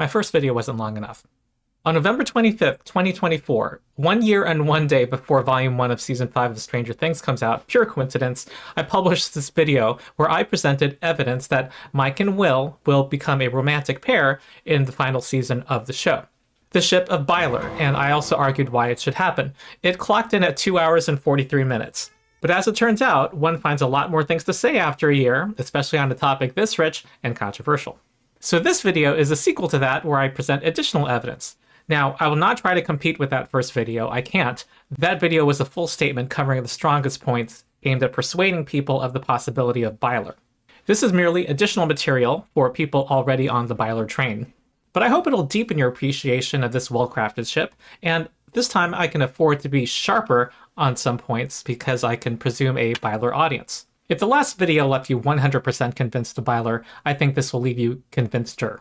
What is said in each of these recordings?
My first video wasn't long enough. On November 25th, 2024, 1 year and 1 day before Volume 1 of Season 5 of Stranger Things comes out, pure coincidence, I published this video where I presented evidence that Mike and Will become a romantic pair in the final season of the show. The ship of Byler, and I also argued why it should happen. It clocked in at 2 hours and 43 minutes. But as it turns out, one finds a lot more things to say after a year, especially on a topic this rich and controversial. So this video is a sequel to that where I present additional evidence. Now, I will not try to compete with that first video, I can't. That video was a full statement covering the strongest points aimed at persuading people of the possibility of Byler. This is merely additional material for people already on the Byler train. But I hope it'll deepen your appreciation of this well-crafted ship, and this time I can afford to be sharper on some points because I can presume a Byler audience. If the last video left you 100% convinced of Byler, I think this will leave you convinceder.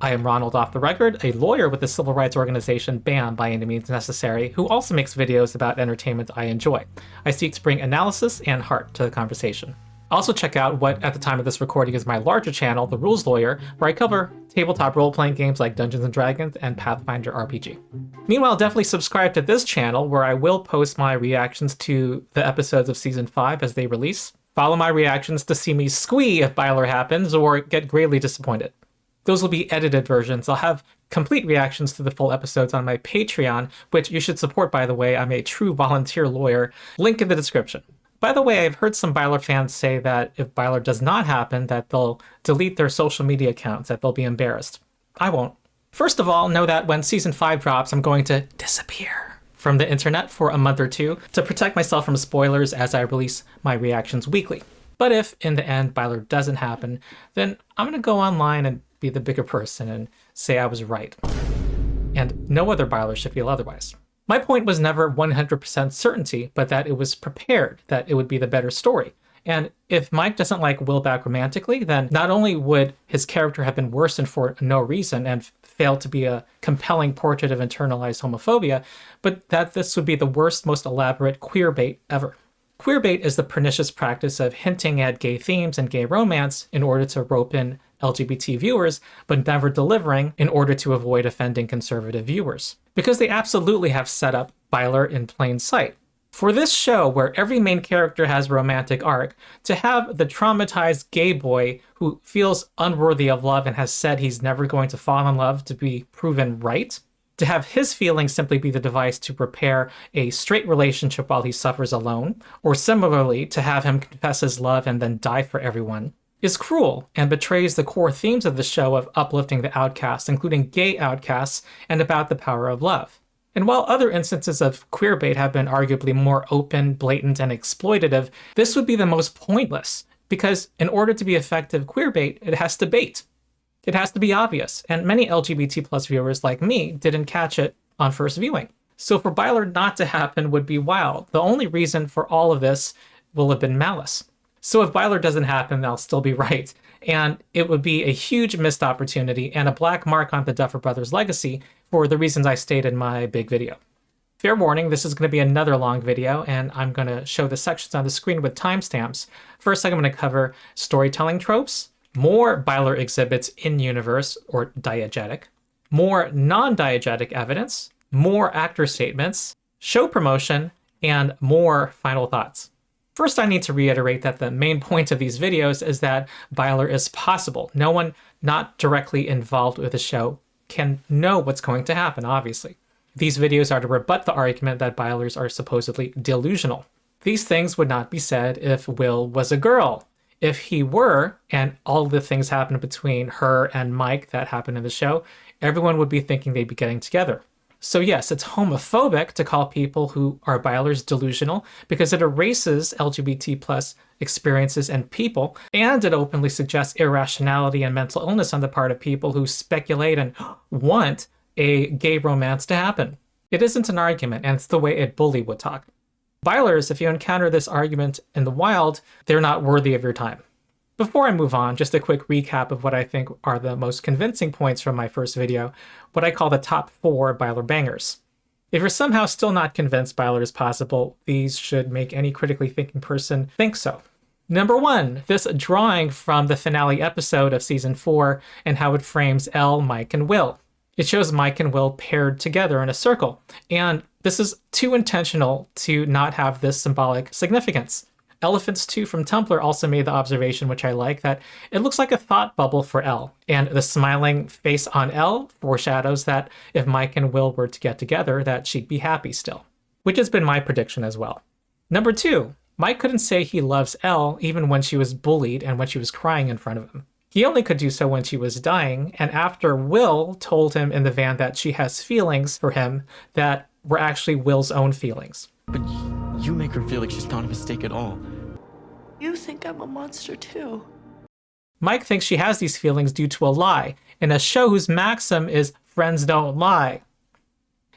I am Ronald Off the Record, a lawyer with the civil rights organization BAM by Any Means Necessary, who also makes videos about entertainment I enjoy. I seek to bring analysis and heart to the conversation. Also check out what, at the time of this recording, is my larger channel, The Rules Lawyer, where I cover tabletop role-playing games like Dungeons & Dragons and Pathfinder RPG. Meanwhile, definitely subscribe to this channel, where I will post my reactions to the episodes of Season 5 as they release. Follow my reactions to see me squee if Byler happens, or get greatly disappointed. Those will be edited versions. I'll have complete reactions to the full episodes on my Patreon, which you should support, by the way. I'm a true volunteer lawyer. Link in the description. By the way, I've heard some Byler fans say that if Byler does not happen, that they'll delete their social media accounts, that they'll be embarrassed. I won't. First of all, know that when Season 5 drops, I'm going to disappear from the internet for a month or two to protect myself from spoilers as I release my reactions weekly. But if, in the end, Byler doesn't happen, then I'm going to go online and be the bigger person and say I was right. And no other Byler should feel otherwise. My point was never 100% certainty, but that it was prepared, that it would be the better story. And if Mike doesn't like Will back romantically, then not only would his character have been worsened for no reason and failed to be a compelling portrait of internalized homophobia, but that this would be the worst, most elaborate queerbait ever. Queerbait is the pernicious practice of hinting at gay themes and gay romance in order to rope in LGBT viewers, but never delivering in order to avoid offending conservative viewers. Because they absolutely have set up Byler in plain sight. For this show, where every main character has a romantic arc, to have the traumatized gay boy who feels unworthy of love and has said he's never going to fall in love to be proven right, to have his feelings simply be the device to repair a straight relationship while he suffers alone, or similarly to have him confess his love and then die for everyone, is cruel and betrays the core themes of the show of uplifting the outcasts, including gay outcasts, and about the power of love. And while other instances of queerbait have been arguably more open, blatant, and exploitative, this would be the most pointless, because in order to be effective queerbait, it has to bait. It has to be obvious, and many LGBT+ viewers like me didn't catch it on first viewing. So for Byler not to happen would be wild. The only reason for all of this will have been malice. So if Byler doesn't happen, I'll still be right. And it would be a huge missed opportunity and a black mark on the Duffer Brothers' legacy for the reasons I stated in my big video. Fair warning, this is going to be another long video, and I'm going to show the sections on the screen with timestamps. First, I'm going to cover storytelling tropes, more Byler exhibits in-universe or diegetic, more non-diegetic evidence, more actor statements, show promotion, and more final thoughts. First, I need to reiterate that the main point of these videos is that Byler is possible. No one not directly involved with the show can know what's going to happen, obviously. These videos are to rebut the argument that Bylers are supposedly delusional. These things would not be said if Will was a girl. If he were, and all the things happened between her and Mike that happened in the show, everyone would be thinking they'd be getting together. So yes, it's homophobic to call people who are Bylers delusional because it erases LGBT+ experiences and people, and it openly suggests irrationality and mental illness on the part of people who speculate and want a gay romance to happen. It isn't an argument, and it's the way a bully would talk. Bylers, if you encounter this argument in the wild, they're not worthy of your time. Before I move on, just a quick recap of what I think are the most convincing points from my first video, what I call the top 4 Byler Bangers. If you're somehow still not convinced Byler is possible, these should make any critically thinking person think so. Number 1, this drawing from the finale episode of season 4 and how it frames Elle, Mike, and Will. It shows Mike and Will paired together in a circle, and this is too intentional to not have this symbolic significance. Elephants2 from Tumblr also made the observation, which I like, that it looks like a thought bubble for Elle, and the smiling face on Elle foreshadows that if Mike and Will were to get together, that she'd be happy still, which has been my prediction as well. Number 2, Mike couldn't say he loves Elle even when she was bullied and when she was crying in front of him. He only could do so when she was dying, and after Will told him in the van that she has feelings for him that were actually Will's own feelings. But you make her feel like she's not a mistake at all. You think I'm a monster too. Mike thinks she has these feelings due to a lie, in a show whose maxim is friends don't lie.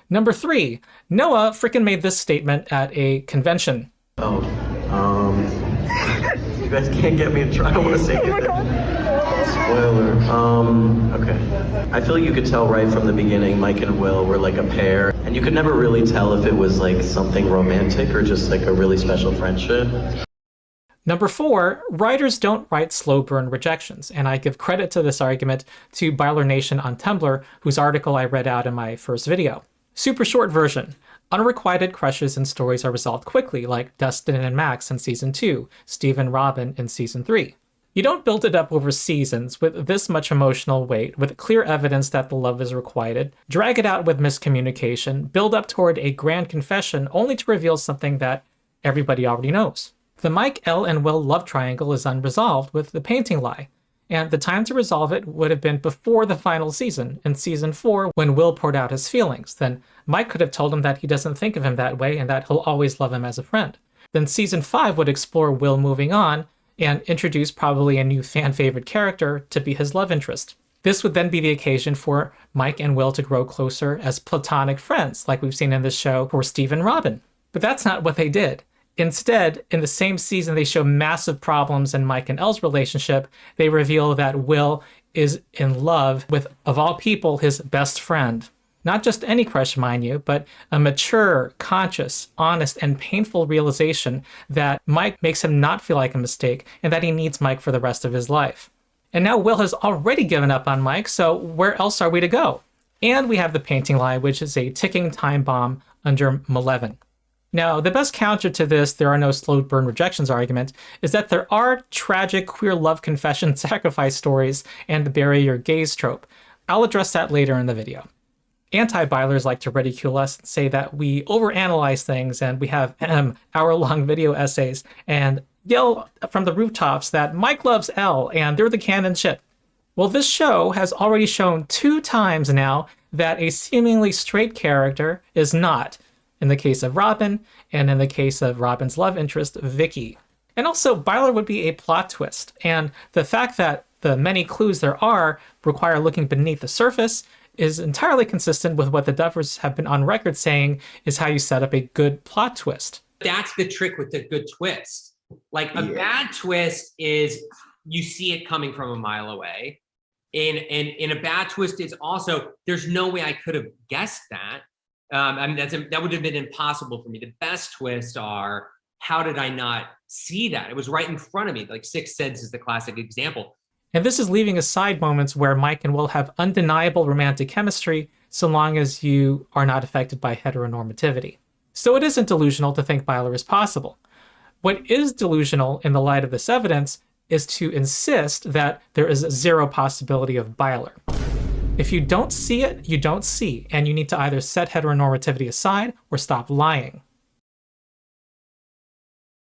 Number 3, Noah frickin' made this statement at a convention. You guys can't get me in trouble. I don't want to say it. Spoiler. Okay. I feel like you could tell right from the beginning Mike and Will were like a pair, and you could never really tell if it was like something romantic or just like a really special friendship. Number 4, writers don't write slow burn rejections, and I give credit to this argument to Byler Nation on Tumblr, whose article I read out in my first video. Super short version. Unrequited crushes and stories are resolved quickly, like Dustin and Max in Season 2, Steve and Robin in Season 3. You don't build it up over seasons with this much emotional weight, with clear evidence that the love is requited, drag it out with miscommunication, build up toward a grand confession only to reveal something that everybody already knows. The Mike, Elle, and Will love triangle is unresolved with the painting lie, and the time to resolve it would have been before the final season, in Season 4, when Will poured out his feelings. Then Mike could have told him that he doesn't think of him that way and that he'll always love him as a friend. Then Season 5 would explore Will moving on and introduce probably a new fan-favorite character to be his love interest. This would then be the occasion for Mike and Will to grow closer as platonic friends, like we've seen in this show for Steve and Robin. But that's not what they did. Instead, in the same season they show massive problems in Mike and Elle's relationship. They reveal that Will is in love with, of all people, his best friend. Not just any crush, mind you, but a mature, conscious, honest, and painful realization that Mike makes him not feel like a mistake and that he needs Mike for the rest of his life. And now Will has already given up on Mike, so where else are we to go? And we have the painting lie, which is a ticking time bomb under Mileven. Now, the best counter to this there are no slow burn rejections argument is that there are tragic queer love confession sacrifice stories and the bury your gays trope. I'll address that later in the video. Anti-Bylers like to ridicule us and say that we overanalyze things and we have hour-long video essays and yell from the rooftops that Mike loves Elle and they're the canon shit. Well, this show has already shown 2 times now that a seemingly straight character is not, in the case of Robin and in the case of Robin's love interest, Vicky. And also, Byler would be a plot twist, and the fact that the many clues there are require looking beneath the surface is entirely consistent with what the Duffers have been on record saying is how you set up a good plot twist. That's the trick with the good twist. Like a bad twist is you see it coming from a mile away. And a bad twist is also, there's no way I could have guessed that. I mean, that would have been impossible for me. The best twists are, how did I not see that? It was right in front of me. Like Sixth Sense is the classic example. And this is leaving aside moments where Mike and Will have undeniable romantic chemistry so long as you are not affected by heteronormativity. So it isn't delusional to think Byler is possible. What is delusional in the light of this evidence is to insist that there is zero possibility of Byler. If you don't see it, you don't see, and you need to either set heteronormativity aside or stop lying.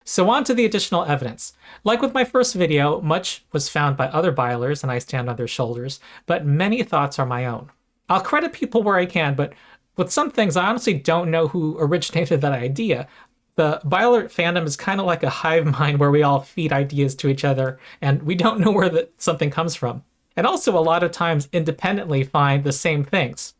So on to the additional evidence. Like with my first video, much was found by other Bylers and I stand on their shoulders, but many thoughts are my own. I'll credit people where I can, but with some things I honestly don't know who originated that idea. The Byler fandom is kind of like a hive mind where we all feed ideas to each other and we don't know where something comes from. And also a lot of times independently find the same things.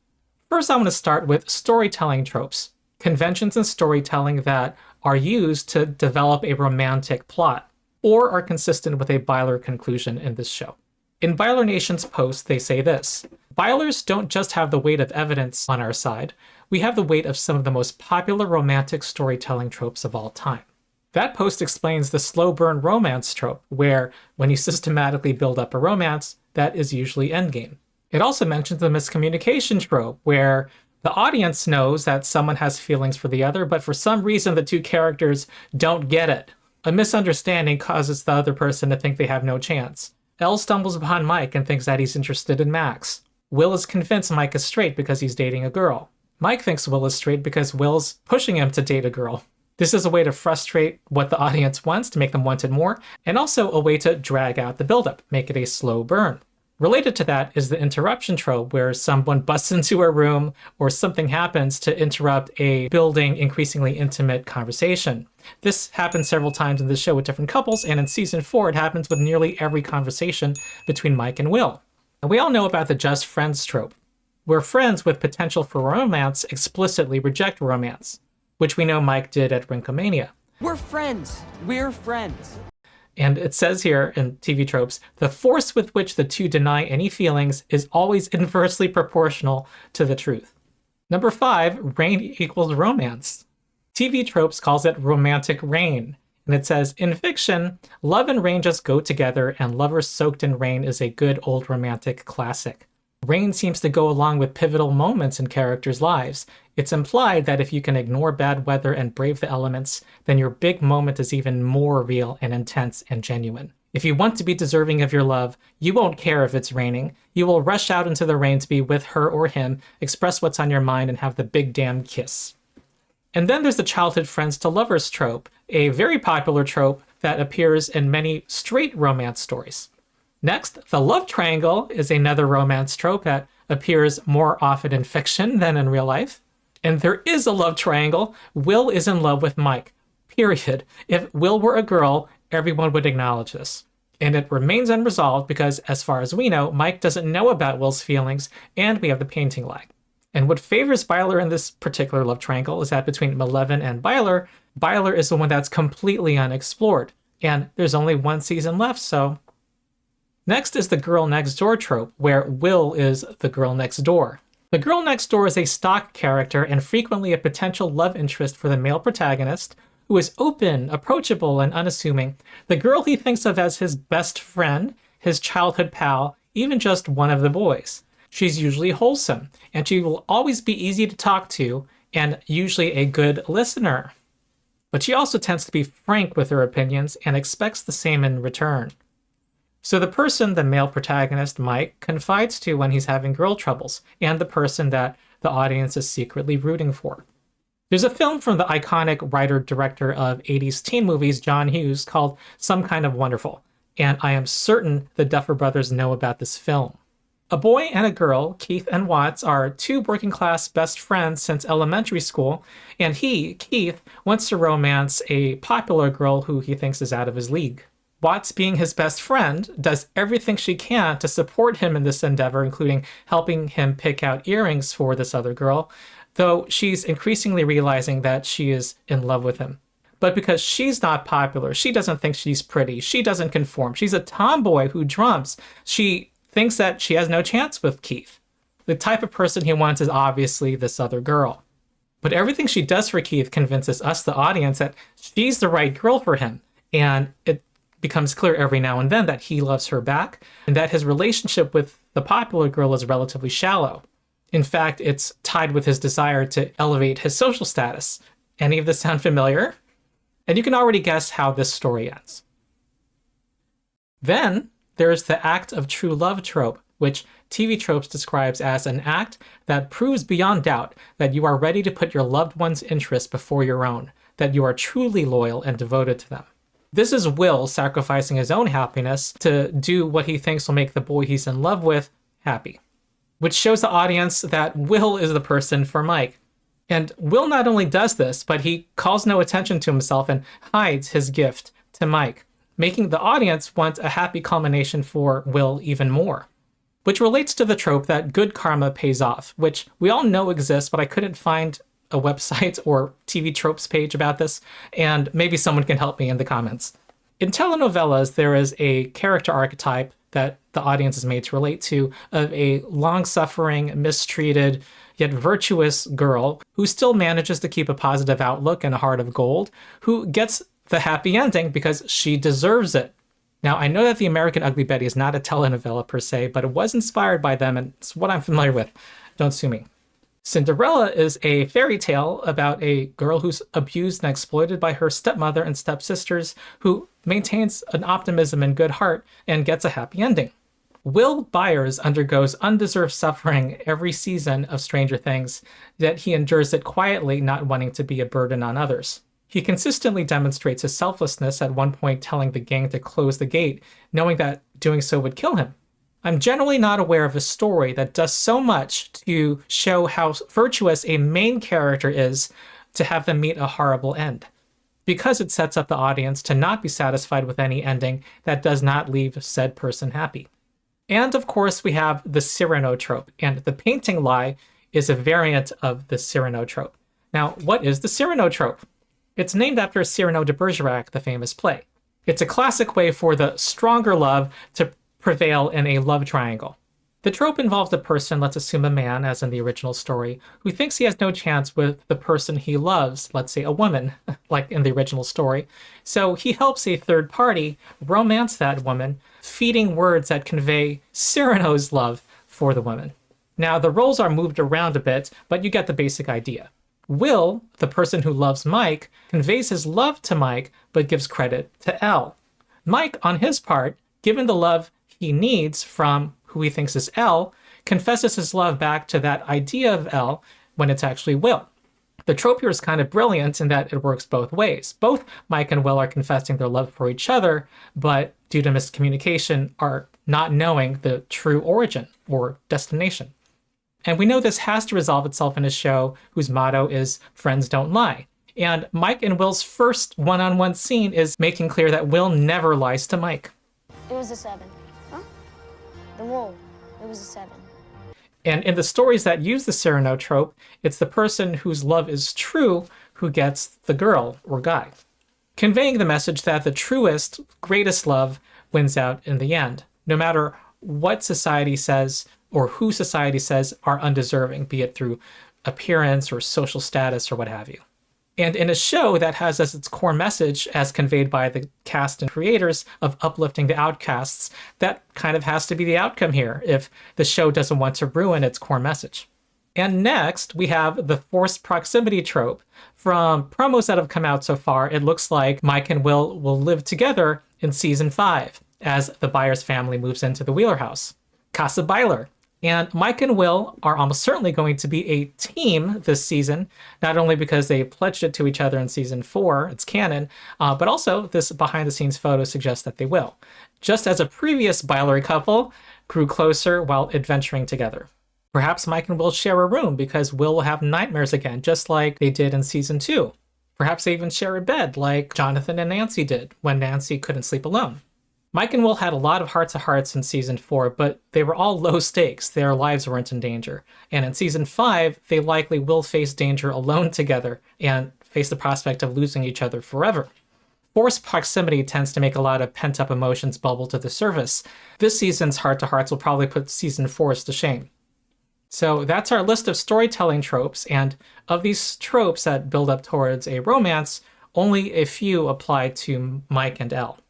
First I want to start with storytelling tropes, conventions in storytelling that are used to develop a romantic plot, or are consistent with a Byler conclusion in this show. In Byler Nation's post, they say this: Bylers don't just have the weight of evidence on our side, we have the weight of some of the most popular romantic storytelling tropes of all time. That post explains the slow burn romance trope, where when you systematically build up a romance, that is usually endgame. It also mentions the miscommunication trope, where the audience knows that someone has feelings for the other, but for some reason the two characters don't get it. A misunderstanding causes the other person to think they have no chance. Elle stumbles upon Mike and thinks that he's interested in Max. Will is convinced Mike is straight because he's dating a girl. Mike thinks Will is straight because Will's pushing him to date a girl. This is a way to frustrate what the audience wants, to make them want it more, and also a way to drag out the buildup, make it a slow burn. Related to that is the interruption trope, where someone busts into a room or something happens to interrupt a building, increasingly intimate conversation. This happens several times in the show with different couples, and in season 4 it happens with nearly every conversation between Mike and Will. And we all know about the just friends trope, where friends with potential for romance explicitly reject romance, which we know Mike did at Rinkomania. We're friends. We're friends. And it says here in TV Tropes, the force with which the two deny any feelings is always inversely proportional to the truth. Number 5, rain equals romance. TV Tropes calls it romantic rain. And it says, in fiction, love and rain just go together, and lovers soaked in rain is a good old romantic classic. Rain seems to go along with pivotal moments in characters' lives. It's implied that if you can ignore bad weather and brave the elements, then your big moment is even more real and intense and genuine. If you want to be deserving of your love, you won't care if it's raining. You will rush out into the rain to be with her or him, express what's on your mind, and have the big damn kiss. And then there's the childhood friends to lovers trope, a very popular trope that appears in many straight romance stories. Next, the love triangle is another romance trope that appears more often in fiction than in real life. And there is a love triangle. Will is in love with Mike, period. If Will were a girl, everyone would acknowledge this. And it remains unresolved because, as far as we know, Mike doesn't know about Will's feelings, and we have the painting lag. And what favors Byler in this particular love triangle is that between Mileven and Byler, Byler is the one that's completely unexplored. And there's only one season left, so... Next is the girl next door trope, where Will is the girl next door. The girl next door is a stock character and frequently a potential love interest for the male protagonist, who is open, approachable, and unassuming. The girl he thinks of as his best friend, his childhood pal, even just one of the boys. She's usually wholesome, and she will always be easy to talk to, and usually a good listener. But she also tends to be frank with her opinions and expects the same in return. So the person the male protagonist, Mike, confides to when he's having girl troubles, and the person that the audience is secretly rooting for. There's a film from the iconic writer-director of 80s teen movies, John Hughes, called Some Kind of Wonderful, and I am certain the Duffer Brothers know about this film. A boy and a girl, Keith and Watts, are two working-class best friends since elementary school, and he, Keith, wants to romance a popular girl who he thinks is out of his league. Watts, being his best friend, does everything she can to support him in this endeavor, including helping him pick out earrings for this other girl, though she's increasingly realizing that she is in love with him. But because she's not popular, she doesn't think she's pretty, she doesn't conform, she's a tomboy who drumps, she thinks that she has no chance with Keith. The type of person he wants is obviously this other girl. But everything she does for Keith convinces us, the audience, that she's the right girl for him, and it becomes clear every now and then that he loves her back, and that his relationship with the popular girl is relatively shallow. In fact, it's tied with his desire to elevate his social status. Any of this sound familiar? And you can already guess how this story ends. Then there's the act of true love trope, which TV Tropes describes as an act that proves beyond doubt that you are ready to put your loved one's interests before your own, that you are truly loyal and devoted to them. This is Will sacrificing his own happiness to do what he thinks will make the boy he's in love with happy, which shows the audience that Will is the person for Mike. And Will not only does this, but he calls no attention to himself and hides his gift to Mike, making the audience want a happy culmination for Will even more. Which relates to the trope that good karma pays off, which we all know exists, but I couldn't find a website or TV Tropes page about this, and maybe someone can help me in the comments. In telenovelas, there is a character archetype that the audience is made to relate to of a long-suffering, mistreated, yet virtuous girl who still manages to keep a positive outlook and a heart of gold, who gets the happy ending because she deserves it. Now, I know that The American Ugly Betty is not a telenovela per se, but it was inspired by them, and it's what I'm familiar with. Don't sue me. Cinderella is a fairy tale about a girl who's abused and exploited by her stepmother and stepsisters, who maintains an optimism and good heart and gets a happy ending. Will Byers undergoes undeserved suffering every season of Stranger Things, yet he endures it quietly, not wanting to be a burden on others. He consistently demonstrates his selflessness, at one point telling the gang to close the gate, knowing that doing so would kill him. I'm generally not aware of a story that does so much to show how virtuous a main character is to have them meet a horrible end, because it sets up the audience to not be satisfied with any ending that does not leave said person happy. And of course, we have the Cyrano trope, and the painting lie is a variant of the Cyrano trope. Now, what is the Cyrano trope? It's named after Cyrano de Bergerac, the famous play. It's a classic way for the stronger love to prevail in a love triangle. The trope involves a person, let's assume a man, as in the original story, who thinks he has no chance with the person he loves, let's say a woman, like in the original story. So he helps a third party romance that woman, feeding words that convey Cyrano's love for the woman. Now, the roles are moved around a bit, but you get the basic idea. Will, the person who loves Mike, conveys his love to Mike, but gives credit to Elle. Mike, on his part, given the love he needs from who he thinks is Elle, confesses his love back to that idea of Elle when it's actually Will. The trope here is kind of brilliant in that it works both ways. Both Mike and Will are confessing their love for each other, but due to miscommunication are not knowing the true origin or destination. And we know this has to resolve itself in a show whose motto is friends don't lie. And Mike and Will's first one-on-one scene is making clear that Will never lies to Mike. It was a 7. Huh? The roll. It was a 7. And in the stories that use the Cyrano trope, it's the person whose love is true who gets the girl or guy, conveying the message that the truest, greatest love wins out in the end, no matter what society says or who society says are undeserving, be it through appearance or social status or what have you. And in a show that has as its core message, as conveyed by the cast and creators, of uplifting the outcasts, that kind of has to be the outcome here if the show doesn't want to ruin its core message. And next, we have the forced proximity trope. From promos that have come out so far, it looks like Mike and Will live together in season 5 as the Byers family moves into the Wheeler house. Casa Byler. And Mike and Will are almost certainly going to be a team this season, not only because they pledged it to each other in season 4, it's canon, but also this behind-the-scenes photo suggests that they will, just as a previous Byler couple grew closer while adventuring together. Perhaps Mike and Will share a room because Will will have nightmares again, just like they did in season 2. Perhaps they even share a bed like Jonathan and Nancy did when Nancy couldn't sleep alone. Mike and Will had a lot of heart-to-hearts in season 4, but they were all low stakes. Their lives weren't in danger. And in season 5, they likely will face danger alone together and face the prospect of losing each other forever. Forced proximity tends to make a lot of pent-up emotions bubble to the surface. This season's heart-to-hearts will probably put season 4's to shame. So that's our list of storytelling tropes, and of these tropes that build up towards a romance, only a few apply to Mike and Elle.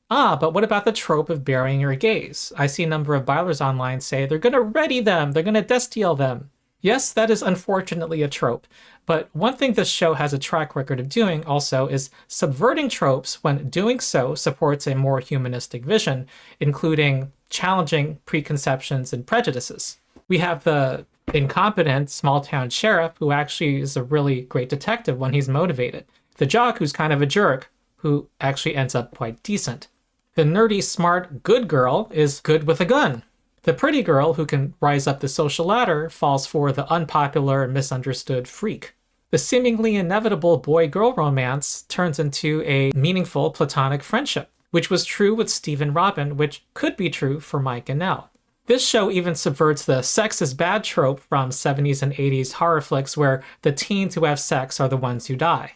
But what about the trope of burying your gays? I see a number of Bylers online say they're going to ready them, they're going to destiel them. Yes, that is unfortunately a trope, but one thing this show has a track record of doing also is subverting tropes when doing so supports a more humanistic vision, including challenging preconceptions and prejudices. We have the incompetent small-town sheriff who actually is a really great detective when he's motivated. The jock who's kind of a jerk, who actually ends up quite decent. The nerdy, smart, good girl is good with a gun. The pretty girl who can rise up the social ladder falls for the unpopular, misunderstood freak. The seemingly inevitable boy-girl romance turns into a meaningful platonic friendship, which was true with Steve and Robin, which could be true for Mike and Elle. This show even subverts the sex is bad trope from 70s and 80s horror flicks where the teens who have sex are the ones who die.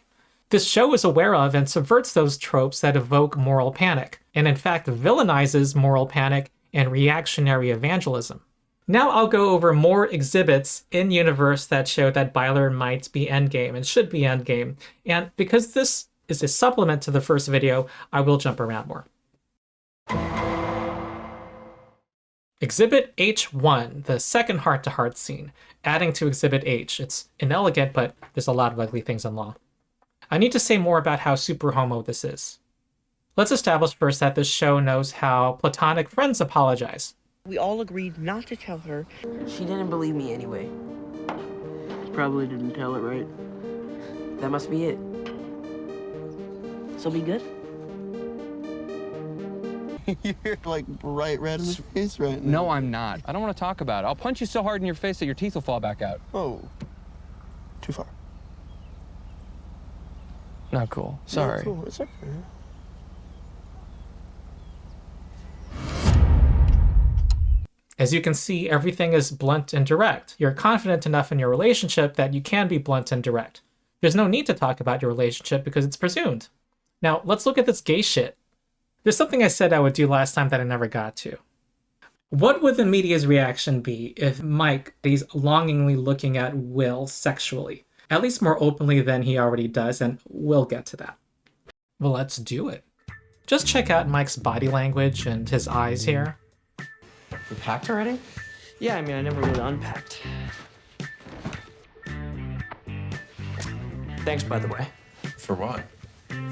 This show is aware of and subverts those tropes that evoke moral panic, and in fact villainizes moral panic and reactionary evangelism. Now I'll go over more exhibits in-universe that show that Byler might be endgame and should be endgame, and because this is a supplement to the first video, I will jump around more. Exhibit H1, the second heart-to-heart scene, adding to Exhibit H. It's inelegant, but there's a lot of ugly things in law. I need to say more about how super homo this is. Let's establish first that this show knows how platonic friends apologize. We all agreed not to tell her. She didn't believe me anyway. Probably didn't tell it right. That must be it. So be good? You're like bright red in the face right now. No, I'm not. I don't want to talk about it. I'll punch you so hard in your face that your teeth will fall back out. Oh, too far. Not cool. Sorry. No, cool. It's okay. As you can see, everything is blunt and direct. You're confident enough in your relationship that you can be blunt and direct. There's no need to talk about your relationship because it's presumed. Now, let's look at this gay shit. There's something I said I would do last time that I never got to. What would the media's reaction be if Mike is longingly looking at Will sexually? At least more openly than he already does, and we'll get to that. Well, let's do it. Just check out Mike's body language and his eyes here. You packed already? Yeah, I mean, I never really unpacked. Thanks, by the way. For what?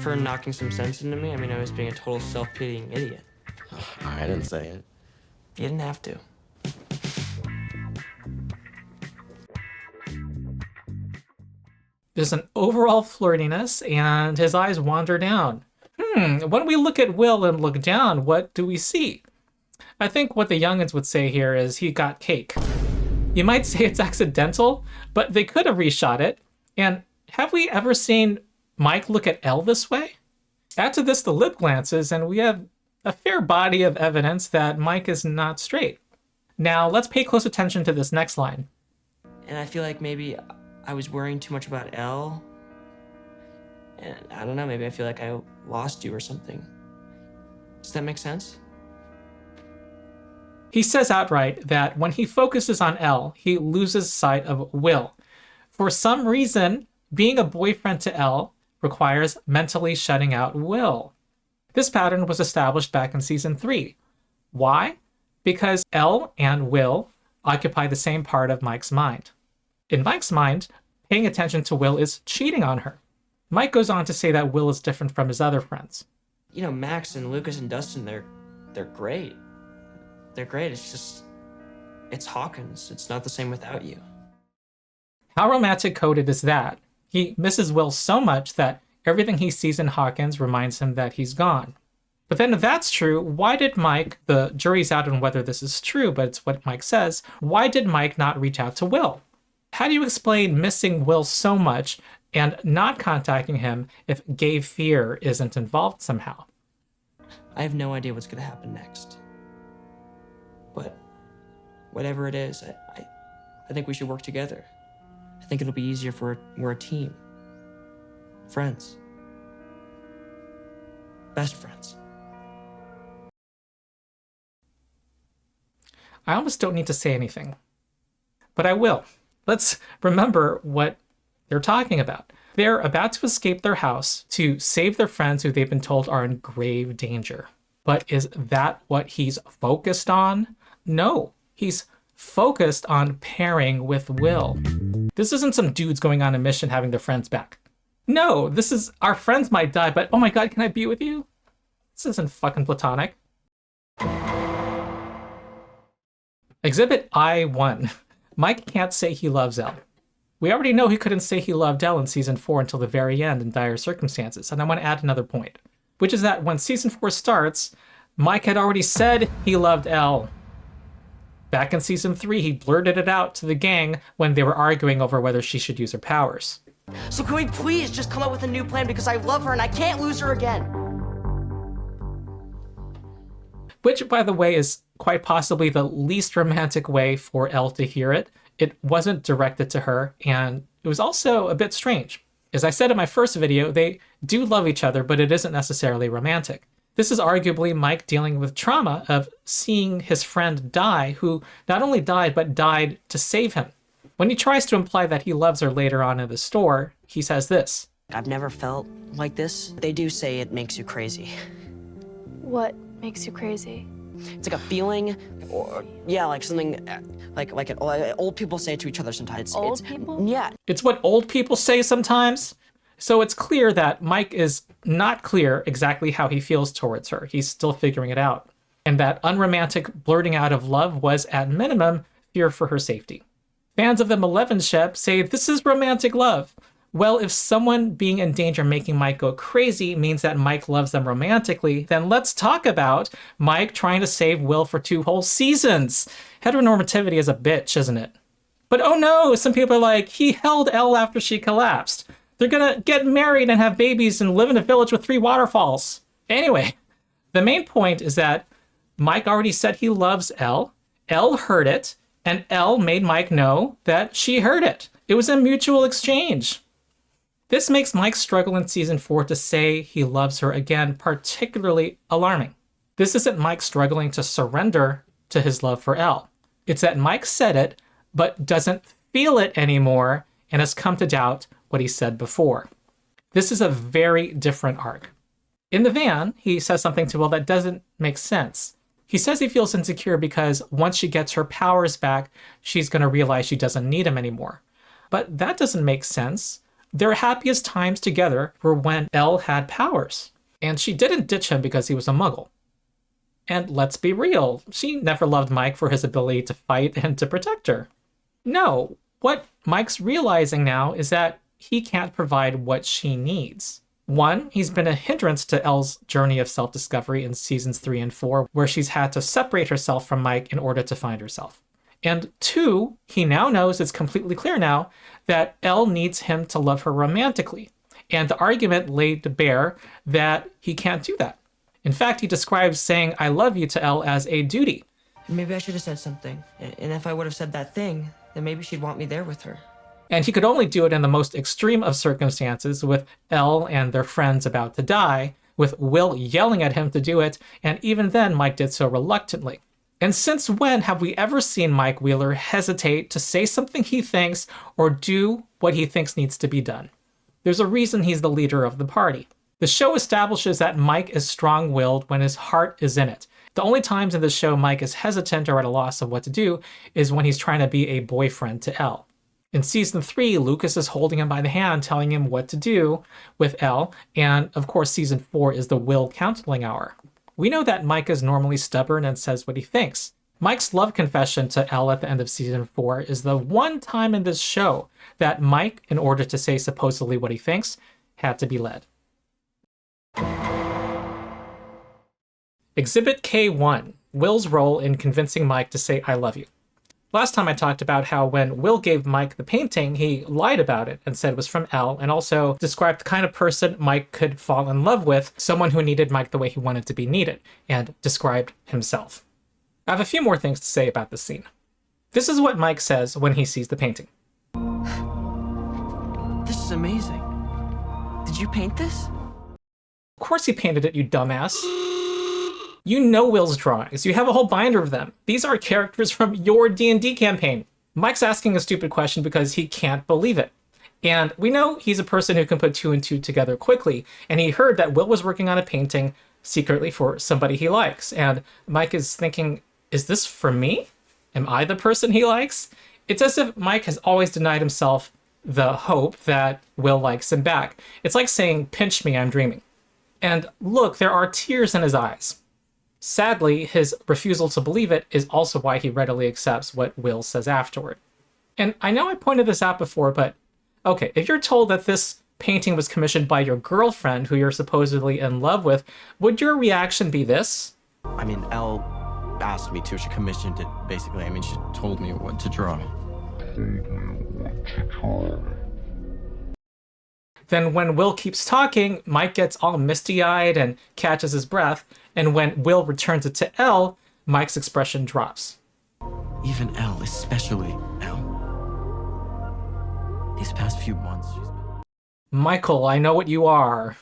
For knocking some sense into me. I mean, I was being a total self-pitying idiot. I didn't say it. You didn't have to. There's an overall flirtiness, and his eyes wander down. When we look at Will and look down, what do we see? I think what the youngins would say here is he got cake. You might say it's accidental, but they could have reshot it. And have we ever seen Mike look at Elle this way? Add to this the lip glances, and we have a fair body of evidence that Mike is not straight. Now, let's pay close attention to this next line. And I feel like maybe I was worrying too much about Elle. And I don't know, maybe I feel like I lost you or something. Does that make sense? He says outright that when he focuses on Elle, he loses sight of Will. For some reason, being a boyfriend to Elle requires mentally shutting out Will. This pattern was established back in season 3. Why? Because Elle and Will occupy the same part of Mike's mind. In Mike's mind, paying attention to Will is cheating on her. Mike goes on to say that Will is different from his other friends. You know, Max and Lucas and Dustin, they're great. They're great. It's just, it's Hawkins. It's not the same without you. How romantic coded is that? He misses Will so much that everything he sees in Hawkins reminds him that he's gone. But then if that's true, why did Mike, the jury's out on whether this is true, but it's what Mike says, why did Mike not reach out to Will? How do you explain missing Will so much and not contacting him if gay fear isn't involved somehow? I have no idea what's going to happen next. But whatever it is, I think we should work together. I think it'll be easier if we're a team. Friends. Best friends. I almost don't need to say anything, but I will. Let's remember what they're talking about. They're about to escape their house to save their friends who they've been told are in grave danger. But is that what he's focused on? No, he's focused on pairing with Will. This isn't some dudes going on a mission having their friends back. No, this is our friends might die, but oh my god, can I be with you? This isn't fucking platonic. Exhibit I-1. Mike can't say he loves Elle. We already know he couldn't say he loved Elle in season 4 until the very end in dire circumstances, and I want to add another point, which is that when season 4 starts, Mike had already said he loved Elle. Back in season 3, he blurted it out to the gang when they were arguing over whether she should use her powers. So can we please just come up with a new plan because I love her and I can't lose her again? Which, by the way, is quite possibly the least romantic way for Elle to hear it. It wasn't directed to her, and it was also a bit strange. As I said in my first video, they do love each other, but it isn't necessarily romantic. This is arguably Mike dealing with trauma of seeing his friend die, who not only died, but died to save him. When he tries to imply that he loves her later on in the store, he says this, I've never felt like this. They do say it makes you crazy. What makes you crazy? It's like a feeling, or yeah, like something, like old people say it to each other sometimes. Old people? Yeah. It's what old people say sometimes. So it's clear that Mike is not clear exactly how he feels towards her. He's still figuring it out. And that unromantic blurting out of love was, at minimum, fear for her safety. Fans of the Mileven ship say this is romantic love. Well, if someone being in danger making Mike go crazy means that Mike loves them romantically, then let's talk about Mike trying to save Will for 2 whole seasons. Heteronormativity is a bitch, isn't it? But oh no, some people are like, he held Elle after she collapsed. They're gonna get married and have babies and live in a village with 3 waterfalls. Anyway, the main point is that Mike already said he loves Elle. Elle heard it, and Elle made Mike know that she heard it. It was a mutual exchange. This makes Mike's struggle in season 4 to say he loves her again particularly alarming. This isn't Mike struggling to surrender to his love for Elle. It's that Mike said it, but doesn't feel it anymore and has come to doubt what he said before. This is a very different arc. In the van, he says something to Will that doesn't make sense. He says he feels insecure because once she gets her powers back, she's going to realize she doesn't need him anymore. But that doesn't make sense. Their happiest times together were when Elle had powers, and she didn't ditch him because he was a muggle. And let's be real, she never loved Mike for his ability to fight and to protect her. No, what Mike's realizing now is that he can't provide what she needs. 1, he's been a hindrance to Elle's journey of self-discovery in seasons 3 and 4, where she's had to separate herself from Mike in order to find herself. And 2, he now knows, it's completely clear now, that Elle needs him to love her romantically. And the argument laid to bear that he can't do that. In fact, he describes saying I love you to Elle as a duty. Maybe I should have said something. And if I would have said that thing, then maybe she'd want me there with her. And he could only do it in the most extreme of circumstances, with Elle and their friends about to die, with Will yelling at him to do it, and even then Mike did so reluctantly. And since when have we ever seen Mike Wheeler hesitate to say something he thinks or do what he thinks needs to be done? There's a reason he's the leader of the party. The show establishes that Mike is strong-willed when his heart is in it. The only times in the show Mike is hesitant or at a loss of what to do is when he's trying to be a boyfriend to Elle. In season 3, Lucas is holding him by the hand, telling him what to do with Elle, and of course season 4 is the Will counseling hour. We know that Mike is normally stubborn and says what he thinks. Mike's love confession to Elle at the end of season 4 is the one time in this show that Mike, in order to say supposedly what he thinks, had to be led. Exhibit K1, Will's role in convincing Mike to say I love you. Last time I talked about how when Will gave Mike the painting, he lied about it and said it was from Elle, and also described the kind of person Mike could fall in love with, someone who needed Mike the way he wanted to be needed, and described himself. I have a few more things to say about this scene. This is what Mike says when he sees the painting. This is amazing. Did you paint this? Of course he painted it, you dumbass. You know Will's drawings. You have a whole binder of them. These are characters from your D&D campaign. Mike's asking a stupid question because he can't believe it. And we know he's a person who can put 2 and 2 together quickly, and he heard that Will was working on a painting secretly for somebody he likes. And Mike is thinking, is this for me? Am I the person he likes? It's as if Mike has always denied himself the hope that Will likes him back. It's like saying, pinch me, I'm dreaming. And look, there are tears in his eyes. Sadly, his refusal to believe it is also why he readily accepts what Will says afterward. And I know I pointed this out before, but okay, if you're told that this painting was commissioned by your girlfriend who you're supposedly in love with, would your reaction be this? I mean, Elle asked me to. She commissioned it, basically. I mean, she told me what to draw. Then when Will keeps talking, Mike gets all misty-eyed and catches his breath, and when Will returns it to Elle, Mike's expression drops. Even Elle, especially Elle. These past few months, she's been... Michael, I know what you are.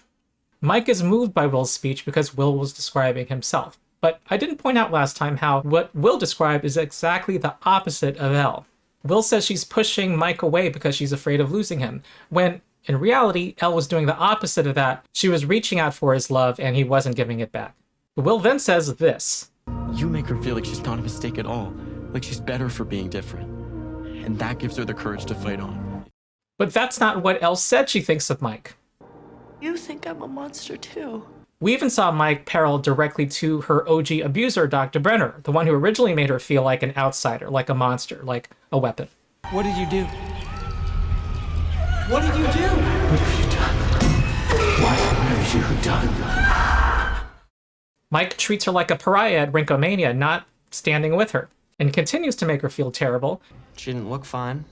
Mike is moved by Will's speech because Will was describing himself. But I didn't point out last time how what Will described is exactly the opposite of Elle. Will says she's pushing Mike away because she's afraid of losing him, when In reality, Elle was doing the opposite of that. She was reaching out for his love, and he wasn't giving it back. Will then says this. You make her feel like she's not a mistake at all, like she's better for being different. And that gives her the courage to fight on. But that's not what Elle said she thinks of Mike. You think I'm a monster too. We even saw Mike parallel directly to her OG abuser, Dr. Brenner, the one who originally made her feel like an outsider, like a monster, like a weapon. What did you do? What did you do? What have you done? What have you done? Mike treats her like a pariah at Rinkomania, not standing with her, and continues to make her feel terrible. She didn't look fine.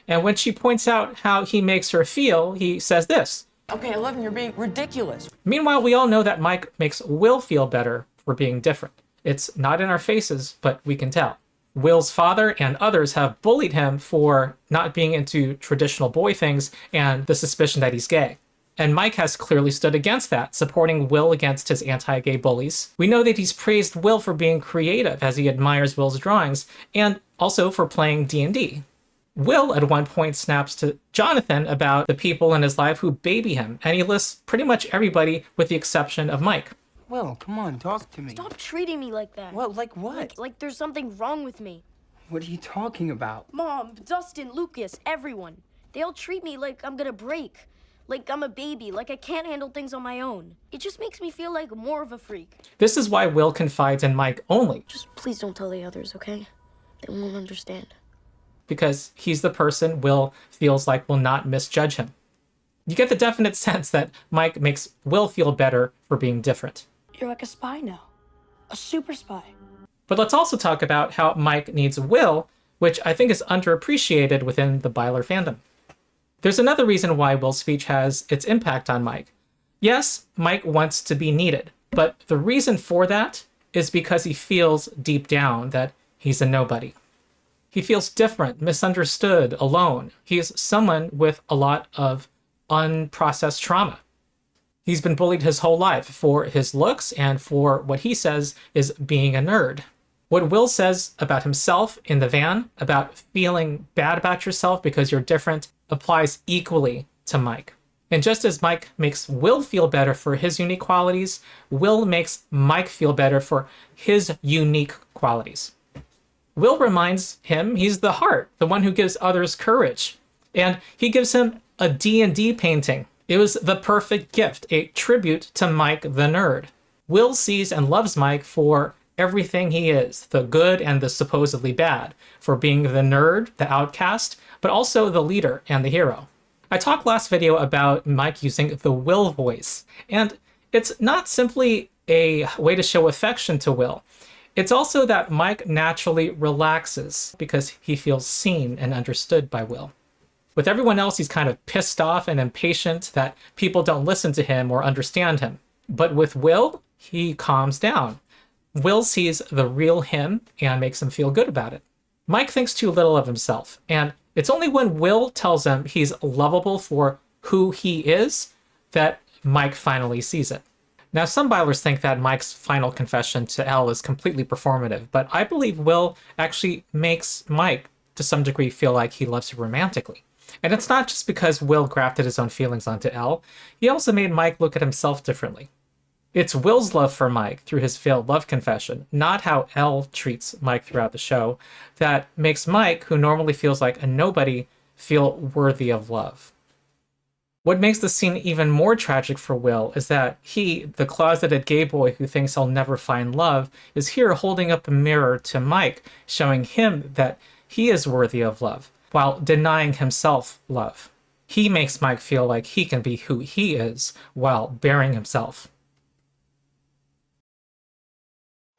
And when she points out how he makes her feel, he says this. Okay, 11, you're being ridiculous. Meanwhile, we all know that Mike makes Will feel better for being different. It's not in our faces, but we can tell. Will's father and others have bullied him for not being into traditional boy things and the suspicion that he's gay. And Mike has clearly stood against that, supporting Will against his anti-gay bullies. We know that he's praised Will for being creative as he admires Will's drawings, and also for playing D&D. Will at one point snaps to Jonathan about the people in his life who baby him, and he lists pretty much everybody with the exception of Mike. Will, come on, talk to me. Stop treating me like that. Well, like what? Like there's something wrong with me. What are you talking about? Mom, Dustin, Lucas, everyone. They all treat me like I'm gonna break. Like I'm a baby, like I can't handle things on my own. It just makes me feel like more of a freak. This is why Will confides in Mike only. Just please don't tell the others, okay? They won't understand. Because he's the person Will feels like will not misjudge him. You get the definite sense that Mike makes Will feel better for being different. You're like a spy now. A super spy. But let's also talk about how Mike needs Will, which I think is underappreciated within the Byler fandom. There's another reason why Will's speech has its impact on Mike. Yes, Mike wants to be needed, but the reason for that is because he feels deep down that he's a nobody. He feels different, misunderstood, alone. He's someone with a lot of unprocessed trauma. He's been bullied his whole life for his looks and for what he says is being a nerd. What Will says about himself in the van, about feeling bad about yourself because you're different, applies equally to Mike. And just as Mike makes Will feel better for his unique qualities, Will makes Mike feel better for his unique qualities. Will reminds him he's the heart, the one who gives others courage. And he gives him a D&D painting. It was the perfect gift, a tribute to Mike the nerd. Will sees and loves Mike for everything he is, the good and the supposedly bad, for being the nerd, the outcast, but also the leader and the hero. I talked last video about Mike using the Will voice, and it's not simply a way to show affection to Will. It's also that Mike naturally relaxes because he feels seen and understood by Will. With everyone else, he's kind of pissed off and impatient that people don't listen to him or understand him. But with Will, he calms down. Will sees the real him and makes him feel good about it. Mike thinks too little of himself, and it's only when Will tells him he's lovable for who he is that Mike finally sees it. Now, some Bylers think that Mike's final confession to Elle is completely performative, but I believe Will actually makes Mike, to some degree, feel like he loves her romantically. And it's not just because Will grafted his own feelings onto Elle, he also made Mike look at himself differently. It's Will's love for Mike through his failed love confession, not how Elle treats Mike throughout the show, that makes Mike, who normally feels like a nobody, feel worthy of love. What makes the scene even more tragic for Will is that he, the closeted gay boy who thinks he'll never find love, is here holding up a mirror to Mike, showing him that he is worthy of love, while denying himself love. He makes Mike feel like he can be who he is, while bearing himself.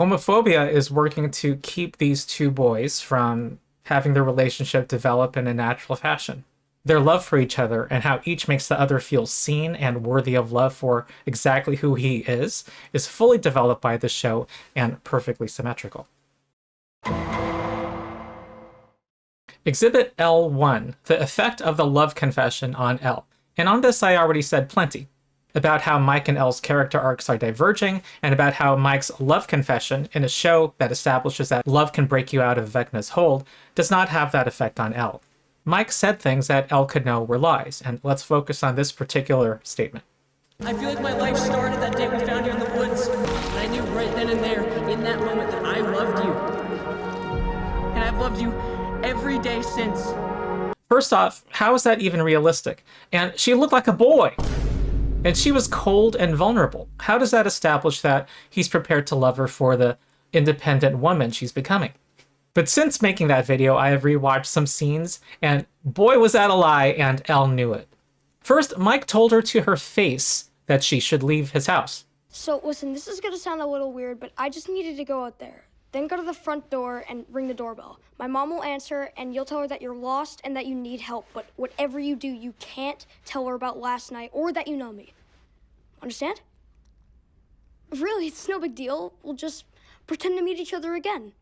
Homophobia is working to keep these two boys from having their relationship develop in a natural fashion. Their love for each other and how each makes the other feel seen and worthy of love for exactly who he is fully developed by this show and perfectly symmetrical. Exhibit L1, the effect of the love confession on Elle. And on this I already said plenty. About how Mike and Elle's character arcs are diverging, and about how Mike's love confession, in a show that establishes that love can break you out of Vecna's hold, does not have that effect on Elle. Mike said things that Elle could know were lies, and let's focus on this particular statement. I feel like my life started that day we found you in the woods. And I knew right then and there, in that moment, that I loved you. And I've loved you every day since. First off, how is that even realistic? And she looked like a boy. And she was cold and vulnerable. How does that establish that he's prepared to love her for the independent woman she's becoming? But since making that video, I have rewatched some scenes, and boy was that a lie, and Elle knew it. First, Mike told her to her face that she should leave his house. So listen, this is gonna sound a little weird, but I just needed to go out there. Then go to the front door and ring the doorbell. My mom will answer, and you'll tell her that you're lost and that you need help. But whatever you do, you can't tell her about last night or that you know me. Understand? Really, it's no big deal. We'll just pretend to meet each other again.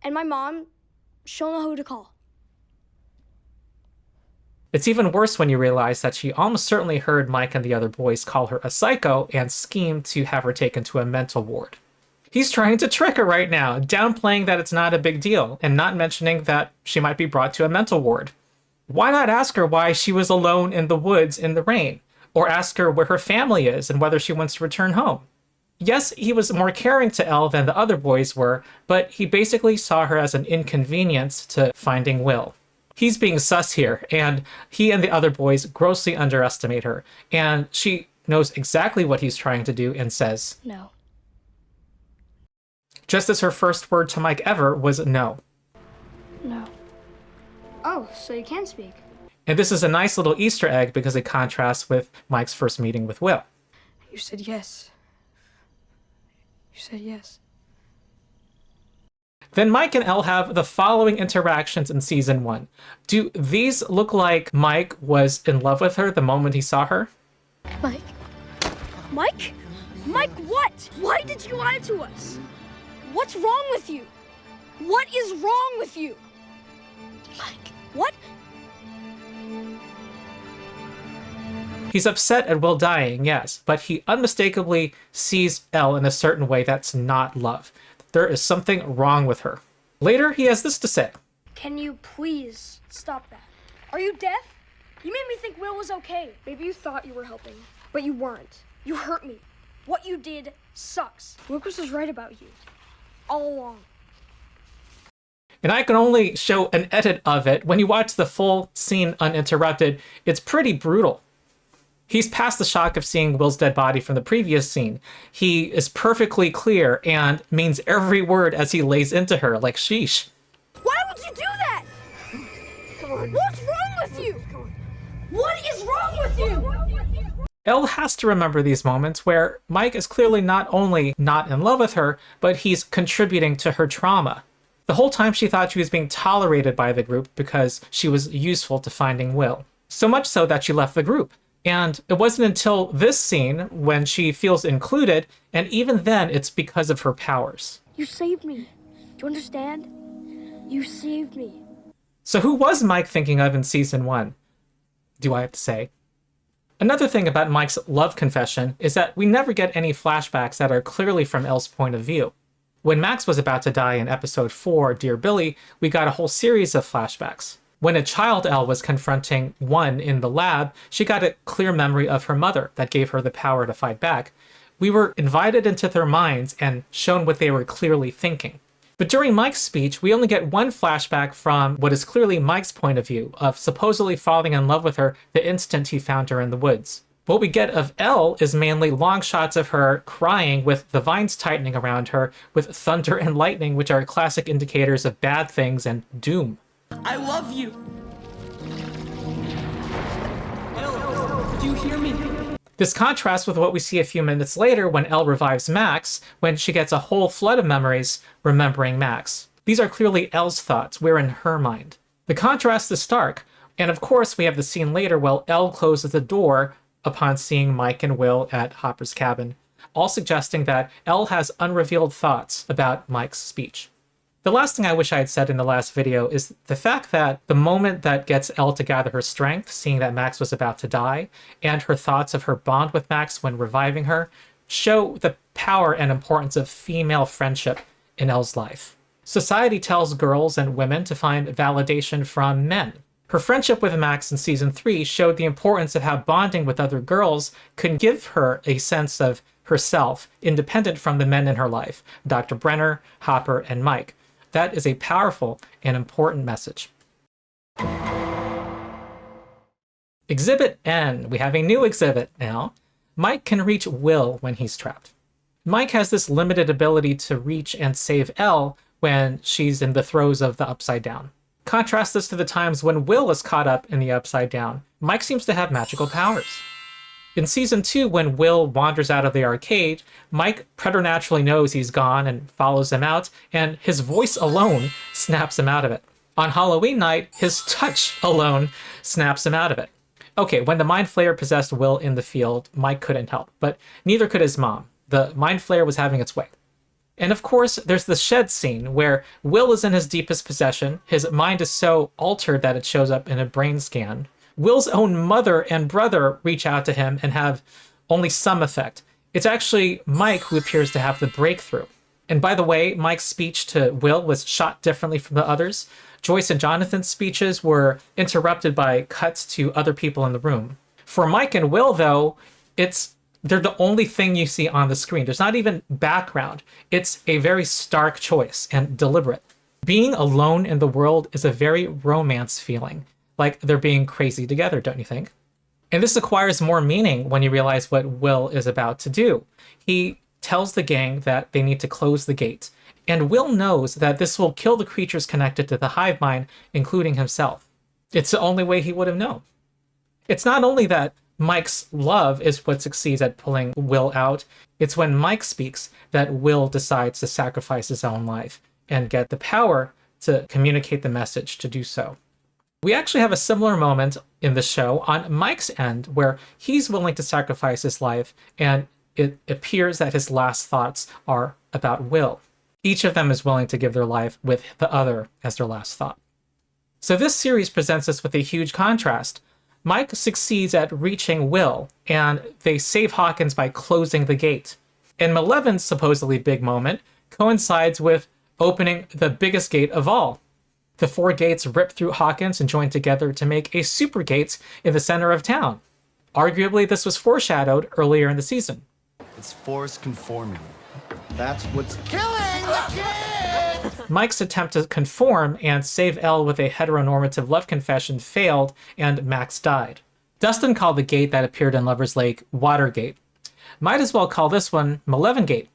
And my mom, she'll know who to call. It's even worse when you realize that she almost certainly heard Mike and the other boys call her a psycho and scheme to have her taken to a mental ward. He's trying to trick her right now, downplaying that it's not a big deal, and not mentioning that she might be brought to a mental ward. Why not ask her why she was alone in the woods in the rain? Or ask her where her family is and whether she wants to return home? Yes, he was more caring to Elle than the other boys were, but he basically saw her as an inconvenience to finding Will. He's being sus here, and he and the other boys grossly underestimate her, and she knows exactly what he's trying to do and says No. just as her first word to Mike ever was no. No. Oh, so you can speak. And this is a nice little Easter egg because it contrasts with Mike's first meeting with Will. You said yes. You said yes. Then Mike and Elle have the following interactions in season 1. Do these look like Mike was in love with her the moment he saw her? Mike? Mike? Mike, what? Why did you lie to us? What's wrong with you? What is wrong with you? Mike, what? He's upset at Will dying, yes, but he unmistakably sees Elle in a certain way that's not love. There is something wrong with her. Later, he has this to say. Can you please stop that? Are you deaf? You made me think Will was okay. Maybe you thought you were helping, but you weren't. You hurt me. What you did sucks. Lucas was right about you. All along. And I can only show an edit of it. When you watch the full scene uninterrupted, it's pretty brutal. He's past the shock of seeing Will's dead body from the previous scene. He is perfectly clear and means every word as he lays into her, like sheesh. Why would you do that? Come on. What's wrong with you? What is wrong with you? Elle has to remember these moments where Mike is clearly not only not in love with her, but he's contributing to her trauma. The whole time she thought she was being tolerated by the group because she was useful to finding Will. So much so that she left the group. And it wasn't until this scene when she feels included, and even then it's because of her powers. You saved me. Do you understand? You saved me. So who was Mike thinking of in season 1? Do I have to say? Another thing about Mike's love confession is that we never get any flashbacks that are clearly from Elle's point of view. When Max was about to die in episode 4, Dear Billy, we got a whole series of flashbacks. When a child Elle was confronting one in the lab, she got a clear memory of her mother that gave her the power to fight back. We were invited into their minds and shown what they were clearly thinking. But during Mike's speech, we only get one flashback from what is clearly Mike's point of view, of supposedly falling in love with her the instant he found her in the woods. What we get of Elle is mainly long shots of her crying with the vines tightening around her, with thunder and lightning, which are classic indicators of bad things and doom. I love you. Elle, do you hear me? This contrasts with what we see a few minutes later when Elle revives Max, when she gets a whole flood of memories remembering Max. These are clearly Elle's thoughts. We're in her mind. The contrast is stark, and of course we have the scene later where Elle closes the door upon seeing Mike and Will at Hopper's cabin, all suggesting that Elle has unrevealed thoughts about Mike's speech. The last thing I wish I had said in the last video is the fact that the moment that gets Elle to gather her strength, seeing that Max was about to die, and her thoughts of her bond with Max when reviving her, show the power and importance of female friendship in Elle's life. Society tells girls and women to find validation from men. Her friendship with Max in season 3 showed the importance of how bonding with other girls could give her a sense of herself, independent from the men in her life, Dr. Brenner, Hopper, and Mike. That is a powerful and important message. Exhibit N. We have a new exhibit now. Mike can reach Will when he's trapped. Mike has this limited ability to reach and save Elle when she's in the throes of the Upside Down. Contrast this to the times when Will is caught up in the Upside Down. Mike seems to have magical powers. In season 2, when Will wanders out of the arcade, Mike preternaturally knows he's gone and follows him out, and his voice alone snaps him out of it. On Halloween night, his touch alone snaps him out of it. Okay, when the Mind Flayer possessed Will in the field, Mike couldn't help, but neither could his mom. The Mind Flayer was having its way. And of course, there's the shed scene where Will is in his deepest possession. His mind is so altered that it shows up in a brain scan. Will's own mother and brother reach out to him and have only some effect. It's actually Mike who appears to have the breakthrough. And by the way, Mike's speech to Will was shot differently from the others. Joyce and Jonathan's speeches were interrupted by cuts to other people in the room. For Mike and Will, though, they're the only thing you see on the screen. There's not even background. It's a very stark choice and deliberate. Being alone in the world is a very romance feeling, like they're being crazy together, don't you think? And this acquires more meaning when you realize what Will is about to do. He tells the gang that they need to close the gate, and Will knows that this will kill the creatures connected to the hive mind, including himself. It's the only way he would have known. It's not only that Mike's love is what succeeds at pulling Will out, it's when Mike speaks that Will decides to sacrifice his own life and get the power to communicate the message to do so. We actually have a similar moment in the show on Mike's end where he's willing to sacrifice his life, and it appears that his last thoughts are about Will. Each of them is willing to give their life with the other as their last thought. So this series presents us with a huge contrast. Mike succeeds at reaching Will, and they save Hawkins by closing the gate. And Mileven's supposedly big moment coincides with opening the biggest gate of all. The 4 gates rip through Hawkins and join together to make a super gate in the center of town. Arguably, this was foreshadowed earlier in the season. It's force conforming. That's what's killing the kid! Mike's attempt to conform and save Elle with a heteronormative love confession failed, and Max died. Dustin called the gate that appeared in Lover's Lake Watergate. Might as well call this one Mileven Gate.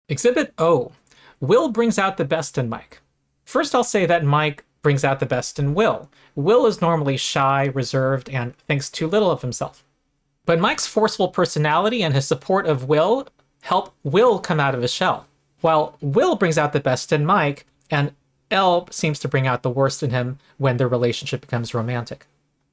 Exhibit O. Will brings out the best in Mike. First, I'll say that Mike brings out the best in Will. Will is normally shy, reserved, and thinks too little of himself. But Mike's forceful personality and his support of Will help Will come out of his shell, while Will brings out the best in Mike, and Elle seems to bring out the worst in him when their relationship becomes romantic.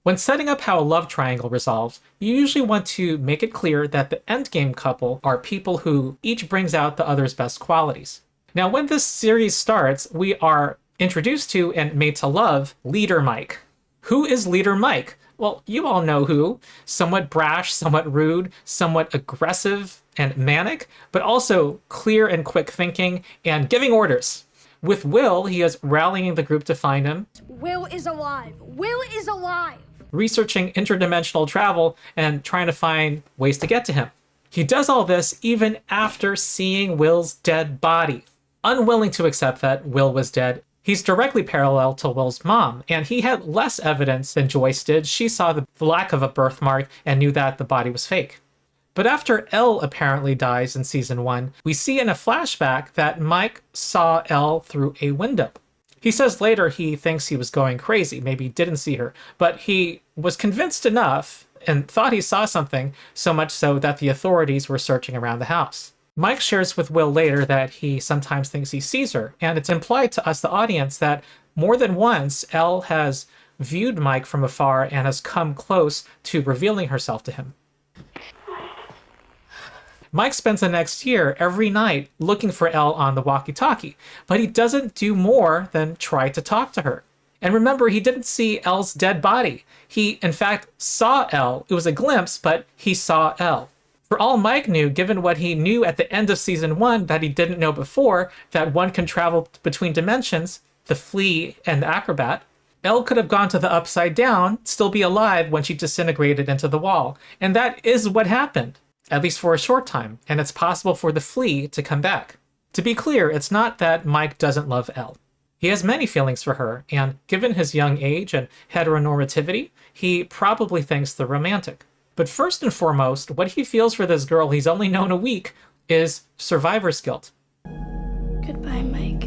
When setting up how a love triangle resolves, you usually want to make it clear that the endgame couple are people who each brings out the other's best qualities. Now, when this series starts, we are introduced to and made to love Leader Mike. Who is Leader Mike? Well, you all know who. Somewhat brash, somewhat rude, somewhat aggressive and manic, but also clear and quick thinking and giving orders. With Will, he is rallying the group to find him. Will is alive. Will is alive. Researching interdimensional travel and trying to find ways to get to him. He does all this even after seeing Will's dead body. Unwilling to accept that Will was dead, he's directly parallel to Will's mom, and he had less evidence than Joyce did. She saw the lack of a birthmark and knew that the body was fake. But after Elle apparently dies in season 1, we see in a flashback that Mike saw Elle through a window. He says later he thinks he was going crazy, maybe didn't see her, but he was convinced enough and thought he saw something, so much so that the authorities were searching around the house. Mike shares with Will later that he sometimes thinks he sees her, and it's implied to us, the audience, that more than once Elle has viewed Mike from afar and has come close to revealing herself to him. Mike spends the next year every night looking for Elle on the walkie-talkie, but he doesn't do more than try to talk to her. And remember, he didn't see Elle's dead body. He, in fact, saw Elle. It was a glimpse, but he saw Elle. For all Mike knew, given what he knew at the end of season 1 that he didn't know before, that one can travel between dimensions, the flea, and the acrobat, Elle could have gone to the upside down, still be alive when she disintegrated into the wall. And that is what happened, at least for a short time, and it's possible for the flea to come back. To be clear, it's not that Mike doesn't love Elle. He has many feelings for her, and given his young age and heteronormativity, he probably thinks they're romantic. But first and foremost, what he feels for this girl he's only known a week is survivor's guilt. Goodbye, Mike.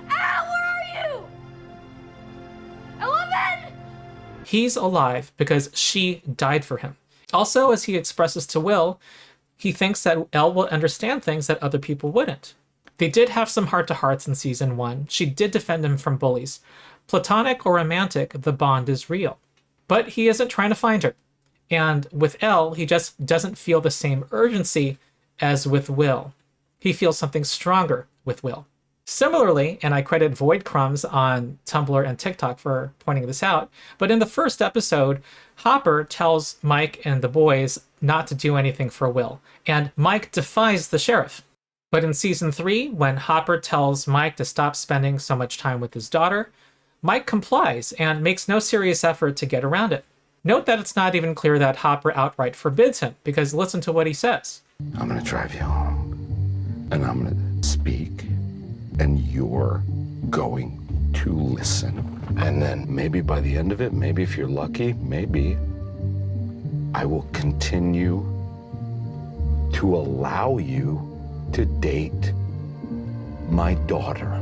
Al, where are you? 11! He's alive because she died for him. Also, as he expresses to Will, he thinks that Elle will understand things that other people wouldn't. They did have some heart-to-hearts in season 1. She did defend him from bullies. Platonic or romantic, the bond is real. But he isn't trying to find her. And with Elle, he just doesn't feel the same urgency as with Will. He feels something stronger with Will. Similarly, and I credit Void Crumbs on Tumblr and TikTok for pointing this out, but in the first episode, Hopper tells Mike and the boys not to do anything for Will, and Mike defies the sheriff. But in season 3, when Hopper tells Mike to stop spending so much time with his daughter, Mike complies and makes no serious effort to get around it. Note that it's not even clear that Hopper outright forbids him, because listen to what he says. I'm gonna drive you home, and I'm gonna speak, and you're going to listen. And then maybe by the end of it, maybe if you're lucky, maybe I will continue to allow you to date my daughter.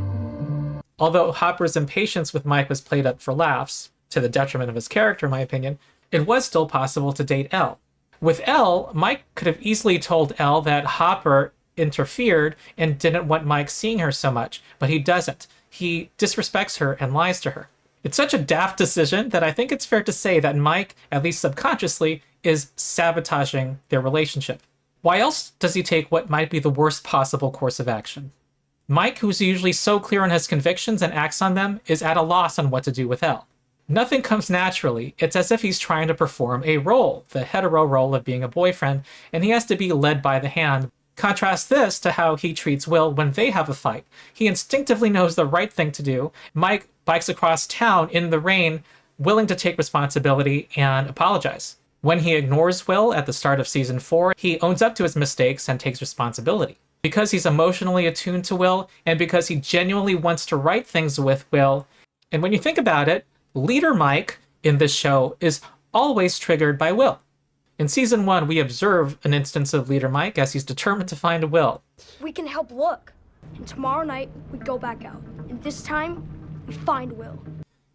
Although Hopper's impatience with Mike was played up for laughs, to the detriment of his character in my opinion, it was still possible to date Elle. With Elle, Mike could have easily told Elle that Hopper interfered and didn't want Mike seeing her so much, but he doesn't. He disrespects her and lies to her. It's such a daft decision that I think it's fair to say that Mike, at least subconsciously, is sabotaging their relationship. Why else does he take what might be the worst possible course of action? Mike, who's usually so clear on his convictions and acts on them, is at a loss on what to do with Elle. Nothing comes naturally. It's as if he's trying to perform a role, the hetero role of being a boyfriend, and he has to be led by the hand. Contrast this to how he treats Will when they have a fight. He instinctively knows the right thing to do. Mike bikes across town in the rain, willing to take responsibility and apologize. When he ignores Will at the start of season 4, he owns up to his mistakes and takes responsibility. Because he's emotionally attuned to Will, and because he genuinely wants to right things with Will. And when you think about it, Leader Mike in this show is always triggered by Will. In season 1, we observe an instance of Leader Mike as he's determined to find Will. We can help look. And tomorrow night, we go back out. And this time, we find Will.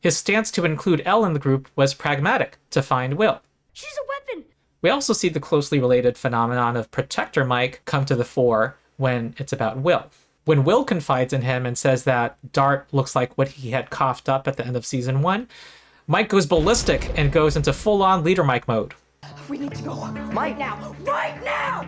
His stance to include Elle in the group was pragmatic, to find Will. She's a weapon! We also see the closely related phenomenon of Protector Mike come to the fore when it's about Will. When Will confides in him and says that Dart looks like what he had coughed up at the end of season 1, Mike goes ballistic and goes into full-on Leader Mike mode. We need to go right now! Right now!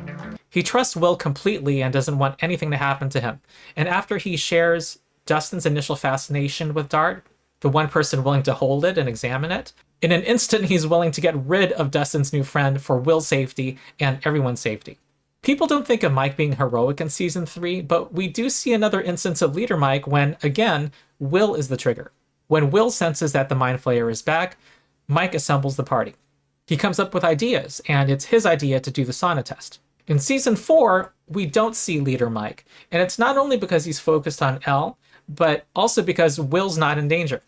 He trusts Will completely and doesn't want anything to happen to him. And after he shares Dustin's initial fascination with Dart, the one person willing to hold it and examine it, in an instant he's willing to get rid of Dustin's new friend for Will's safety and everyone's safety. People don't think of Mike being heroic in season 3, but we do see another instance of Leader Mike when, again, Will is the trigger. When Will senses that the Mind Flayer is back, Mike assembles the party. He comes up with ideas, and it's his idea to do the sauna test. In season 4, we don't see Leader Mike, and it's not only because he's focused on Elle, but also because Will's not in danger.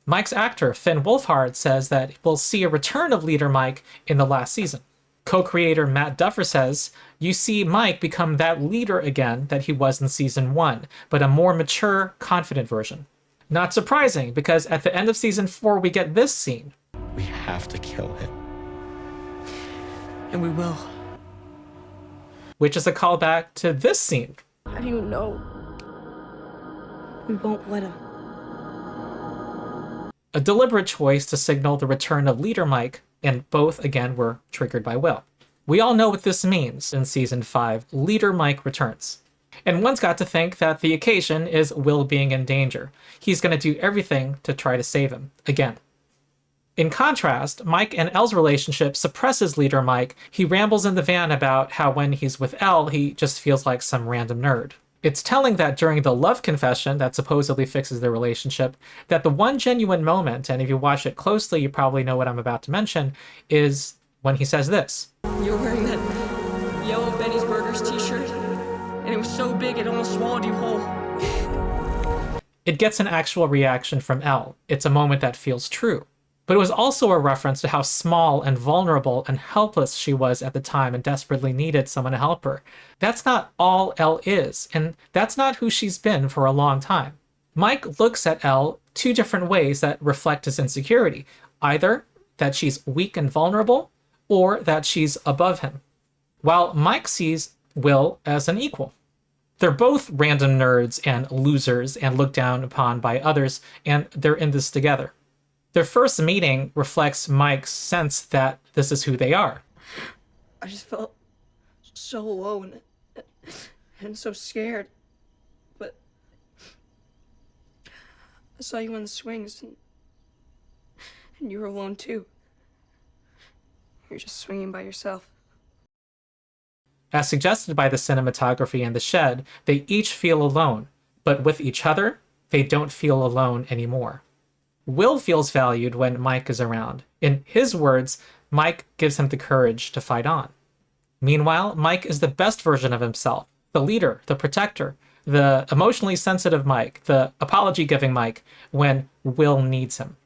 Mike's actor, Finn Wolfhard, says that we'll see a return of Leader Mike in the last season. Co-creator Matt Duffer says, you see Mike become that leader again that he was in season 1, but a more mature, confident version. Not surprising, because at the end of season 4 we get this scene. We have to kill him. And we will. Which is a callback to this scene. How do you know? We won't let him. A deliberate choice to signal the return of Leader Mike, and both, again, were triggered by Will. We all know what this means in season 5. Leader Mike returns. And one's got to think that the occasion is Will being in danger. He's going to do everything to try to save him, again. In contrast, Mike and Elle's relationship suppresses leader Mike. He rambles in the van about how when he's with Elle, he just feels like some random nerd. It's telling that during the love confession that supposedly fixes their relationship, that the one genuine moment, and if you watch it closely, you probably know what I'm about to mention, is when he says this. You're wearing that yellow Benny's Burgers t-shirt, and it was so big it almost swallowed you whole. It gets an actual reaction from Elle. It's a moment that feels true. But it was also a reference to how small and vulnerable and helpless she was at the time and desperately needed someone to help her. That's not all Elle is, and that's not who she's been for a long time. Mike looks at Elle two different ways that reflect his insecurity, either that she's weak and vulnerable, or that she's above him, while Mike sees Will as an equal. They're both random nerds and losers and looked down upon by others, and they're in this together. Their first meeting reflects Mike's sense that this is who they are. I just felt so alone and so scared. But I saw you on the swings, and you were alone too. You're just swinging by yourself. As suggested by the cinematography and the shed, they each feel alone, but with each other, they don't feel alone anymore. Will feels valued when Mike is around. In his words, Mike gives him the courage to fight on. Meanwhile, Mike is the best version of himself, the leader, the protector, the emotionally sensitive Mike, the apology-giving Mike when Will needs him.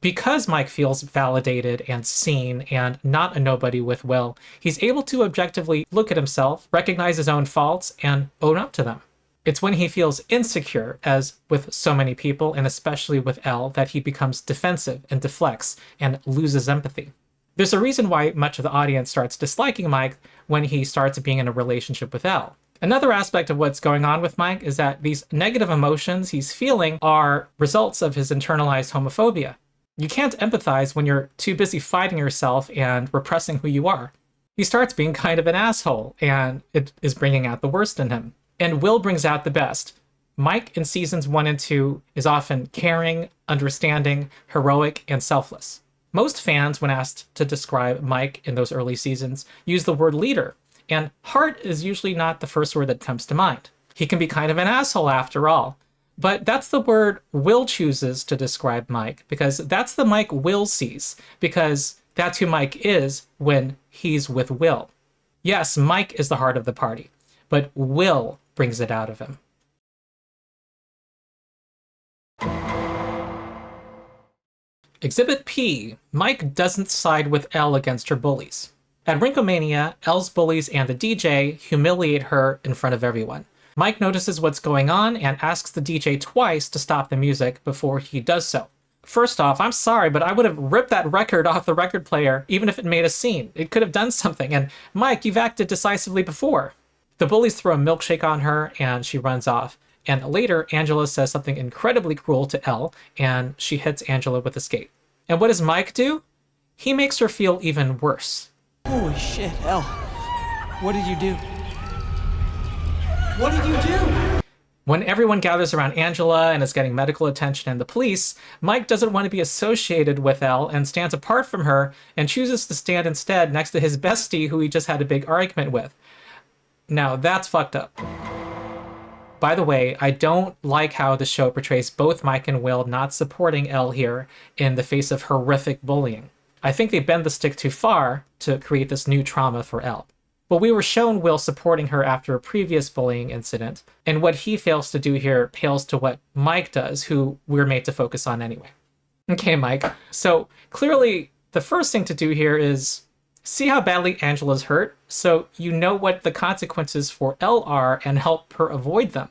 Because Mike feels validated and seen and not a nobody with Will, he's able to objectively look at himself, recognize his own faults, and own up to them. It's when he feels insecure, as with so many people, and especially with Elle, that he becomes defensive and deflects and loses empathy. There's a reason why much of the audience starts disliking Mike when he starts being in a relationship with Elle. Another aspect of what's going on with Mike is that these negative emotions he's feeling are results of his internalized homophobia. You can't empathize when you're too busy fighting yourself and repressing who you are. He starts being kind of an asshole, and it is bringing out the worst in him. And Will brings out the best. Mike in seasons 1 and 2 is often caring, understanding, heroic, and selfless. Most fans, when asked to describe Mike in those early seasons, use the word leader, and heart is usually not the first word that comes to mind. He can be kind of an asshole after all. But that's the word Will chooses to describe Mike, because that's the Mike Will sees, because that's who Mike is when he's with Will. Yes, Mike is the heart of the party, but Will brings it out of him. Exhibit P. Mike doesn't side with Elle against her bullies. At Rinkomania, Elle's bullies and the DJ humiliate her in front of everyone. Mike notices what's going on and asks the DJ twice to stop the music before he does so. First off, I'm sorry, but I would have ripped that record off the record player even if it made a scene. It could have done something, and Mike, you've acted decisively before. The bullies throw a milkshake on her, and she runs off. And later, Angela says something incredibly cruel to Elle, and she hits Angela with a skate. And what does Mike do? He makes her feel even worse. Holy shit, Elle. What did you do? What did you do? When everyone gathers around Angela and is getting medical attention and the police, Mike doesn't want to be associated with Elle and stands apart from her and chooses to stand instead next to his bestie who he just had a big argument with. Now, that's fucked up. By the way, I don't like how the show portrays both Mike and Will not supporting Elle here in the face of horrific bullying. I think they bend the stick too far to create this new trauma for Elle. But we were shown Will supporting her after a previous bullying incident, and what he fails to do here pales to what Mike does, who we're made to focus on anyway. Okay, Mike, so clearly the first thing to do here is see how badly Angela's hurt, so you know what the consequences for Elle are and help her avoid them.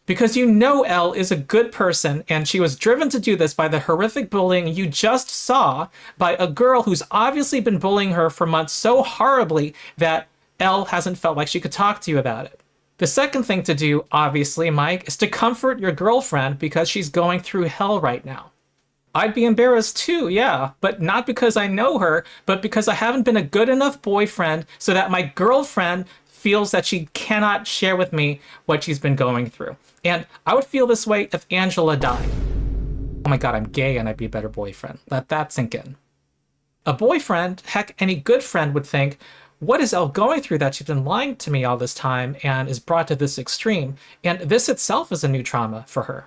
Because you know Elle is a good person, and she was driven to do this by the horrific bullying you just saw by a girl who's obviously been bullying her for months so horribly that Elle hasn't felt like she could talk to you about it. The second thing to do, obviously, Mike, is to comfort your girlfriend because she's going through hell right now. I'd be embarrassed too, yeah, but not because I know her, but because I haven't been a good enough boyfriend so that my girlfriend feels that she cannot share with me what she's been going through. And I would feel this way if Angela died. Oh my god, I'm gay and I'd be a better boyfriend. Let that sink in. A boyfriend, heck, any good friend would think, what is Elle going through that she's been lying to me all this time and is brought to this extreme? And this itself is a new trauma for her.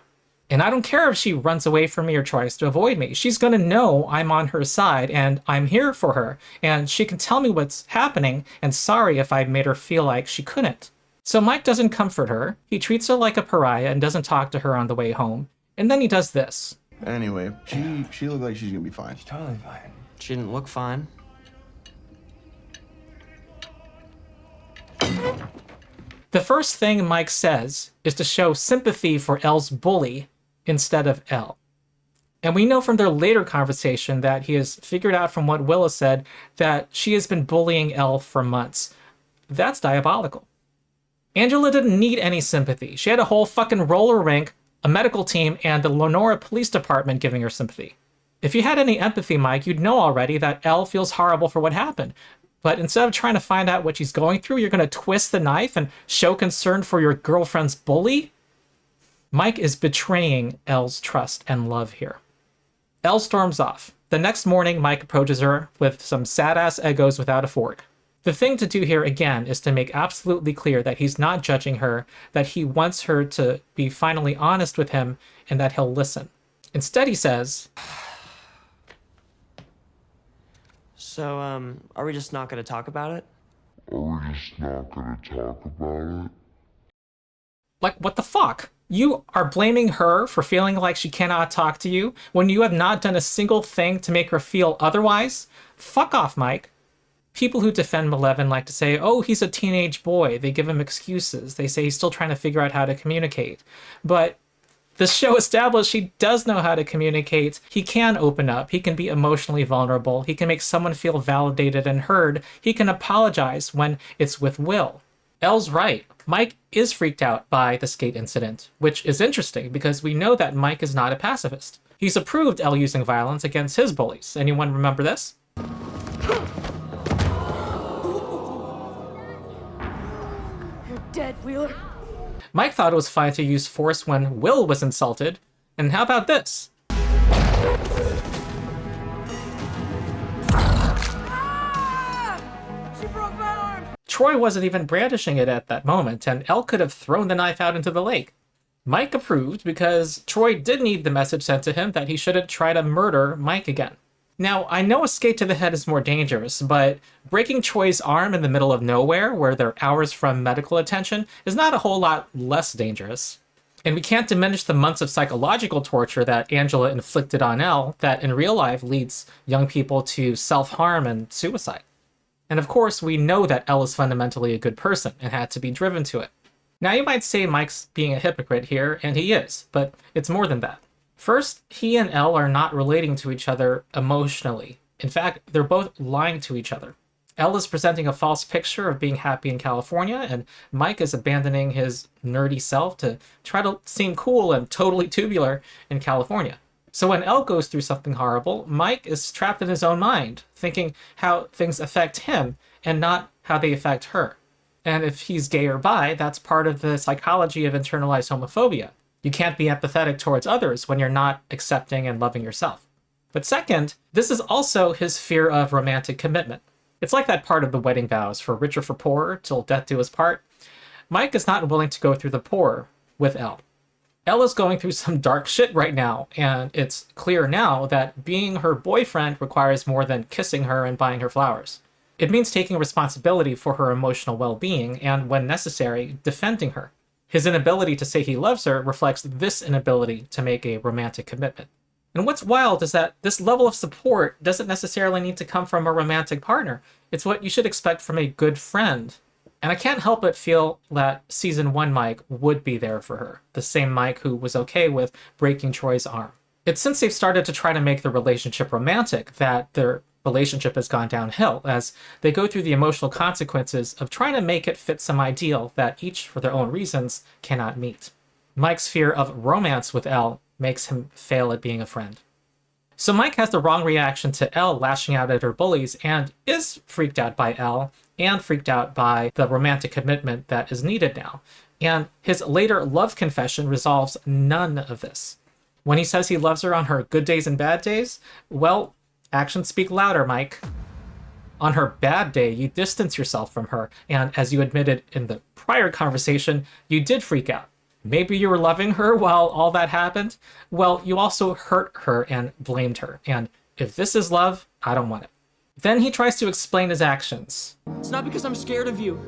And I don't care if she runs away from me or tries to avoid me. She's going to know I'm on her side and I'm here for her. And she can tell me what's happening, and sorry if I made her feel like she couldn't. So Mike doesn't comfort her. He treats her like a pariah and doesn't talk to her on the way home. And then he does this. Anyway, she looked like she's gonna be fine. She's totally fine. She didn't look fine. The first thing Mike says is to show sympathy for Elle's bully instead of Elle. And we know from their later conversation that he has figured out from what Willa said that she has been bullying Elle for months. That's diabolical. Angela didn't need any sympathy. She had a whole fucking roller rink, a medical team, and the Lenora Police Department giving her sympathy. If you had any empathy, Mike, you'd know already that Elle feels horrible for what happened. But instead of trying to find out what she's going through, you're going to twist the knife and show concern for your girlfriend's bully? Mike is betraying Elle's trust and love here. Elle storms off. The next morning, Mike approaches her with some sad-ass Eggos without a fork. The thing to do here, again, is to make absolutely clear that he's not judging her, that he wants her to be finally honest with him, and that he'll listen. Instead, he says, So, are we just not gonna talk about it? Like, what the fuck? You are blaming her for feeling like she cannot talk to you when you have not done a single thing to make her feel otherwise? Fuck off, Mike. People who defend Mileven like to say, oh, he's a teenage boy. They give him excuses. They say he's still trying to figure out how to communicate. But the show established he does know how to communicate. He can open up. He can be emotionally vulnerable. He can make someone feel validated and heard. He can apologize when it's with will. Elle's right. Mike is freaked out by the skate incident, which is interesting because we know that Mike is not a pacifist. He's approved Elle using violence against his bullies. Anyone remember this? You're dead, Wheeler. Mike thought it was fine to use force when Will was insulted. And how about this? She broke my arm! Troy wasn't even brandishing it at that moment, and Elle could have thrown the knife out into the lake. Mike approved because Troy did need the message sent to him that he shouldn't try to murder Mike again. Now, I know a skate to the head is more dangerous, but breaking Troy's arm in the middle of nowhere, where they're hours from medical attention, is not a whole lot less dangerous. And we can't diminish the months of psychological torture that Angela inflicted on Elle that in real life leads young people to self-harm and suicide. And of course, we know that Elle is fundamentally a good person and had to be driven to it. Now, you might say Mike's being a hypocrite here, and he is, but it's more than that. First, he and Elle are not relating to each other emotionally. In fact, they're both lying to each other. Elle is presenting a false picture of being happy in California, and Mike is abandoning his nerdy self to try to seem cool and totally tubular in California. So when Elle goes through something horrible, Mike is trapped in his own mind, thinking how things affect him and not how they affect her. And if he's gay or bi, that's part of the psychology of internalized homophobia. You can't be empathetic towards others when you're not accepting and loving yourself. But second, this is also his fear of romantic commitment. It's like that part of the wedding vows, for richer for poorer, till death do us part. Mike is not willing to go through the poor with Elle. Elle is going through some dark shit right now, and it's clear now that being her boyfriend requires more than kissing her and buying her flowers. It means taking responsibility for her emotional well-being and, when necessary, defending her. His inability to say he loves her reflects this inability to make a romantic commitment. And what's wild is that this level of support doesn't necessarily need to come from a romantic partner. It's what you should expect from a good friend. And I can't help but feel that season 1 Mike would be there for her. The same Mike who was okay with breaking Troy's arm. It's since they've started to try to make the relationship romantic that their relationship has gone downhill, as they go through the emotional consequences of trying to make it fit some ideal that each, for their own reasons, cannot meet. Mike's fear of romance with Elle makes him fail at being a friend. So Mike has the wrong reaction to Elle lashing out at her bullies and is freaked out by Elle and freaked out by the romantic commitment that is needed now. And his later love confession resolves none of this. When he says he loves her on her good days and bad days, well, Actions speak louder, Mike. On her bad day, you distance yourself from her, and as you admitted in the prior conversation, you did freak out. Maybe you were loving her while all that happened? Well, you also hurt her and blamed her, and if this is love, I don't want it. Then he tries to explain his actions. It's not because I'm scared of you.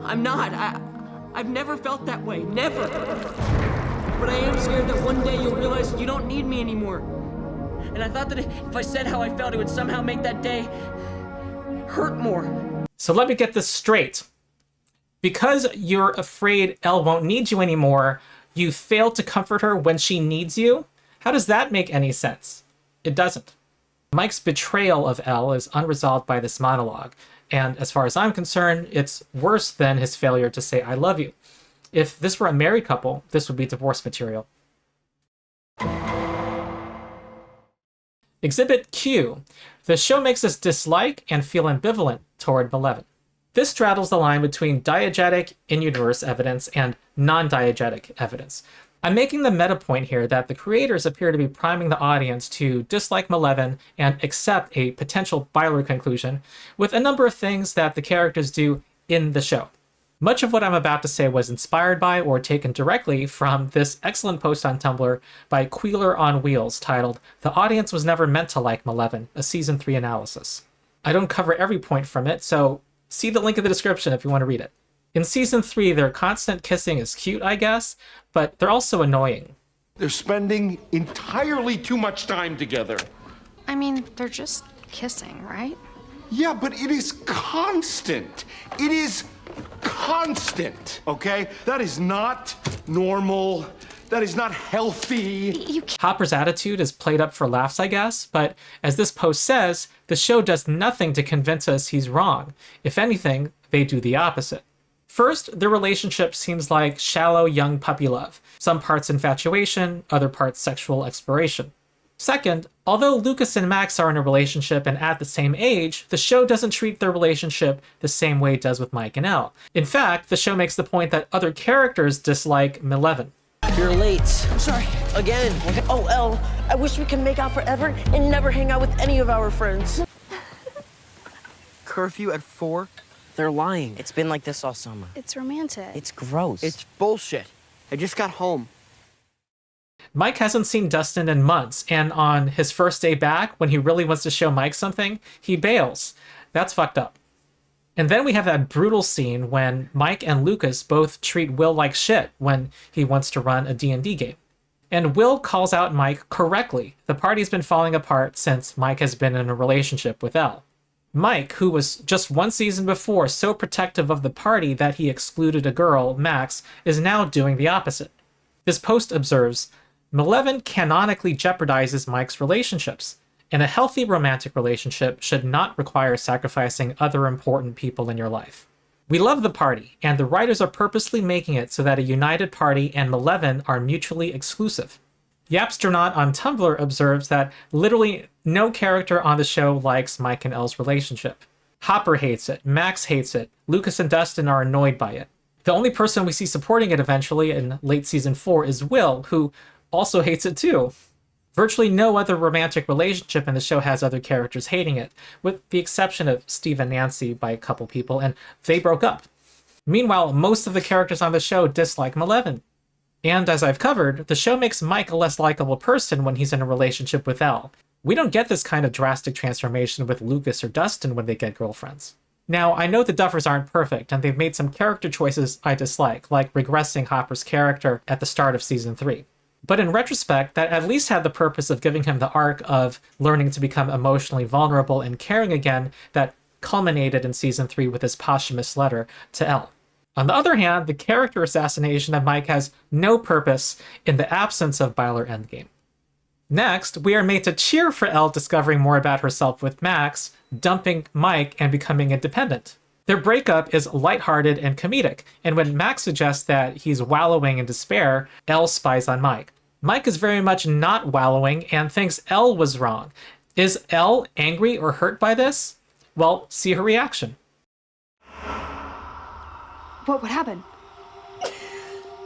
I'm not. I've never felt that way. Never. But I am scared that one day you'll realize you don't need me anymore. And I thought that if I said how I felt, it would somehow make that day hurt more. So let me get this straight. Because you're afraid Elle won't need you anymore, you fail to comfort her when she needs you? How does that make any sense? It doesn't. Mike's betrayal of Elle is unresolved by this monologue, and as far as I'm concerned, it's worse than his failure to say I love you. If this were a married couple, this would be divorce material. Exhibit Q. The show makes us dislike and feel ambivalent toward Mileven. This straddles the line between diegetic in-universe evidence and non-diegetic evidence. I'm making the meta point here that the creators appear to be priming the audience to dislike Mileven and accept a potential Byler conclusion with a number of things that the characters do in the show. Much of what I'm about to say was inspired by or taken directly from this excellent post on Tumblr by Queeler on Wheels titled "The Audience Was Never Meant to Like Mileven, a Season 3 Analysis." I don't cover every point from it, so see the link in the description if you want to read it. In Season 3, their constant kissing is cute, I guess, but they're also annoying. They're spending entirely too much time together. I mean, they're just kissing, right? Yeah, but it is constant. It is constant, okay? That is not normal. That is not healthy. Hopper's attitude is played up for laughs, I guess, but as this post says, the show does nothing to convince us he's wrong. If anything, they do the opposite. First, their relationship seems like shallow young puppy love. Some parts infatuation, other parts sexual exploration. Second, although Lucas and Max are in a relationship and at the same age, the show doesn't treat their relationship the same way it does with Mike and Elle. In fact, the show makes the point that other characters dislike Mileven. You're late. I'm sorry. Again. Oh, Elle, I wish we could make out forever and never hang out with any of our friends. Curfew at 4? They're lying. It's been like this all summer. It's romantic. It's gross. It's bullshit. I just got home. Mike hasn't seen Dustin in months, and on his first day back, when he really wants to show Mike something, he bails. That's fucked up. And then we have that brutal scene when Mike and Lucas both treat Will like shit when he wants to run a D&D game. And Will calls out Mike correctly. The party's been falling apart since Mike has been in a relationship with Elle. Mike, who was just one season before so protective of the party that he excluded a girl, Max, is now doing the opposite. This post observes, Mileven canonically jeopardizes Mike's relationships, and a healthy romantic relationship should not require sacrificing other important people in your life. We love the party, and the writers are purposely making it so that a united party and Mileven are mutually exclusive. Yapstronaut on Tumblr observes that literally no character on the show likes Mike and Elle's relationship. Hopper hates it, Max hates it, Lucas and Dustin are annoyed by it. The only person we see supporting it eventually in late season 4 is Will, who also hates it too. Virtually no other romantic relationship in the show has other characters hating it, with the exception of Steve and Nancy by a couple people, and they broke up. Meanwhile, most of the characters on the show dislike Mileven. And as I've covered, the show makes Mike a less likable person when he's in a relationship with Elle. We don't get this kind of drastic transformation with Lucas or Dustin when they get girlfriends. Now, I know the Duffers aren't perfect, and they've made some character choices I dislike, like regressing Hopper's character at the start of Season 3. But in retrospect, that at least had the purpose of giving him the arc of learning to become emotionally vulnerable and caring again that culminated in Season 3 with his posthumous letter to Elle. On the other hand, the character assassination of Mike has no purpose in the absence of Byler Endgame. Next, we are made to cheer for Elle discovering more about herself with Max, dumping Mike, and becoming independent. Their breakup is lighthearted and comedic, and when Max suggests that he's wallowing in despair, Elle spies on Mike. Mike is very much not wallowing and thinks Elle was wrong. Is Elle angry or hurt by this? Well, see her reaction. What would happen?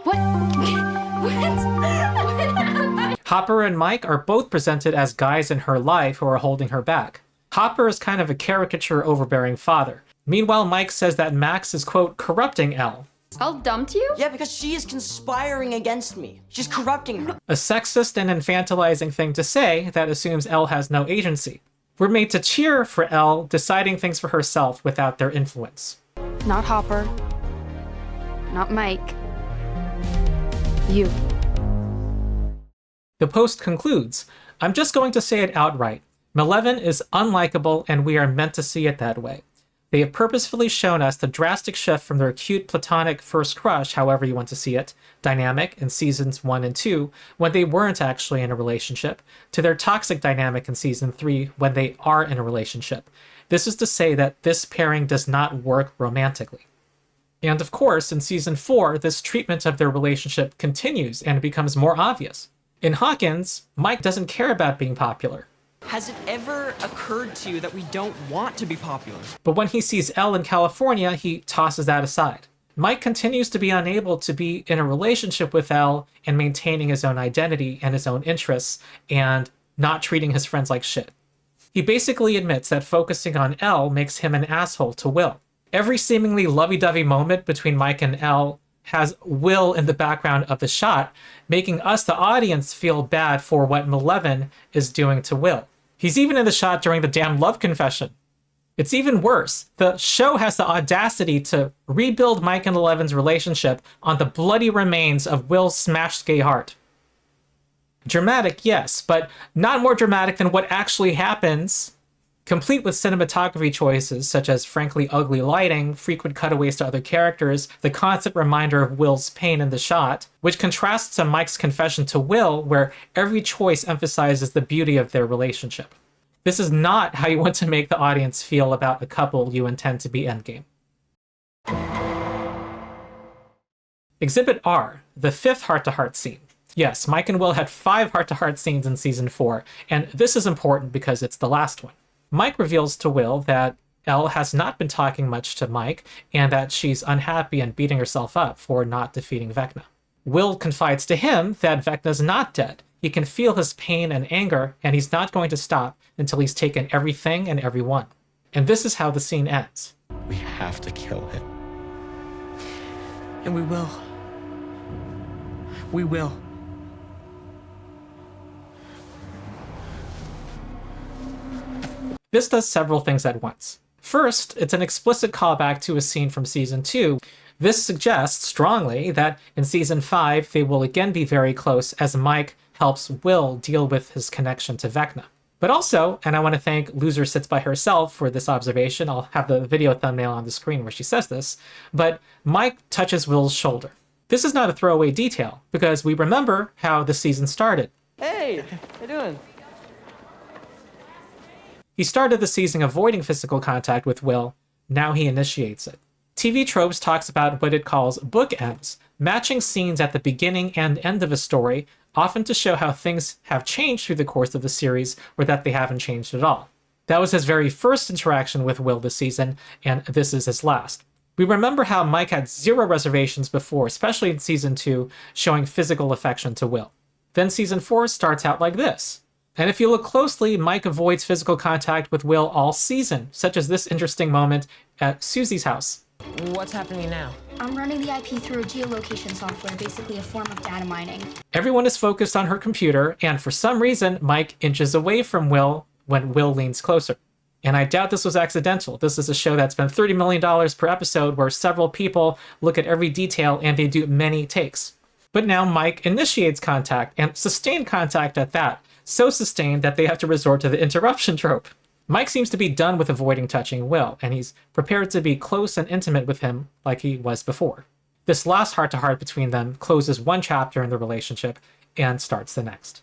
What? What happened? Hopper and Mike are both presented as guys in her life who are holding her back. Hopper is kind of a caricature overbearing father. Meanwhile, Mike says that Max is, quote, corrupting Elle. Elle dumped you? Yeah, because she is conspiring against me. She's corrupting her. A sexist and infantilizing thing to say that assumes Elle has no agency. We're made to cheer for Elle deciding things for herself without their influence. Not Hopper. Not Mike. You. The post concludes, I'm just going to say it outright. Mileven is unlikable and we are meant to see it that way. They have purposefully shown us the drastic shift from their cute platonic first crush, however you want to see it, dynamic in seasons 1 and 2, when they weren't actually in a relationship, to their toxic dynamic in season 3, when they are in a relationship. This is to say that this pairing does not work romantically. And of course, in season 4, this treatment of their relationship continues and it becomes more obvious. In Hawkins, Mike doesn't care about being popular. Has it ever occurred to you that we don't want to be popular? But when he sees Elle in California, he tosses that aside. Mike continues to be unable to be in a relationship with Elle and maintaining his own identity and his own interests and not treating his friends like shit. He basically admits that focusing on Elle makes him an asshole to Will. Every seemingly lovey-dovey moment between Mike and Elle has Will in the background of the shot, making us, the audience, feel bad for what Mileven is doing to Will. He's even in the shot during the damn love confession. It's even worse. The show has the audacity to rebuild Mike and Mileven's relationship on the bloody remains of Will's smashed gay heart. Dramatic, yes, but not more dramatic than what actually happens, complete with cinematography choices such as frankly ugly lighting, frequent cutaways to other characters, the constant reminder of Will's pain in the shot, which contrasts to Mike's confession to Will, where every choice emphasizes the beauty of their relationship. This is not how you want to make the audience feel about a couple you intend to be endgame. Exhibit R, the 5th heart-to-heart scene. Yes, Mike and Will had 5 heart-to-heart scenes in season 4, and this is important because it's the last one. Mike reveals to Will that Elle has not been talking much to Mike and that she's unhappy and beating herself up for not defeating Vecna. Will confides to him that Vecna's not dead. He can feel his pain and anger, and he's not going to stop until he's taken everything and everyone. And this is how the scene ends. We have to kill him. And we will. We will. This does several things at once. First, it's an explicit callback to a scene from season 2. This suggests strongly that in season 5 they will again be very close as Mike helps Will deal with his connection to Vecna. But also, and I want to thank Loser Sits By Herself for this observation, I'll have the video thumbnail on the screen where she says this, but Mike touches Will's shoulder. This is not a throwaway detail, because we remember how the season started. Hey, how you doing? He started the season avoiding physical contact with Will, now he initiates it. TV Tropes talks about what it calls bookends, matching scenes at the beginning and end of a story, often to show how things have changed through the course of the series or that they haven't changed at all. That was his very first interaction with Will this season, and this is his last. We remember how Mike had 0 reservations before, especially in season 2, showing physical affection to Will. Then season 4 starts out like this. And if you look closely, Mike avoids physical contact with Will all season, such as this interesting moment at Susie's house. What's happening now? I'm running the IP through a geolocation software, basically a form of data mining. Everyone is focused on her computer, and for some reason, Mike inches away from Will when Will leans closer. And I doubt this was accidental. This is a show that spent $30 million per episode where several people look at every detail and they do many takes. But now Mike initiates contact, and sustained contact at that. So sustained that they have to resort to the interruption trope. Mike seems to be done with avoiding touching Will, and he's prepared to be close and intimate with him like he was before. This last heart-to-heart between them closes one chapter in the relationship and starts the next.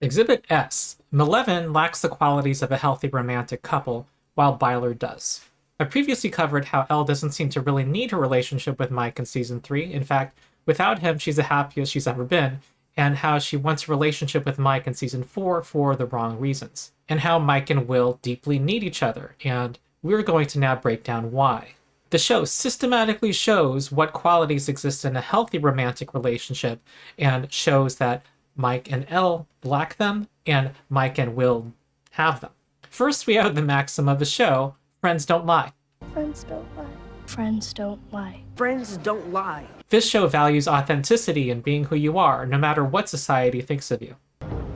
Exhibit S. Mileven lacks the qualities of a healthy romantic couple, while Byler does. I previously covered how Elle doesn't seem to really need her relationship with Mike in season 3. In fact, without him, she's the happiest she's ever been, and how she wants a relationship with Mike in season 4 for the wrong reasons, and how Mike and Will deeply need each other, and we're going to now break down why. The show systematically shows what qualities exist in a healthy romantic relationship and shows that Mike and Elle lack them and Mike and Will have them. First, we have the maxim of the show, friends don't lie. Friends don't lie. Friends don't lie. Friends don't lie. This show values authenticity and being who you are, no matter what society thinks of you.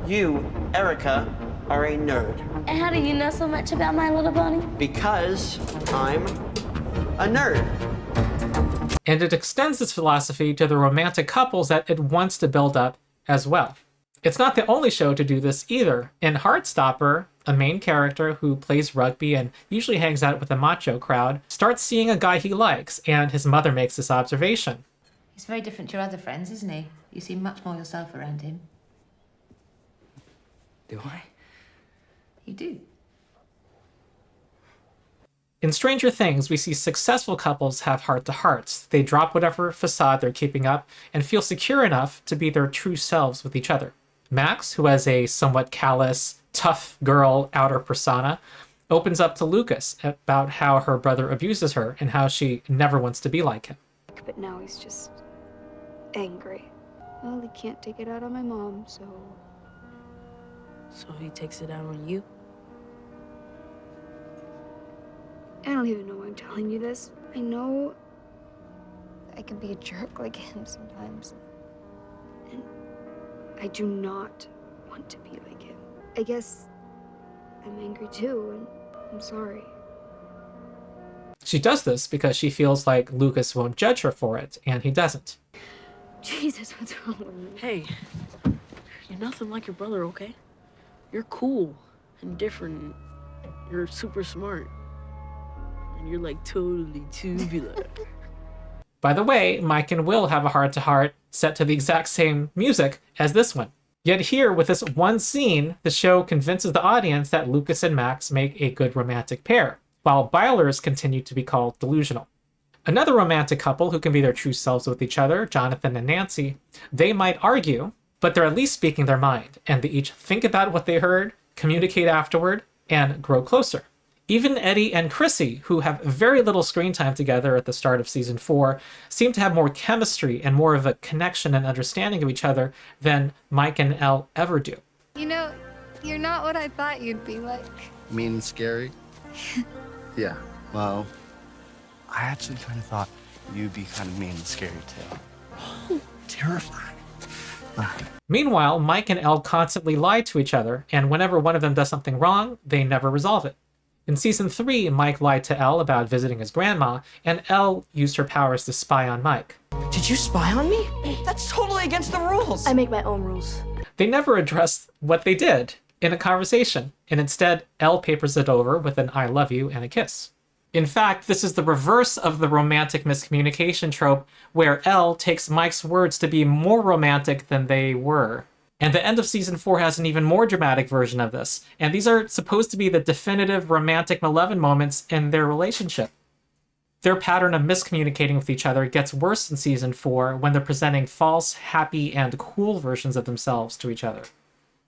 You, Erica, are a nerd. And how do you know so much about My Little Pony? Because I'm a nerd. And it extends this philosophy to the romantic couples that it wants to build up as well. It's not the only show to do this either. In Heartstopper, a main character who plays rugby and usually hangs out with the macho crowd starts seeing a guy he likes, and his mother makes this observation. He's very different to your other friends, isn't he? You seem much more yourself around him. Do I? You do. In Stranger Things, we see successful couples have heart-to-hearts. They drop whatever facade they're keeping up and feel secure enough to be their true selves with each other. Max, who has a somewhat callous, tough girl outer persona, opens up to Lucas about how her brother abuses her and how she never wants to be like him. But now he's just angry. Well, he can't take it out on my mom, so... So he takes it out on you? I don't even know why I'm telling you this. I know I can be a jerk like him sometimes. And I do not want to be like him. I guess I'm angry too, and I'm sorry. She does this because she feels like Lucas won't judge her for it, and he doesn't. Jesus, what's wrong with me? Hey, you're nothing like your brother, okay? You're cool and different. You're super smart. And you're like totally tubular. By the way, Mike and Will have a heart-to-heart set to the exact same music as this one. Yet here, with this one scene, the show convinces the audience that Lucas and Max make a good romantic pair, while Bylers continue to be called delusional. Another romantic couple who can be their true selves with each other, Jonathan and Nancy, they might argue, but they're at least speaking their mind, and they each think about what they heard, communicate afterward, and grow closer. Even Eddie and Chrissy, who have very little screen time together at the start of season 4, seem to have more chemistry and more of a connection and understanding of each other than Mike and Elle ever do. You know, you're not what I thought you'd be like. Mean and scary? Yeah, well, I actually kind of thought you'd be kind of mean and scary too. Terrifying. Meanwhile, Mike and Elle constantly lie to each other, and whenever one of them does something wrong, they never resolve it. In season 3, Mike lied to Elle about visiting his grandma, and Elle used her powers to spy on Mike. Did you spy on me? That's totally against the rules. I make my own rules. They never address what they did in a conversation, and instead, Elle papers it over with an I love you and a kiss. In fact, this is the reverse of the romantic miscommunication trope, where Elle takes Mike's words to be more romantic than they were. And the end of season 4 has an even more dramatic version of this, and these are supposed to be the definitive romantic Mileven moments in their relationship. Their pattern of miscommunicating with each other gets worse in season 4 when they're presenting false, happy, and cool versions of themselves to each other.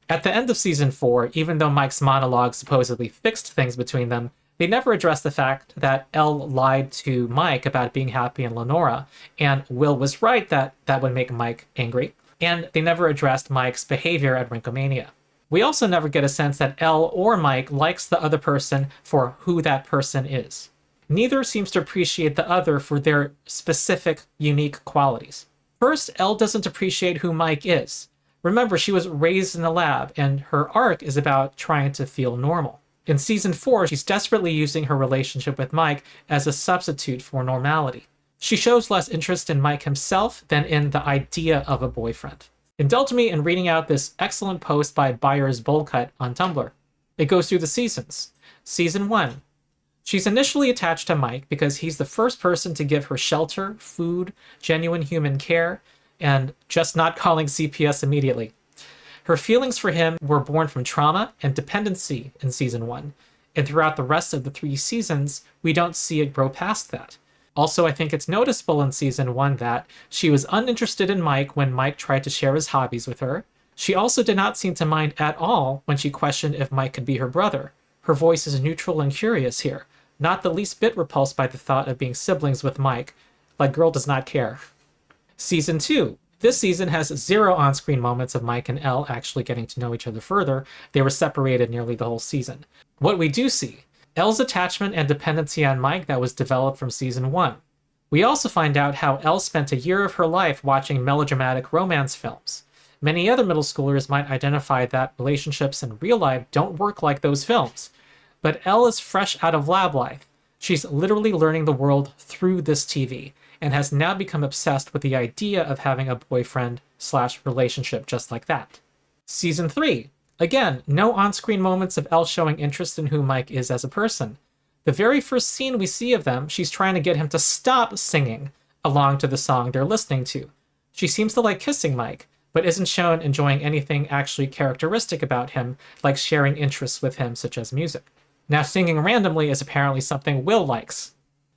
At the end of season 4, even though Mike's monologue supposedly fixed things between them, they never addressed the fact that Elle lied to Mike about being happy in Lenora, and Will was right that that would make Mike angry. And they never addressed Mike's behavior at Rinkomania. We also never get a sense that Elle or Mike likes the other person for who that person is. Neither seems to appreciate the other for their specific, unique qualities. First, Elle doesn't appreciate who Mike is. Remember, she was raised in a lab, and her arc is about trying to feel normal. In season 4, she's desperately using her relationship with Mike as a substitute for normality. She shows less interest in Mike himself than in the idea of a boyfriend. Indulge me in reading out this excellent post by Byers Boldcut on Tumblr. It goes through the seasons. Season 1. She's initially attached to Mike because he's the first person to give her shelter, food, genuine human care, and just not calling CPS immediately. Her feelings for him were born from trauma and dependency in season 1, and throughout the rest of the 3 seasons, we don't see it grow past that. Also, I think it's noticeable in season 1 that she was uninterested in Mike when Mike tried to share his hobbies with her. She also did not seem to mind at all when she questioned if Mike could be her brother. Her voice is neutral and curious here, not the least bit repulsed by the thought of being siblings with Mike. Like, girl does not care. Season 2. This season has 0 on-screen moments of Mike and Elle actually getting to know each other further. They were separated nearly the whole season. What we do see, Elle's attachment and dependency on Mike that was developed from season 1. We also find out how Elle spent a year of her life watching melodramatic romance films. Many other middle schoolers might identify that relationships in real life don't work like those films. But Elle is fresh out of lab life. She's literally learning the world through this TV, and has now become obsessed with the idea of having a boyfriend/relationship just like that. Season 3. Again, no on-screen moments of Elle showing interest in who Mike is as a person. The very first scene we see of them, she's trying to get him to stop singing along to the song they're listening to. She seems to like kissing Mike, but isn't shown enjoying anything actually characteristic about him, like sharing interests with him, such as music. Now, singing randomly is apparently something Will likes.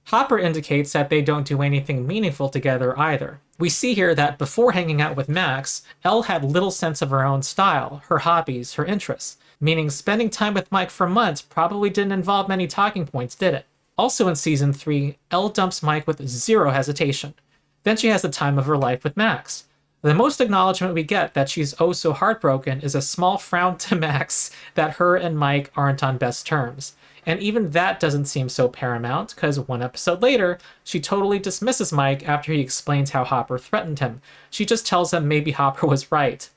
Hopper indicates that they don't do anything meaningful together either. We see here that before hanging out with Max, Elle had little sense of her own style, her hobbies, her interests, meaning spending time with Mike for months probably didn't involve many talking points, did it? Also in Season 3, Elle dumps Mike with 0 hesitation. Then she has the time of her life with Max. The most acknowledgement we get that she's oh so heartbroken is a small frown to Max that her and Mike aren't on best terms. And even that doesn't seem so paramount, because 1 episode later, she totally dismisses Mike after he explains how Hopper threatened him. She just tells him maybe Hopper was right.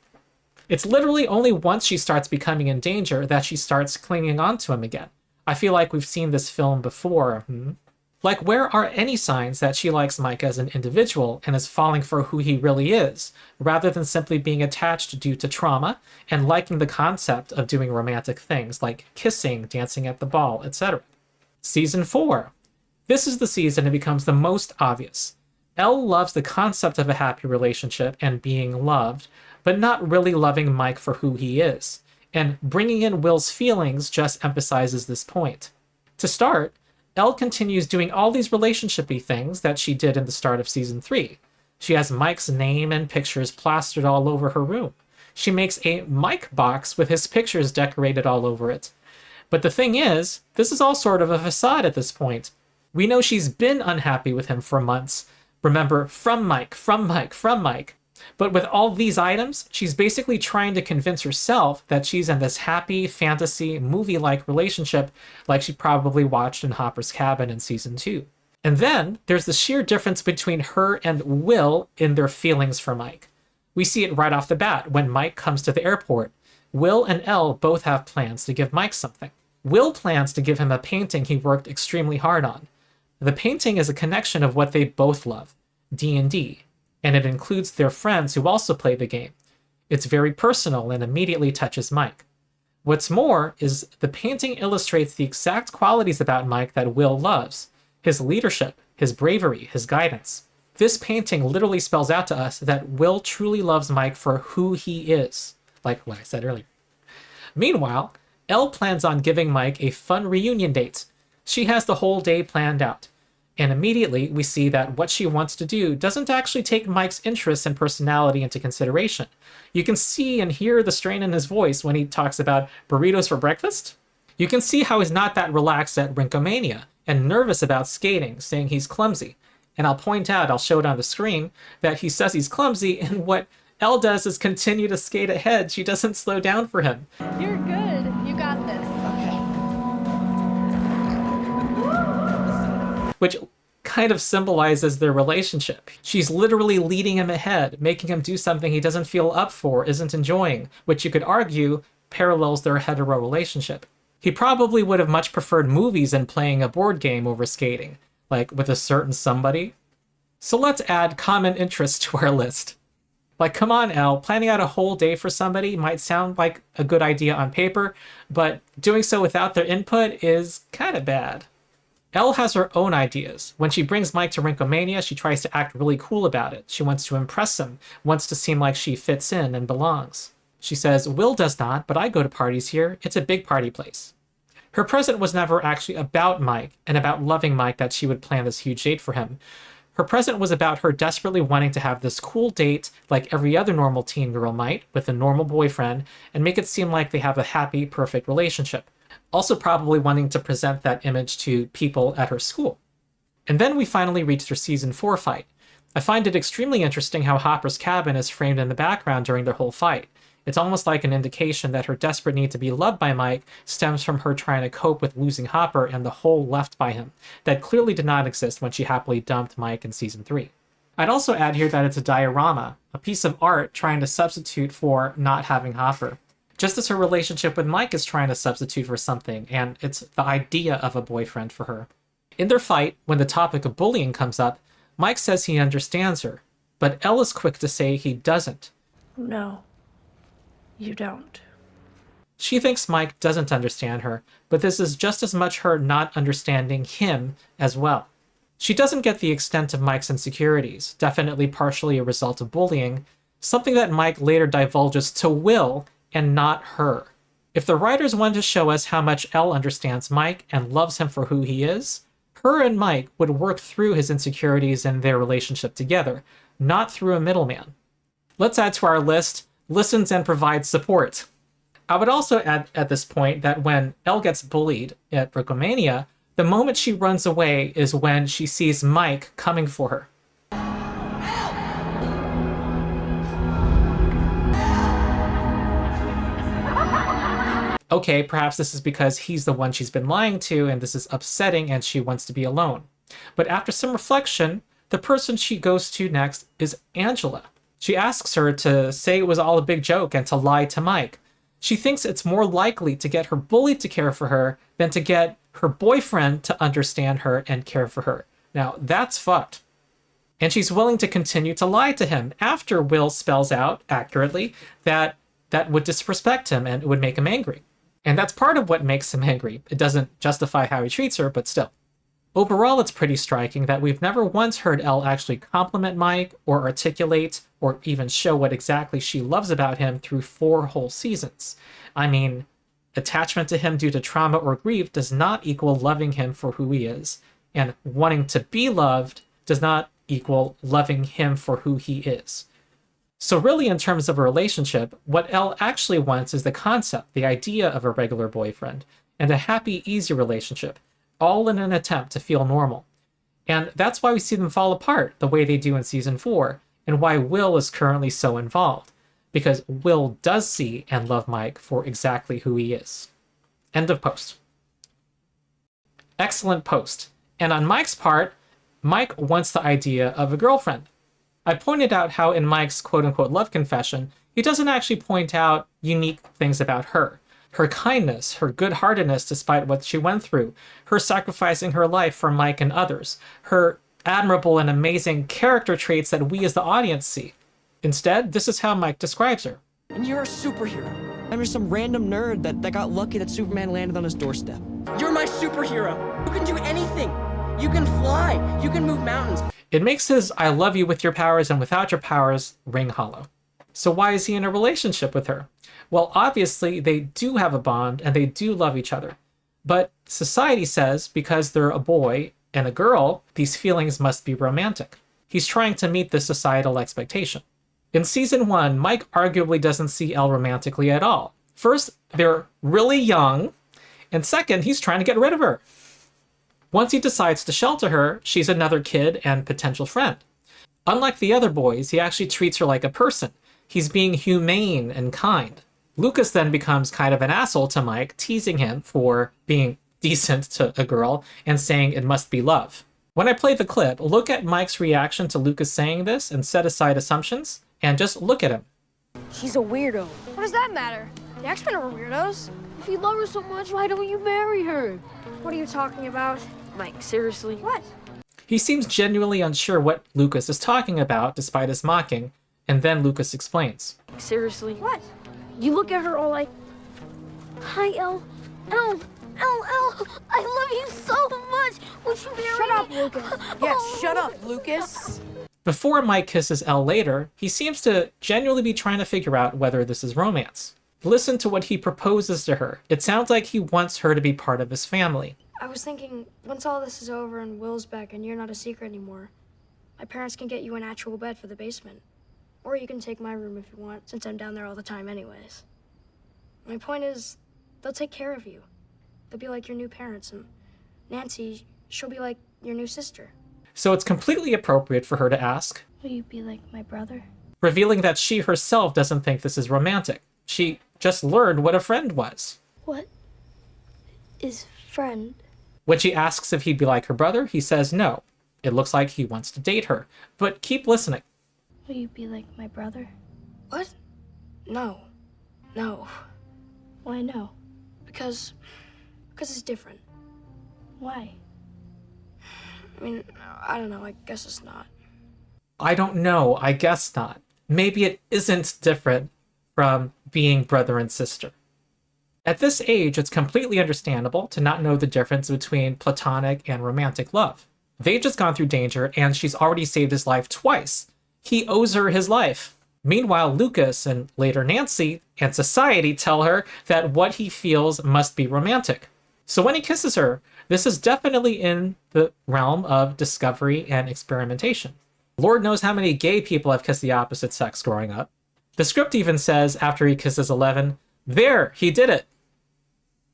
It's literally only once she starts becoming in danger that she starts clinging on to him again. I feel like we've seen this film before. Like, where are any signs that she likes Mike as an individual and is falling for who he really is, rather than simply being attached due to trauma and liking the concept of doing romantic things like kissing, dancing at the ball, etc. Season 4. This is the season it becomes the most obvious. Elle loves the concept of a happy relationship and being loved, but not really loving Mike for who he is. And bringing in Will's feelings just emphasizes this point. To start, Elle continues doing all these relationship-y things that she did in the start of Season 3. She has Mike's name and pictures plastered all over her room. She makes a Mike box with his pictures decorated all over it. But the thing is, this is all sort of a facade at this point. We know she's been unhappy with him for months. Remember, from Mike, from Mike, from Mike. But with all these items, she's basically trying to convince herself that she's in this happy, fantasy, movie-like relationship like she probably watched in Hopper's cabin in Season 2. And then, there's the sheer difference between her and Will in their feelings for Mike. We see it right off the bat when Mike comes to the airport. Will and Elle both have plans to give Mike something. Will plans to give him a painting he worked extremely hard on. The painting is a connection of what they both love, D&D. And it includes their friends who also play the game. It's very personal and immediately touches Mike. What's more is the painting illustrates the exact qualities about Mike that Will loves. His leadership, his bravery, his guidance. This painting literally spells out to us that Will truly loves Mike for who he is, like what I said earlier. Meanwhile, Elle plans on giving Mike a fun reunion date. She has the whole day planned out. And immediately, we see that what she wants to do doesn't actually take Mike's interests and personality into consideration. You can see and hear the strain in his voice when he talks about burritos for breakfast. You can see how he's not that relaxed at Rinkomania and nervous about skating, saying he's clumsy. And I'll point out, I'll show it on the screen, that he says he's clumsy, and what Elle does is continue to skate ahead. She doesn't slow down for him. You're good. You got this. Which kind of symbolizes their relationship. She's literally leading him ahead, making him do something he doesn't feel up for, isn't enjoying, which you could argue parallels their hetero relationship. He probably would have much preferred movies and playing a board game over skating, like with a certain somebody. So let's add common interests to our list. Like, come on, Elle, planning out a whole day for somebody might sound like a good idea on paper, but doing so without their input is kind of bad. Elle has her own ideas. When she brings Mike to Rinkomania, she tries to act really cool about it. She wants to impress him, wants to seem like she fits in and belongs. She says, Will does not, but I go to parties here. It's a big party place. Her present was never actually about Mike and about loving Mike that she would plan this huge date for him. Her present was about her desperately wanting to have this cool date like every other normal teen girl might, with a normal boyfriend, and make it seem like they have a happy, perfect relationship. also probably wanting to present that image to people at her school. And then we finally reached her season 4 fight. I find it extremely interesting how Hopper's cabin is framed in the background during their whole fight. It's almost like an indication that her desperate need to be loved by Mike stems from her trying to cope with losing Hopper and the hole left by him, that clearly did not exist when she happily dumped Mike in season 3. I'd also add here that it's a diorama, a piece of art trying to substitute for not having Hopper. Just as her relationship with Mike is trying to substitute for something, and it's the idea of a boyfriend for her. In their fight, when the topic of bullying comes up, Mike says he understands her, but Elle is quick to say he doesn't. No, you don't. She thinks Mike doesn't understand her, but this is just as much her not understanding him as well. She doesn't get the extent of Mike's insecurities, definitely partially a result of bullying, something that Mike later divulges to Will and not her. If the writers wanted to show us how much Elle understands Mike and loves him for who he is, her and Mike would work through his insecurities and their relationship together, not through a middleman. Let's add to our list, listens and provides support. I would also add at this point that when Elle gets bullied at Brookomania, the moment she runs away is when she sees Mike coming for her. Okay, perhaps this is because he's the one she's been lying to and this is upsetting and she wants to be alone. But after some reflection, the person she goes to next is Angela. She asks her to say it was all a big joke and to lie to Mike. She thinks it's more likely to get her bully to care for her than to get her boyfriend to understand her and care for her. Now, that's fucked. And she's willing to continue to lie to him after Will spells out, accurately, that would disrespect him and it would make him angry. And that's part of what makes him angry. It doesn't justify how he treats her, but still. Overall, it's pretty striking that we've never once heard Elle actually compliment Mike or articulate or even show what exactly she loves about him through 4 whole seasons. I mean, attachment to him due to trauma or grief does not equal loving him for who he is, and wanting to be loved does not equal loving him for who he is. So really, in terms of a relationship, what Elle actually wants is the concept, the idea of a regular boyfriend, and a happy, easy relationship, all in an attempt to feel normal. And that's why we see them fall apart the way they do in season 4, and why Will is currently so involved, because Will does see and love Mike for exactly who he is. End of post. Excellent post. And on Mike's part, Mike wants the idea of a girlfriend. I pointed out how in Mike's quote-unquote love confession, he doesn't actually point out unique things about her. Her kindness, her good-heartedness despite what she went through, her sacrificing her life for Mike and others, her admirable and amazing character traits that we as the audience see. Instead, this is how Mike describes her. And you're a superhero. I'm just some random nerd that got lucky that Superman landed on his doorstep. You're my superhero. You can do anything. You can fly. You can move mountains. It makes his I love you with your powers and without your powers ring hollow. So why is he in a relationship with her? Well, obviously they do have a bond and they do love each other. But society says because they're a boy and a girl, these feelings must be romantic. He's trying to meet this societal expectation. In season 1, Mike arguably doesn't see Elle romantically at all. First, they're really young, and second, he's trying to get rid of her. Once he decides to shelter her, she's another kid and potential friend. Unlike the other boys, he actually treats her like a person. He's being humane and kind. Lucas then becomes kind of an asshole to Mike, teasing him for being decent to a girl and saying it must be love. When I play the clip, look at Mike's reaction to Lucas saying this and set aside assumptions, and just look at him. She's a weirdo. What does that matter? The X-Men are weirdos. If you love her so much, why don't you marry her? What are you talking about? Mike, seriously? What? He seems genuinely unsure what Lucas is talking about despite his mocking, and then Lucas explains. Seriously? What? You look at her all like, Hi, Elle. Elle, I love you so much. Would you marry me? Shut up, Lucas. Yes, shut up, Lucas. Before Mike kisses Elle later, he seems to genuinely be trying to figure out whether this is romance. Listen to what he proposes to her. It sounds like he wants her to be part of his family. I was thinking, once all this is over and Will's back and you're not a secret anymore, my parents can get you an actual bed for the basement. Or you can take my room if you want, since I'm down there all the time anyways. My point is, they'll take care of you. they'll be like your new parents, and Nancy, she'll be like your new sister. So it's completely appropriate for her to ask, Will you be like my brother? revealing that she herself doesn't think this is romantic. She just learned what a friend was. What is friend? When she asks if he'd be like her brother, he says no. It looks like he wants to date her. But keep listening. Will you be like my brother? What? No. No. Why no? Because it's different. Why? I mean, I don't know, I guess it's not. I don't know, I guess not. Maybe it isn't different from being brother and sister. At this age, it's completely understandable to not know the difference between platonic and romantic love. They've just gone through danger, and she's already saved his life twice. He owes her his life. Meanwhile, Lucas and later Nancy and society tell her that what he feels must be romantic. So when he kisses her, this is definitely in the realm of discovery and experimentation. Lord knows how many gay people have kissed the opposite sex growing up. The script even says after he kisses Eleven, "There, he did it."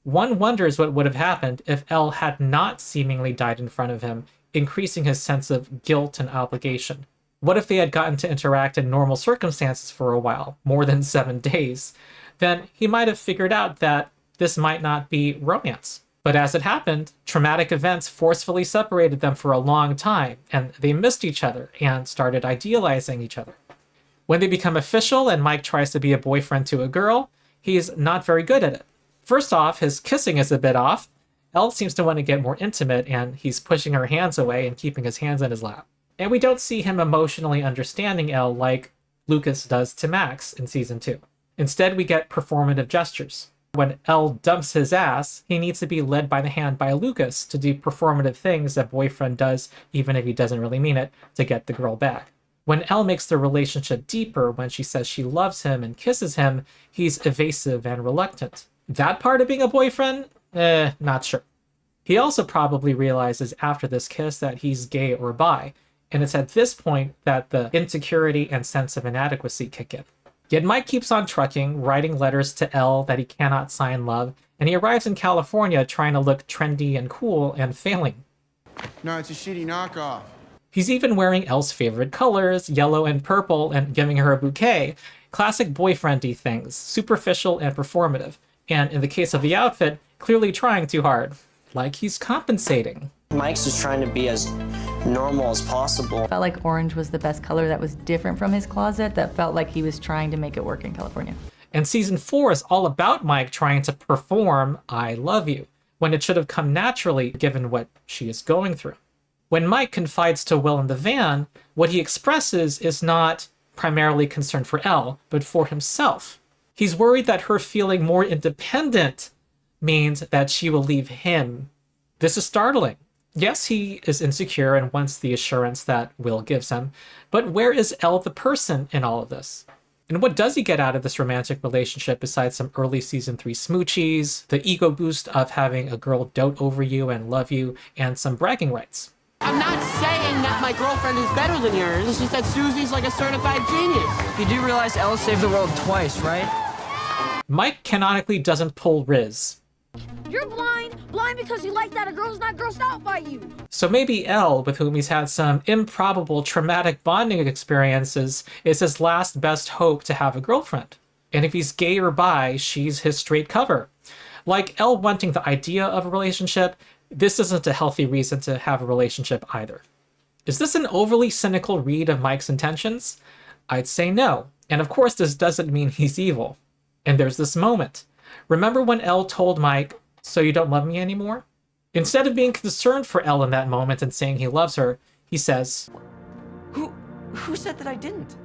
One wonders what would have happened if Elle had not seemingly died in front of him, increasing his sense of guilt and obligation. What if they had gotten to interact in normal circumstances for a while, more than 7 days? Then he might have figured out that this might not be romance. But as it happened, traumatic events forcefully separated them for a long time, and they missed each other and started idealizing each other. When they become official and Mike tries to be a boyfriend to a girl, he's not very good at it. First off, his kissing is a bit off. Elle seems to want to get more intimate, and he's pushing her hands away and keeping his hands in his lap. And we don't see him emotionally understanding Elle like Lucas does to Max in season 2. Instead, we get performative gestures. When Elle dumps his ass, he needs to be led by the hand by Lucas to do performative things a boyfriend does, even if he doesn't really mean it, to get the girl back. When Elle makes the relationship deeper when she says she loves him and kisses him, he's evasive and reluctant. That part of being a boyfriend? Not sure. He also probably realizes after this kiss that he's gay or bi, and it's at this point that the insecurity and sense of inadequacy kick in. Yet Mike keeps on trucking, writing letters to Elle that he cannot sign love, and he arrives in California trying to look trendy and cool and failing. No, it's a shitty knockoff. He's even wearing Elle's favorite colors, yellow and purple, and giving her a bouquet. Classic boyfriendy things, superficial and performative. And in the case of the outfit, clearly trying too hard. Like he's compensating. Mike's just trying to be as normal as possible. Felt like orange was the best color that was different from his closet, that felt like he was trying to make it work in California. And season 4 is all about Mike trying to perform I love you, when it should have come naturally given what she is going through. When Mike confides to Will in the van, what he expresses is not primarily concern for Elle, but for himself. He's worried that her feeling more independent means that she will leave him. This is startling. Yes, he is insecure and wants the assurance that Will gives him, but where is Elle the person in all of this? And what does he get out of this romantic relationship besides some early season 3 smoochies, the ego boost of having a girl dote over you and love you, and some bragging rights? I'm not saying that my girlfriend is better than yours. It's just that Susie's like a certified genius. You do realize Elle saved the world twice, right? Mike canonically doesn't pull Riz. You're blind because you like that a girl's not grossed out by you. So maybe Elle, with whom he's had some improbable traumatic bonding experiences, is his last best hope to have a girlfriend. And if he's gay or bi, she's his straight cover. Like Elle wanting the idea of a relationship, this isn't a healthy reason to have a relationship either. Is this an overly cynical read of Mike's intentions? I'd say no. And of course this doesn't mean he's evil. And there's this moment. Remember when Elle told Mike, "So you don't love me anymore?" Instead of being concerned for Elle in that moment and saying he loves her, he says, Who said that I didn't?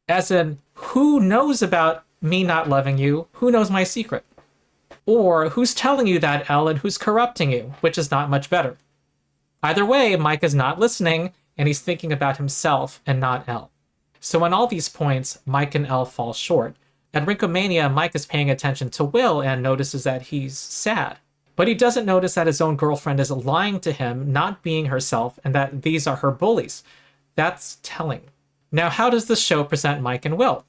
As in, who knows about me not loving you? Who knows my secret? Or who's telling you that, Elle, and who's corrupting you, which is not much better. Either way, Mike is not listening, and he's thinking about himself and not Elle. So on all these points, Mike and Elle fall short. At Rinkomania, Mike is paying attention to Will and notices that he's sad. But he doesn't notice that his own girlfriend is lying to him, not being herself, and that these are her bullies. That's telling. Now, how does this show present Mike and Will?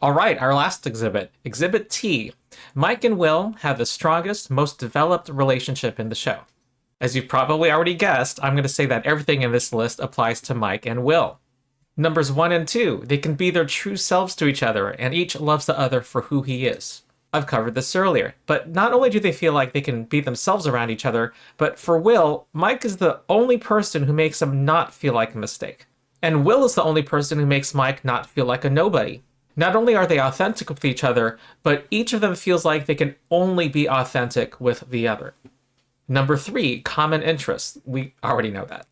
All right, our last exhibit, Exhibit T. Mike and Will have the strongest, most developed relationship in the show. As you've probably already guessed, I'm going to say that everything in this list applies to Mike and Will. Numbers 1 and 2, they can be their true selves to each other, and each loves the other for who he is. I've covered this earlier, but not only do they feel like they can be themselves around each other, but for Will, Mike is the only person who makes him not feel like a mistake. And Will is the only person who makes Mike not feel like a nobody. Not only are they authentic with each other, but each of them feels like they can only be authentic with the other. Number 3, common interests. We already know that.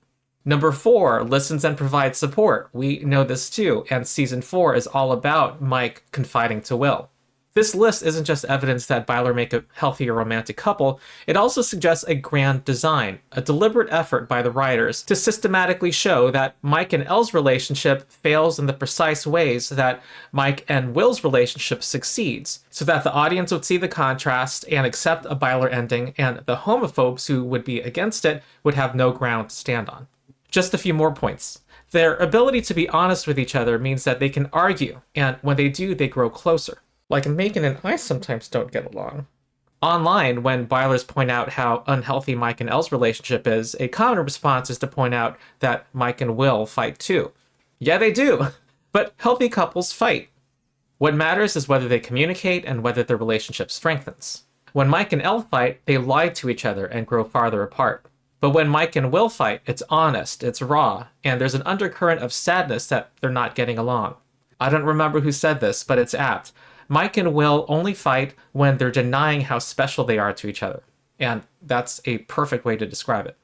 Number 4, listens and provides support. We know this too, and season 4 is all about Mike confiding to Will. This list isn't just evidence that Byler make a healthier romantic couple, it also suggests a grand design, a deliberate effort by the writers to systematically show that Mike and Elle's relationship fails in the precise ways that Mike and Will's relationship succeeds, so that the audience would see the contrast and accept a Byler ending, and the homophobes who would be against it would have no ground to stand on. Just a few more points. Their ability to be honest with each other means that they can argue, and when they do, they grow closer. Like Megan and I sometimes don't get along. Online, when Bylers point out how unhealthy Mike and Elle's relationship is, a common response is to point out that Mike and Will fight too. Yeah, they do, but healthy couples fight. What matters is whether they communicate and whether their relationship strengthens. When Mike and Elle fight, they lie to each other and grow farther apart. But when Mike and Will fight, it's honest, it's raw, and there's an undercurrent of sadness that they're not getting along. I don't remember who said this, but it's apt. Mike and Will only fight when they're denying how special they are to each other. And that's a perfect way to describe it.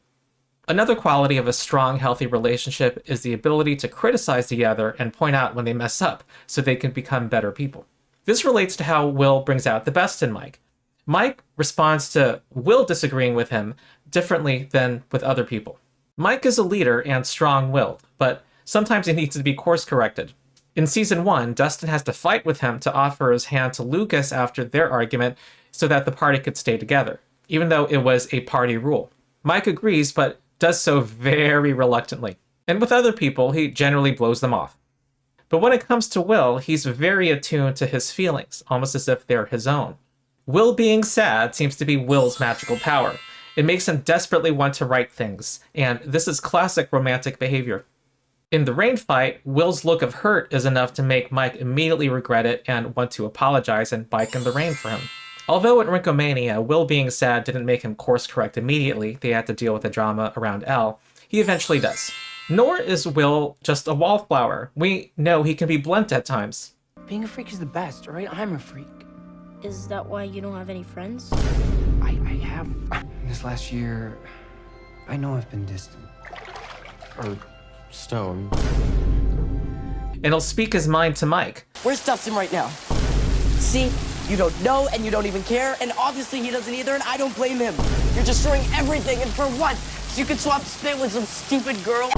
Another quality of a strong, healthy relationship is the ability to criticize the other and point out when they mess up so they can become better people. This relates to how Will brings out the best in Mike. Mike responds to Will disagreeing with him differently than with other people. Mike is a leader and strong-willed, but sometimes he needs to be course-corrected. In season 1, Dustin has to fight with him to offer his hand to Lucas after their argument so that the party could stay together, even though it was a party rule. Mike agrees, but does so very reluctantly. And with other people, he generally blows them off. But when it comes to Will, he's very attuned to his feelings, almost as if they're his own. Will being sad seems to be Will's magical power. It makes him desperately want to right things, and this is classic romantic behavior. In the rain fight, Will's look of hurt is enough to make Mike immediately regret it and want to apologize and bike in the rain for him. Although at Rinkomania, Will being sad didn't make him course correct immediately, they had to deal with the drama around Elle, he eventually does. Nor is Will just a wallflower. We know he can be blunt at times. Being a freak is the best, right? I'm a freak. Is that why you don't have any friends? I have. This last year, I know I've been distant. Or stone. And he'll speak his mind to Mike. Where's Dustin right now? See? You don't know, and you don't even care, and obviously he doesn't either, and I don't blame him. You're destroying everything, and for what? So you could swap spit with some stupid girl?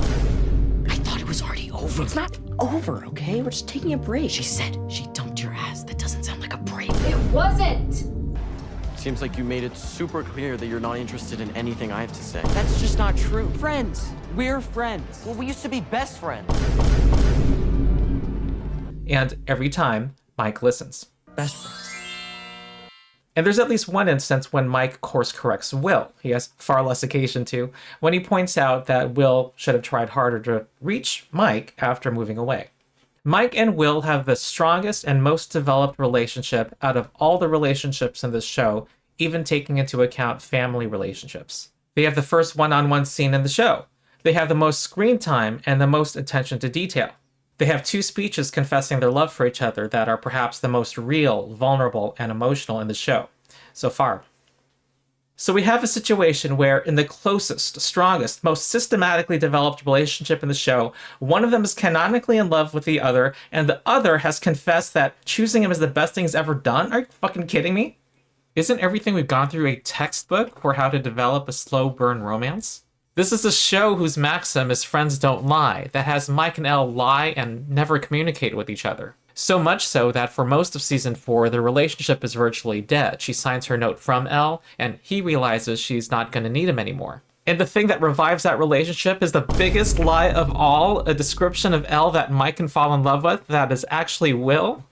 I thought it was already over. It's not over, okay? We're just taking a break. She said she dumped your ass. That doesn't sound like a break. It wasn't. Seems like you made it super clear that you're not interested in anything I have to say. That's just not true. Friends. We're friends. Well, we used to be best friends. And every time, Mike listens. Best friends. And there's at least one instance when Mike course corrects Will. He has far less occasion to, when he points out that Will should have tried harder to reach Mike after moving away. Mike and Will have the strongest and most developed relationship out of all the relationships in this show, even taking into account family relationships. They have the first one-on-one scene in the show. They have the most screen time and the most attention to detail. They have 2 speeches confessing their love for each other that are perhaps the most real, vulnerable, and emotional in the show so far. So we have a situation where in the closest, strongest, most systematically developed relationship in the show, one of them is canonically in love with the other, and the other has confessed that choosing him is the best thing he's ever done? Are you fucking kidding me? Isn't everything we've gone through a textbook for how to develop a slow burn romance? This is a show whose maxim is friends don't lie, that has Mike and Elle lie and never communicate with each other. So much so that for most of season 4, their relationship is virtually dead. She signs her note from Elle, and he realizes she's not going to need him anymore. And the thing that revives that relationship is the biggest lie of all, a description of Elle that Mike can fall in love with that is actually Will.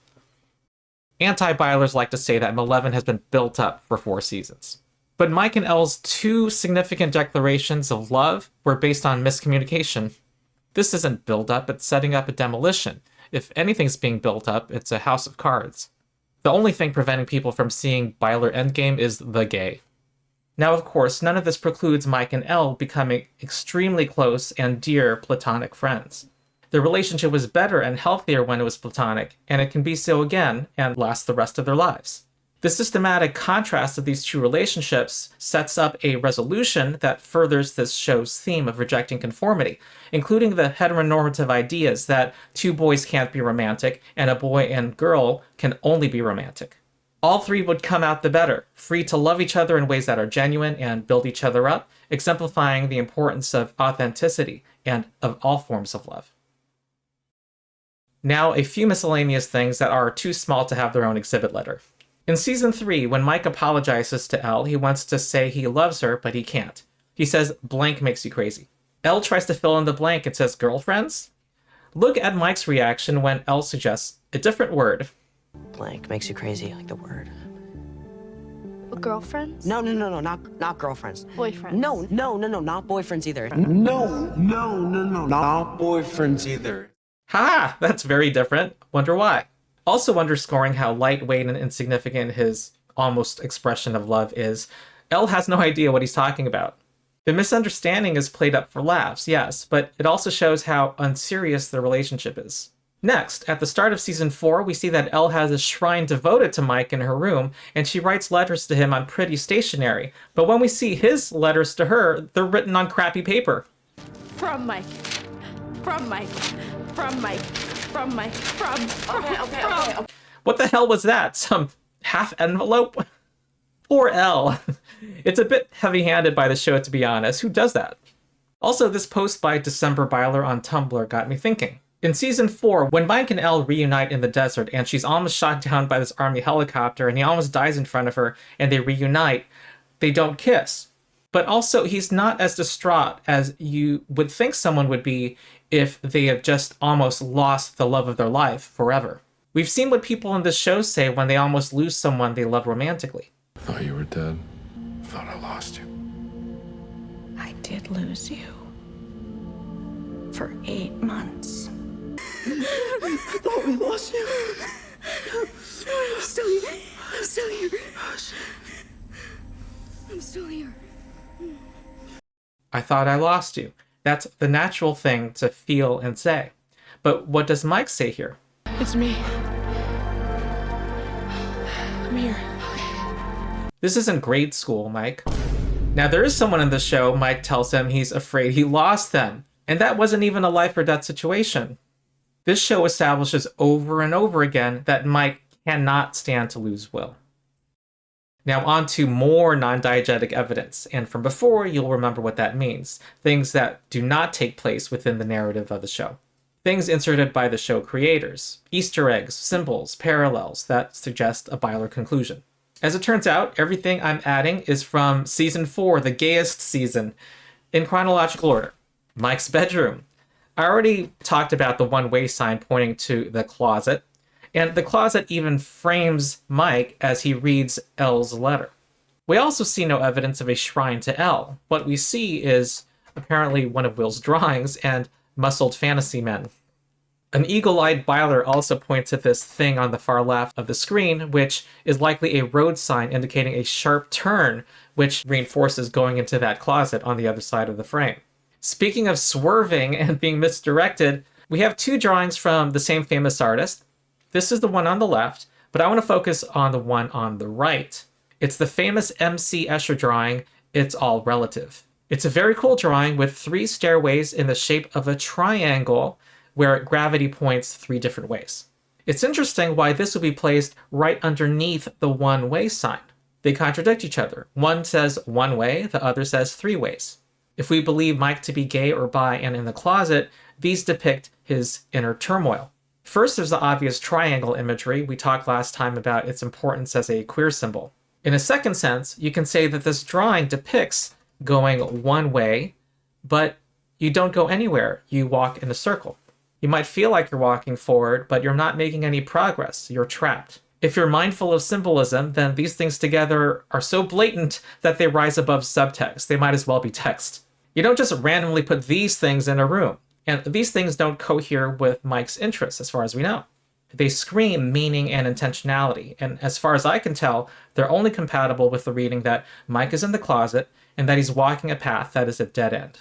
Anti-Bylers like to say that Mileven has been built up for 4 seasons. But Mike and Elle's 2 significant declarations of love were based on miscommunication. This isn't build-up, it's setting up a demolition. If anything's being built up, it's a house of cards. The only thing preventing people from seeing Byler Endgame is the gay. Now, of course, none of this precludes Mike and Elle becoming extremely close and dear platonic friends. Their relationship was better and healthier when it was platonic, and it can be so again and last the rest of their lives. The systematic contrast of these 2 relationships sets up a resolution that furthers this show's theme of rejecting conformity, including the heteronormative ideas that 2 boys can't be romantic and a boy and girl can only be romantic. All 3 would come out the better, free to love each other in ways that are genuine and build each other up, exemplifying the importance of authenticity and of all forms of love. Now, a few miscellaneous things that are too small to have their own exhibit letter. In Season 3, when Mike apologizes to Elle, he wants to say he loves her, but he can't. He says, blank makes you crazy. Elle tries to fill in the blank and says, girlfriends? Look at Mike's reaction when Elle suggests a different word. Blank makes you crazy, like the word. Girlfriends? No, not girlfriends. Boyfriends? No, not boyfriends either. No, not boyfriends either. Ha! That's very different. Wonder why. Also underscoring how lightweight and insignificant his almost expression of love is, Elle has no idea what he's talking about. The misunderstanding is played up for laughs, yes, but it also shows how unserious the relationship is. Next, at the start of Season 4, we see that Elle has a shrine devoted to Mike in her room, and she writes letters to him on pretty stationery. But when we see his letters to her, they're written on crappy paper. From Mike. From Mike. From Mike. From Mike. From. What the hell was that? Some half envelope? Poor Elle. It's a bit heavy-handed by the show, to be honest. Who does that? Also, this post by December Byler on Tumblr got me thinking. In Season 4, when Mike and Elle reunite in the desert and she's almost shot down by this army helicopter and he almost dies in front of her and they reunite, they don't kiss. But also, he's not as distraught as you would think someone would be if they had just almost lost the love of their life forever. We've seen what people in this show say when they almost lose someone they love romantically. Thought you were dead. Thought I lost you. I did lose you. For 8 months. I thought we lost you. I'm still here. I'm still here. I'm still here. I thought I lost you. That's the natural thing to feel and say. But what does Mike say here? It's me. I'm here. This isn't grade school, Mike. Now, there is someone in the show, Mike tells him he's afraid he lost them. And that wasn't even a life or death situation. This show establishes over and over again that Mike cannot stand to lose Will. Now on to more non-diegetic evidence, and from before, you'll remember what that means. Things that do not take place within the narrative of the show. Things inserted by the show creators. Easter eggs, symbols, parallels that suggest a Byler conclusion. As it turns out, everything I'm adding is from Season 4, the gayest season, in chronological order. Mike's bedroom. I already talked about the one-way sign pointing to the closet, and the closet even frames Mike as he reads Elle's letter. We also see no evidence of a shrine to Elle. What we see is apparently one of Will's drawings and muscled fantasy men. An eagle-eyed Byler also points at this thing on the far left of the screen, which is likely a road sign indicating a sharp turn, which reinforces going into that closet on the other side of the frame. Speaking of swerving and being misdirected, we have 2 drawings from the same famous artist. This is the one on the left, but I want to focus on the one on the right. It's the famous M.C. Escher drawing, It's All Relative. It's a very cool drawing with 3 stairways in the shape of a triangle where gravity points 3 different ways. It's interesting why this would be placed right underneath the one-way sign. They contradict each other. One says one way, the other says 3 ways. If we believe Mike to be gay or bi and in the closet, these depict his inner turmoil. First, there's the obvious triangle imagery. We talked last time about its importance as a queer symbol. In a second sense, you can say that this drawing depicts going one way, but you don't go anywhere. You walk in a circle. You might feel like you're walking forward, but you're not making any progress. You're trapped. If you're mindful of symbolism, then these things together are so blatant that they rise above subtext. They might as well be text. You don't just randomly put these things in a room. And these things don't cohere with Mike's interests, as far as we know. They scream meaning and intentionality, and as far as I can tell, they're only compatible with the reading that Mike is in the closet and that he's walking a path that is a dead end.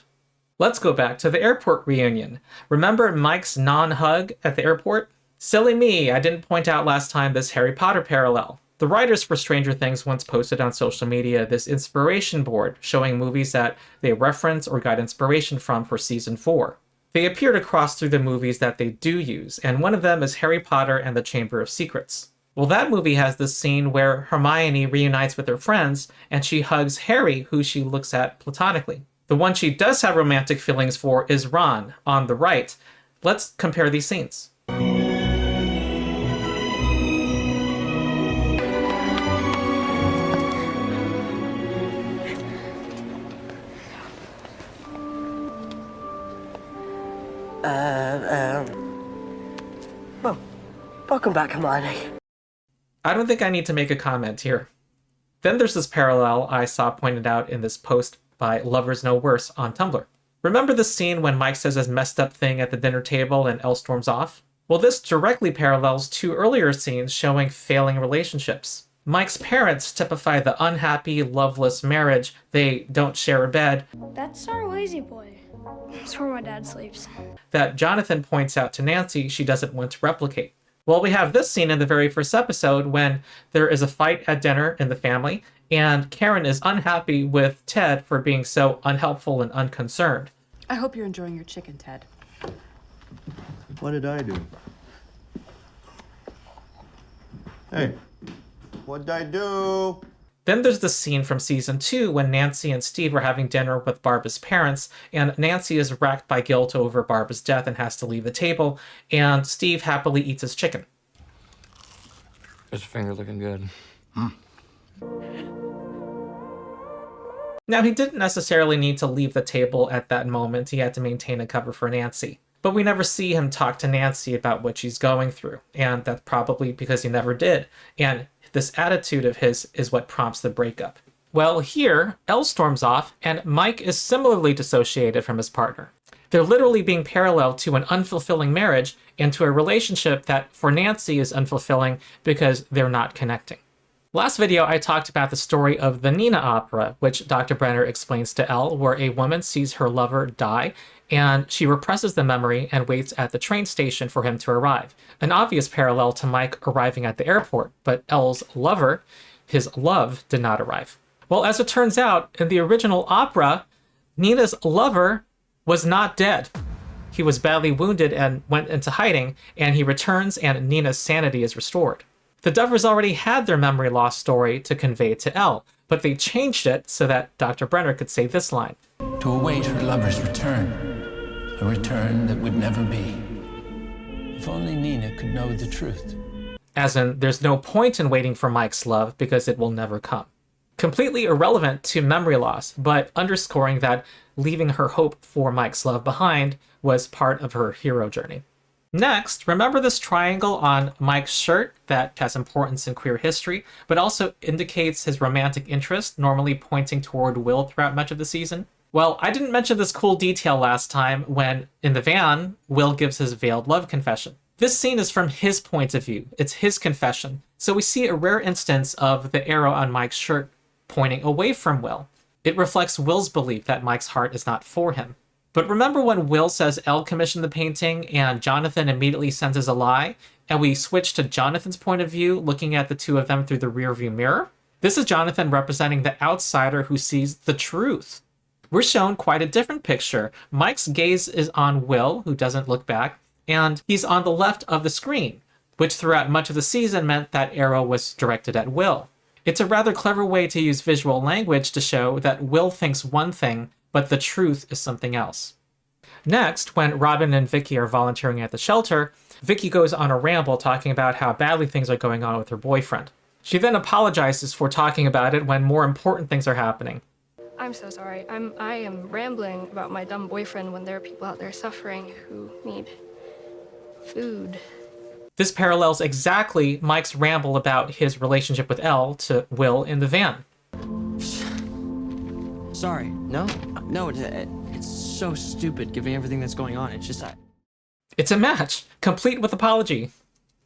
Let's go back to the airport reunion. Remember Mike's non-hug at the airport? Silly me, I didn't point out last time this Harry Potter parallel. The writers for Stranger Things once posted on social media this inspiration board showing movies that they reference or got inspiration from for season 4. They appear to cross through the movies that they do use, and one of them is Harry Potter and the Chamber of Secrets. Well, that movie has this scene where Hermione reunites with her friends, and she hugs Harry, who she looks at platonically. The one she does have romantic feelings for is Ron, on the right. Let's compare these scenes. Well, welcome back, Hermione. I don't think I need to make a comment here. Then there's this parallel I saw pointed out in this post by Lovers No Worse on Tumblr. Remember the scene when Mike says his messed up thing at the dinner table and Elle storms off? Well, this directly parallels 2 earlier scenes showing failing relationships. Mike's parents typify the unhappy, loveless marriage. They don't share a bed. That's our lazy boy. That's where my dad sleeps. That Jonathan points out to Nancy she doesn't want to replicate. Well, we have this scene in the very first episode when there is a fight at dinner in the family, and Karen is unhappy with Ted for being so unhelpful and unconcerned. I hope you're enjoying your chicken, Ted. What did I do? Hey, what did I do? Then there's the scene from season 2 when Nancy and Steve are having dinner with Barbara's parents, and Nancy is racked by guilt over Barbara's death and has to leave the table, and Steve happily eats his chicken. His finger looking good. Now, he didn't necessarily need to leave the table at that moment. He had to maintain a cover for Nancy. But we never see him talk to Nancy about what she's going through, and that's probably because he never did. And this attitude of his is what prompts the breakup. Well, here, Elle storms off, and Mike is similarly dissociated from his partner. They're literally being parallel to an unfulfilling marriage and to a relationship that for Nancy is unfulfilling because they're not connecting. Last video, I talked about the story of the Nina opera, which Dr. Brenner explains to Elle, where a woman sees her lover die, and she represses the memory and waits at the train station for him to arrive. An obvious parallel to Mike arriving at the airport, but Elle's lover, his love, did not arrive. Well, as it turns out, in the original opera, Nina's lover was not dead. He was badly wounded and went into hiding, and he returns and Nina's sanity is restored. The Dovers already had their memory loss story to convey to Elle, but they changed it so that Dr. Brenner could say this line. To await her lover's return, a return that would never be. If only Nina could know the truth. As in, there's no point in waiting for Mike's love because it will never come. Completely irrelevant to memory loss, but underscoring that leaving her hope for Mike's love behind was part of her hero journey. Next, remember this triangle on Mike's shirt that has importance in queer history, but also indicates his romantic interest, normally pointing toward Will throughout much of the season? Well, I didn't mention this cool detail last time when, in the van, Will gives his veiled love confession. This scene is from his point of view. It's his confession. So we see a rare instance of the arrow on Mike's shirt pointing away from Will. It reflects Will's belief that Mike's heart is not for him. But remember when Will says Elle commissioned the painting and Jonathan immediately senses a lie, and we switch to Jonathan's point of view, looking at the two of them through the rearview mirror? This is Jonathan representing the outsider who sees the truth. We're shown quite a different picture. Mike's gaze is on Will, who doesn't look back, and he's on the left of the screen, which throughout much of the season meant that arrow was directed at Will. It's a rather clever way to use visual language to show that Will thinks one thing, but the truth is something else. Next, when Robin and Vicky are volunteering at the shelter, Vicky goes on a ramble talking about how badly things are going on with her boyfriend. She then apologizes for talking about it when more important things are happening. I'm so sorry. I am rambling about my dumb boyfriend when there are people out there suffering who need food. This parallels exactly Mike's ramble about his relationship with Elle to Will in the van. Sorry. No, it's so stupid given everything that's going on. It's just It's a match, complete with apology.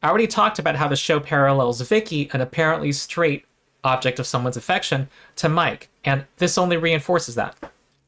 I already talked about how the show parallels Vicky, an apparently straight object of someone's affection, to Mike, and this only reinforces that.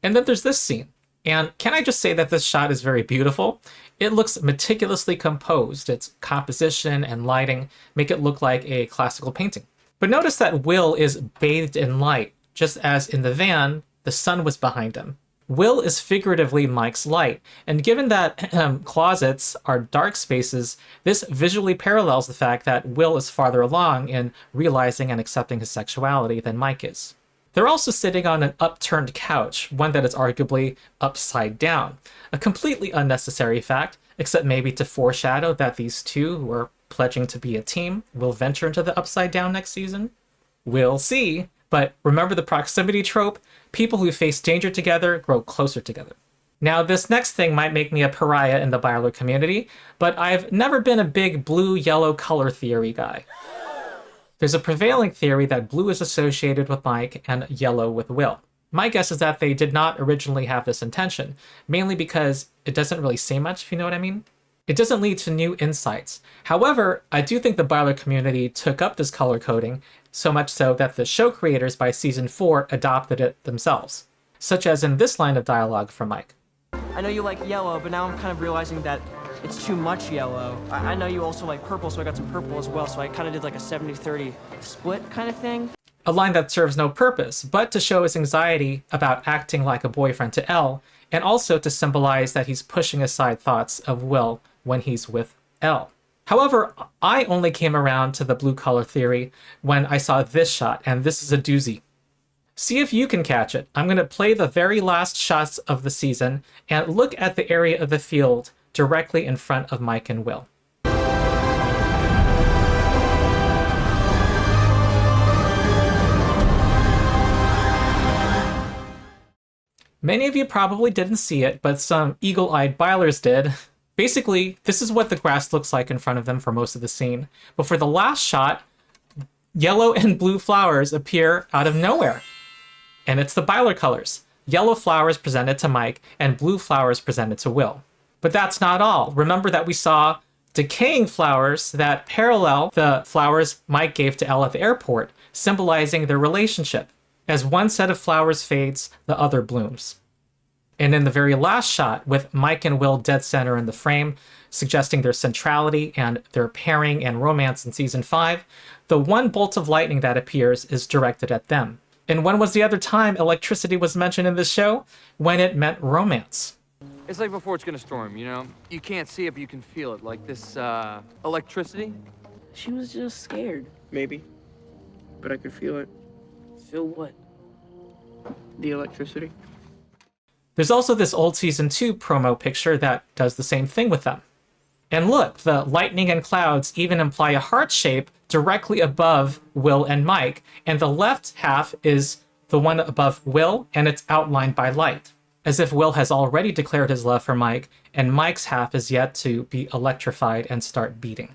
And then there's this scene. And can I just say that this shot is very beautiful? It looks meticulously composed. Its composition and lighting make it look like a classical painting. But notice that Will is bathed in light, just as in the van, the sun was behind him. Will is figuratively Mike's light, and given that closets are dark spaces, this visually parallels the fact that Will is farther along in realizing and accepting his sexuality than Mike is. They're also sitting on an upturned couch, one that is arguably upside down. A completely unnecessary fact, except maybe to foreshadow that these two, who are pledging to be a team, will venture into the upside down next season. We'll see, but remember the proximity trope? People who face danger together grow closer together. Now, this next thing might make me a pariah in the Byler community, but I've never been a big blue-yellow color theory guy. There's a prevailing theory that blue is associated with Mike and yellow with Will. My guess is that they did not originally have this intention, mainly because it doesn't really say much, if you know what I mean. It doesn't lead to new insights. However, I do think the Byler community took up this color coding, so much so that the show creators by season 4 adopted it themselves, such as in this line of dialogue from Mike. I know you like yellow, but now I'm kind of realizing that it's too much yellow. I know you also like purple, so I got some purple as well, so I kind of did like a 70-30 split kind of thing. A line that serves no purpose, but to show his anxiety about acting like a boyfriend to Elle, and also to symbolize that he's pushing aside thoughts of Will when he's with Elle. However, I only came around to the blue color theory when I saw this shot, and this is a doozy. See if you can catch it. I'm going to play the very last shots of the season and look at the area of the field directly in front of Mike and Will. Many of you probably didn't see it, but some eagle-eyed Bylers did. Basically, this is what the grass looks like in front of them for most of the scene. But for the last shot, yellow and blue flowers appear out of nowhere. And it's the Byler colors. Yellow flowers presented to Mike and blue flowers presented to Will. But that's not all. Remember that we saw decaying flowers that parallel the flowers Mike gave to Elle at the airport, symbolizing their relationship. As one set of flowers fades, the other blooms. And in the very last shot, with Mike and Will dead center in the frame, suggesting their centrality and their pairing and romance in season 5, the one bolt of lightning that appears is directed at them. And when was the other time electricity was mentioned in this show? When it meant romance. It's like before it's gonna storm, you know? You can't see it, but you can feel it. Like this, electricity. She was just scared. Maybe. But I could feel it. Feel what? The electricity. There's also this old season 2 promo picture that does the same thing with them. And look, the lightning and clouds even imply a heart shape directly above Will and Mike, and the left half is the one above Will, and it's outlined by light, as if Will has already declared his love for Mike, and Mike's half is yet to be electrified and start beating.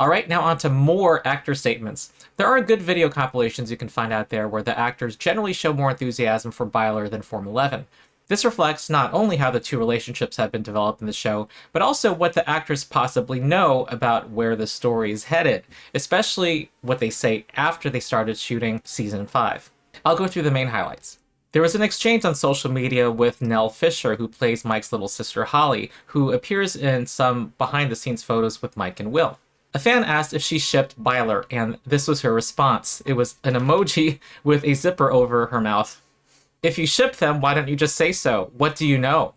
Alright, now on to more actor statements. There are good video compilations you can find out there where the actors generally show more enthusiasm for Byler than for Mileven. This reflects not only how the two relationships have been developed in the show, but also what the actors possibly know about where the story is headed, especially what they say after they started shooting season 5. I'll go through the main highlights. There was an exchange on social media with Nell Fisher, who plays Mike's little sister Holly, who appears in some behind-the-scenes photos with Mike and Will. A fan asked if she shipped Byler, and this was her response. It was an emoji with a zipper over her mouth. If you ship them, why don't you just say so? What do you know?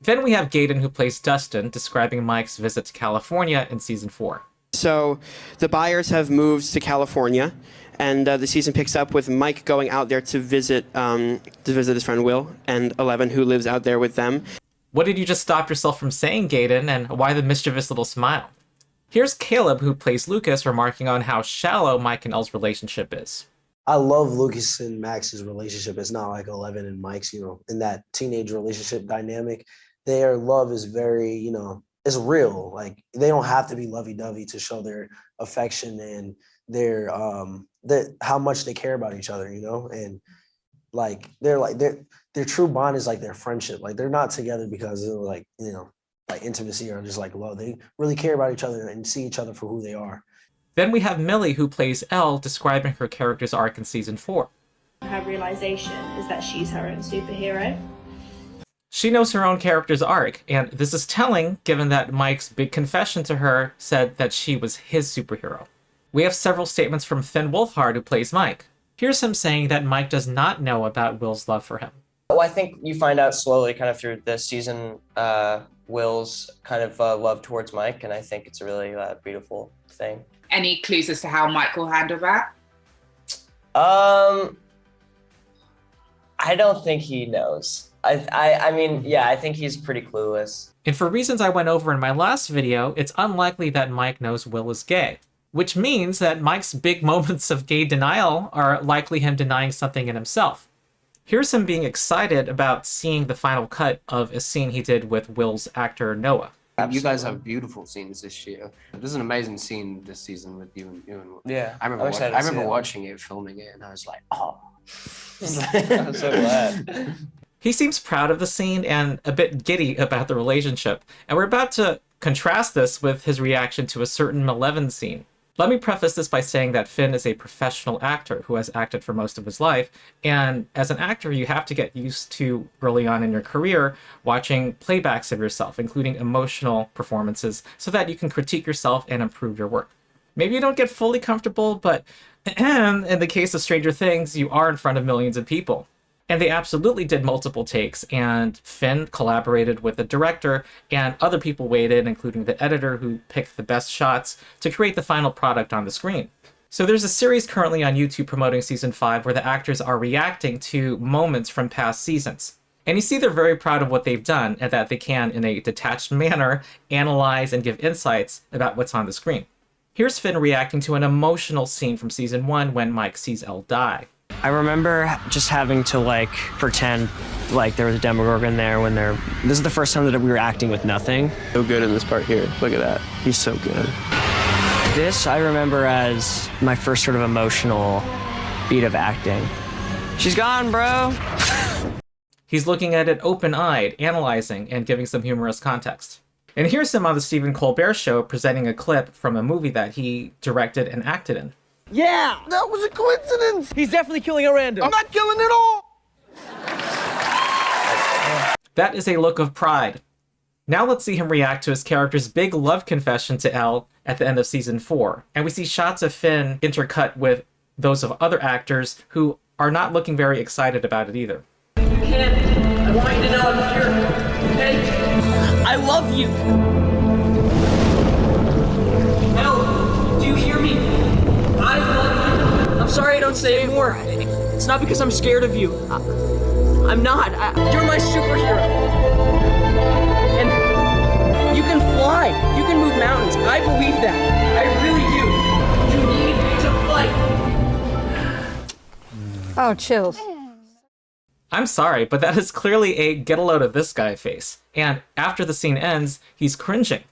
Then we have Gaten, who plays Dustin, describing Mike's visit to California in season 4. So the Byers have moved to California, and the season picks up with Mike going out there to visit his friend Will and Eleven, who lives out there with them. What did you just stop yourself from saying, Gaten, and why the mischievous little smile? Here's Caleb, who plays Lucas, remarking on how shallow Mike and Elle's relationship is. I love Lucas and Max's relationship. It's not like Eleven and Mike's, in that teenage relationship dynamic. Their love is very, it's real. Like they don't have to be lovey-dovey to show their affection and their how much they care about each other, you know? And like their true bond is like their friendship. Like they're not together because of like, you know, like intimacy or just like love. They really care about each other and see each other for who they are. Then we have Millie, who plays Elle, describing her character's arc in season 4. Her realization is that she's her own superhero. She knows her own character's arc, and this is telling given that Mike's big confession to her said that she was his superhero. We have several statements from Finn Wolfhard, who plays Mike. Here's him saying that Mike does not know about Will's love for him. Well, I think you find out slowly kind of through the season Will's kind of love towards Mike, and I think it's a really beautiful thing. Any clues as to how Mike will handle that? I don't think he knows. I mean, yeah, I think he's pretty clueless. And for reasons I went over in my last video, it's unlikely that Mike knows Will is gay, which means that Mike's big moments of gay denial are likely him denying something in himself. Here's him being excited about seeing the final cut of a scene he did with Will's actor Noah. You guys have beautiful scenes this year. There's an amazing scene this season with you and Will. Yeah, I remember watching it, filming it, and I was like, oh. I'm so glad. He seems proud of the scene and a bit giddy about the relationship, and we're about to contrast this with his reaction to a certain Mileven scene. Let me preface this by saying that Finn is a professional actor who has acted for most of his life, and as an actor you have to get used to, early on in your career, watching playbacks of yourself, including emotional performances, so that you can critique yourself and improve your work. Maybe you don't get fully comfortable, but in the case of Stranger Things, you are in front of millions of people. And they absolutely did multiple takes, and Finn collaborated with the director, and other people weighed in, including the editor, who picked the best shots to create the final product on the screen. So there's a series currently on YouTube promoting season 5 where the actors are reacting to moments from past seasons. And you see they're very proud of what they've done, and that they can, in a detached manner, analyze and give insights about what's on the screen. Here's Finn reacting to an emotional scene from season 1 when Mike sees Elle die. I remember just having to like pretend like there was a Demogorgon there when this is the first time that we were acting with nothing. So good in this part here. Look at that. He's so good. This I remember as my first sort of emotional beat of acting. She's gone, bro. He's looking at it open-eyed, analyzing, and giving some humorous context. And here's him on the Stephen Colbert Show presenting a clip from a movie that he directed and acted in. Yeah! That was a coincidence! He's definitely killing a random. I'm not killing at all! That is a look of pride. Now let's see him react to his character's big love confession to Elle at the end of season 4. And we see shots of Finn intercut with those of other actors who are not looking very excited about it either. You can't. I want you to know I'm here. Okay? I love you. Elle, do you hear me? I love you. I'm sorry I don't say it more. It's not because I'm scared of you. I'm not. You're my superhero. And you can fly. You can move mountains. I believe that. I really do. You need to fight. Oh, chills. I'm sorry, but that is clearly a get a load of this guy face. And after the scene ends, he's cringing.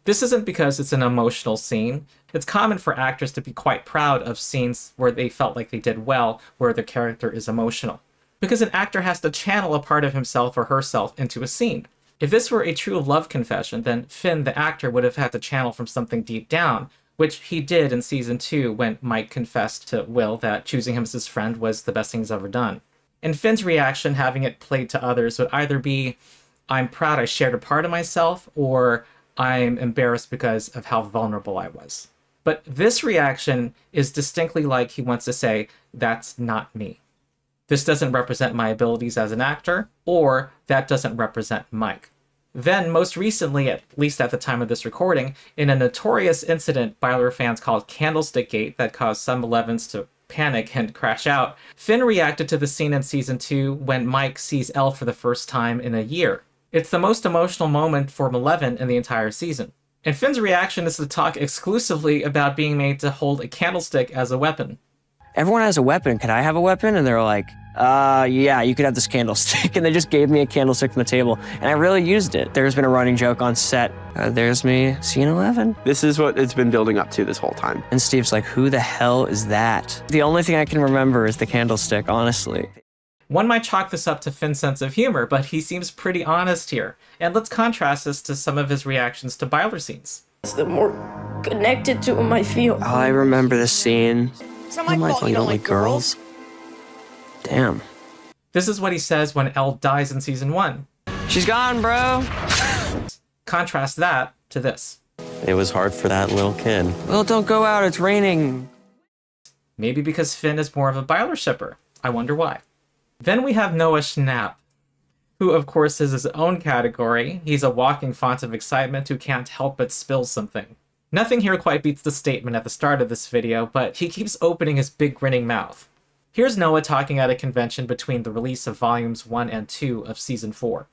This isn't because it's an emotional scene. It's common for actors to be quite proud of scenes where they felt like they did well, where their character is emotional. Because an actor has to channel a part of himself or herself into a scene. If this were a true love confession, then Finn, the actor, would have had to channel from something deep down, which he did in season 2 when Mike confessed to Will that choosing him as his friend was the best thing he's ever done. And Finn's reaction, having it played to others, would either be, I'm proud I shared a part of myself, or I'm embarrassed because of how vulnerable I was. But this reaction is distinctly like he wants to say, that's not me. This doesn't represent my abilities as an actor, or that doesn't represent Mike. Then, most recently, at least at the time of this recording, in a notorious incident Byler fans called Candlestick Gate that caused some Milevens to panic and crash out, Finn reacted to the scene in season 2 when Mike sees Elle for the first time in a year. It's the most emotional moment for Mileven in the entire season. And Finn's reaction is to talk exclusively about being made to hold a candlestick as a weapon. Everyone has a weapon. Could I have a weapon? And they're like, yeah, you could have this candlestick. And they just gave me a candlestick from the table, and I really used it. There's been a running joke on set. There's me, scene 11. This is what it's been building up to this whole time. And Steve's like, who the hell is that? The only thing I can remember is the candlestick, honestly. One might chalk this up to Finn's sense of humor, but he seems pretty honest here. And let's contrast this to some of his reactions to Byler scenes. The more connected to him I feel. Oh, I remember this scene. It's not my fault you don't like girls. Damn. This is what he says when Elle dies in season 1. She's gone, bro. Contrast that to this. It was hard for that little kid. Well, don't go out, it's raining. Maybe because Finn is more of a Byler shipper. I wonder why. Then we have Noah Schnapp, who of course is his own category. He's a walking font of excitement who can't help but spill something. Nothing here quite beats the statement at the start of this video, but he keeps opening his big grinning mouth. Here's Noah talking at a convention between the release of volumes 1 and 2 of season 4.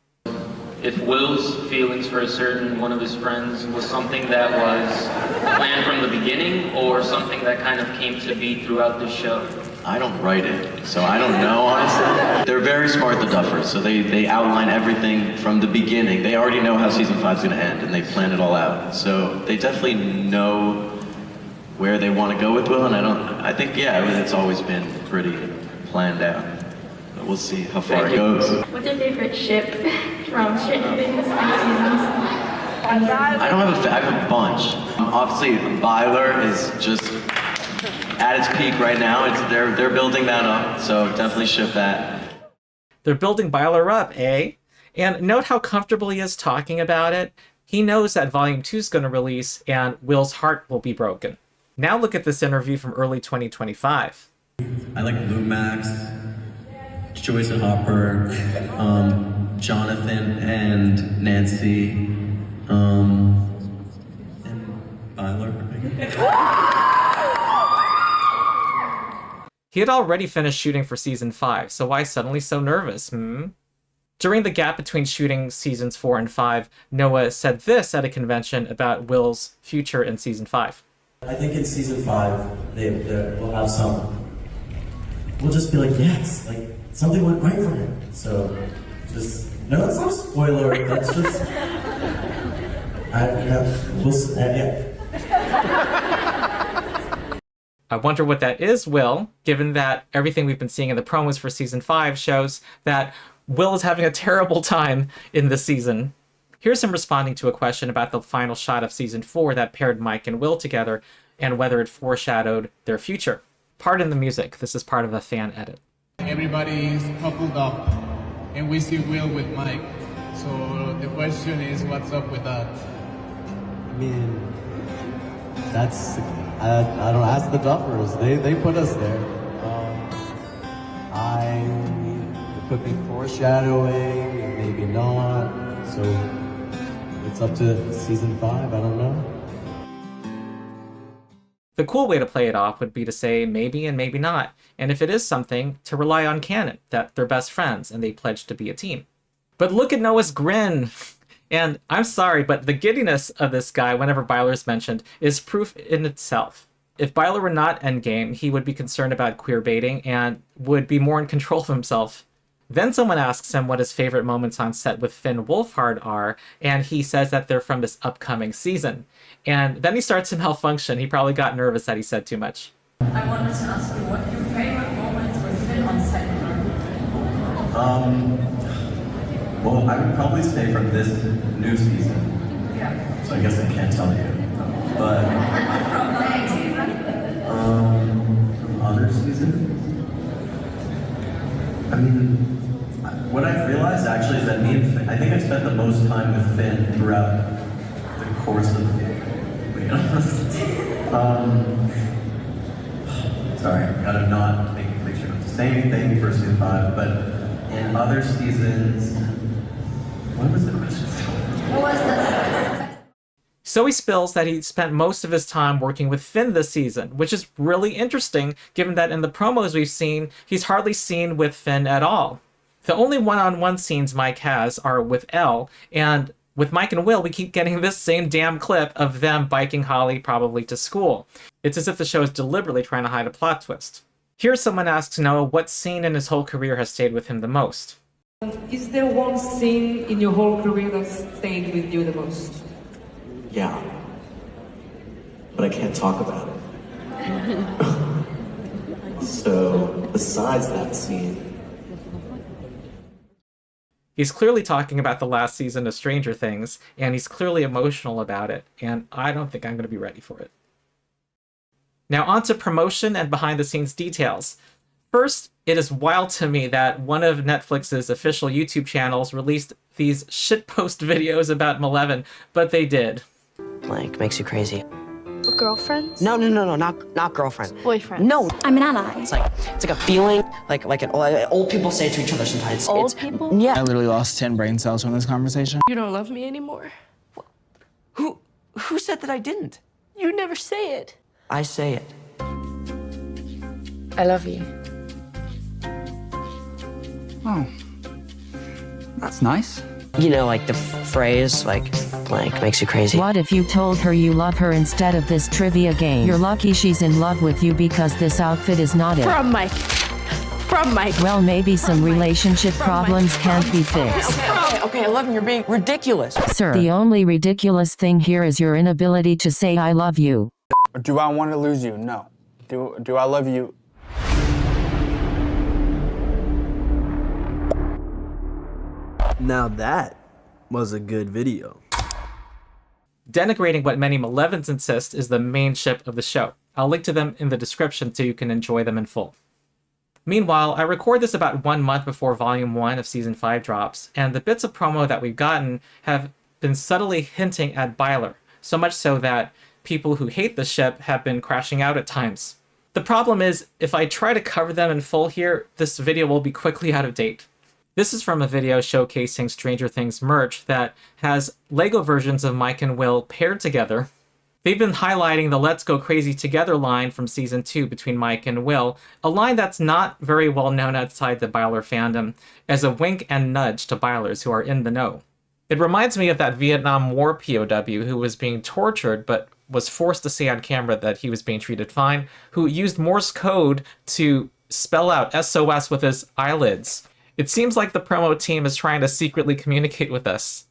If Will's feelings for a certain one of his friends was something that was planned from the beginning, or something that kind of came to be throughout the show? I don't write it, so I don't know, honestly. They're very smart, the Duffers, so they outline everything from the beginning. They already know how season 5's gonna end, and they plan it all out. So they definitely know where they want to go with Will, and I think, yeah, it's always been pretty planned out. But we'll see how far it goes. What's your favorite ship from Stranger Things seasons? I don't have I have a bunch. Obviously, Byler is just at its peak right now. They're building that up, so definitely ship that. They're building Byler up, eh? And note how comfortable he is talking about it. He knows that Volume 2 is going to release, and Will's heart will be broken. Now look at this interview from early 2025. I like Lou Max, Joyce and Hopper, Jonathan and Nancy, and Byler. He had already finished shooting for season 5, so why suddenly so nervous, During the gap between shooting seasons 4 and 5, Noah said this at a convention about Will's future in season 5. I think in season 5, we'll have some. We'll just be like, yes, like something went right for him. So, no, that's not a spoiler. That's just. I wonder what that is, Will, given that everything we've been seeing in the promos for season 5 shows that Will is having a terrible time in this season. Here's him responding to a question about the final shot of season 4 that paired Mike and Will together and whether it foreshadowed their future. Pardon the music, this is part of a fan edit. Everybody's coupled up and we see Will with Mike. So the question is, what's up with that? I mean, that's, I don't ask the Duffers, they put us there. It could be foreshadowing, maybe not, so it's up to season 5, I don't know. The cool way to play it off would be to say maybe and maybe not, and if it is something, to rely on canon, that they're best friends and they pledge to be a team. But look at Noah's grin! And I'm sorry, but the giddiness of this guy whenever Byler's mentioned is proof in itself. If Byler were not endgame, he would be concerned about queerbaiting and would be more in control of himself. Then someone asks him what his favorite moments on set with Finn Wolfhard are, and he says that they're from this upcoming season. And then he starts to malfunction. He probably got nervous that he said too much. I wanted to ask you what your favorite moments with Finn on set were. Well, I would probably say from this new season. Yeah. So I guess I can't tell you. But from other seasons? I mean, what I've realized actually is that me and Finn, I think I spent the most time with Finn throughout the course of being honest. Sorry, I gotta not make a picture of the same thing for season 5, but in other seasons, what was the question? So he spills that he spent most of his time working with Finn this season, which is really interesting given that in the promos we've seen, he's hardly seen with Finn at all. The only one-on-one scenes Mike has are with Elle, and with Mike and Will, we keep getting this same damn clip of them biking Holly probably to school. It's as if the show is deliberately trying to hide a plot twist. Here someone asks Noah what scene in his whole career has stayed with him the most. Is there one scene in your whole career that stayed with you the most? Yeah. But I can't talk about it. So, besides that scene... He's clearly talking about the last season of Stranger Things, and he's clearly emotional about it, and I don't think I'm going to be ready for it. Now on to promotion and behind-the-scenes details. First, it is wild to me that one of Netflix's official YouTube channels released these shitpost videos about Mileven, but they did. Like, makes you crazy. Girlfriends? No, not girlfriend. Boyfriend. No. I'm an ally. It's like a feeling, like old people say to each other sometimes. Old people? Yeah. I literally lost 10 brain cells from this conversation. You don't love me anymore? Who said that I didn't? You never say it. I say it. I love you. Oh. That's nice. You know, like the phrase, like, blank makes you crazy. What if you told her you love her instead of this trivia game? You're lucky she's in love with you because this outfit is not it. From Mike. Well, maybe some relationship problems can't be fixed. Okay, 11, you're being ridiculous. Sir, the only ridiculous thing here is your inability to say I love you. Do I want to lose you? No. Do I love you? Now that was a good video. Denigrating what many Milevens insist is the main ship of the show. I'll link to them in the description so you can enjoy them in full. Meanwhile, I record this about 1 month before Volume 1 of Season 5 drops, and the bits of promo that we've gotten have been subtly hinting at Byler, so much so that people who hate the ship have been crashing out at times. The problem is, if I try to cover them in full here, this video will be quickly out of date. This is from a video showcasing Stranger Things merch that has LEGO versions of Mike and Will paired together. They've been highlighting the Let's Go Crazy Together line from Season 2 between Mike and Will, a line that's not very well known outside the Byler fandom, as a wink and nudge to Bylers who are in the know. It reminds me of that Vietnam War POW who was being tortured but was forced to say on camera that he was being treated fine, who used Morse code to spell out SOS with his eyelids. It seems like the promo team is trying to secretly communicate with us.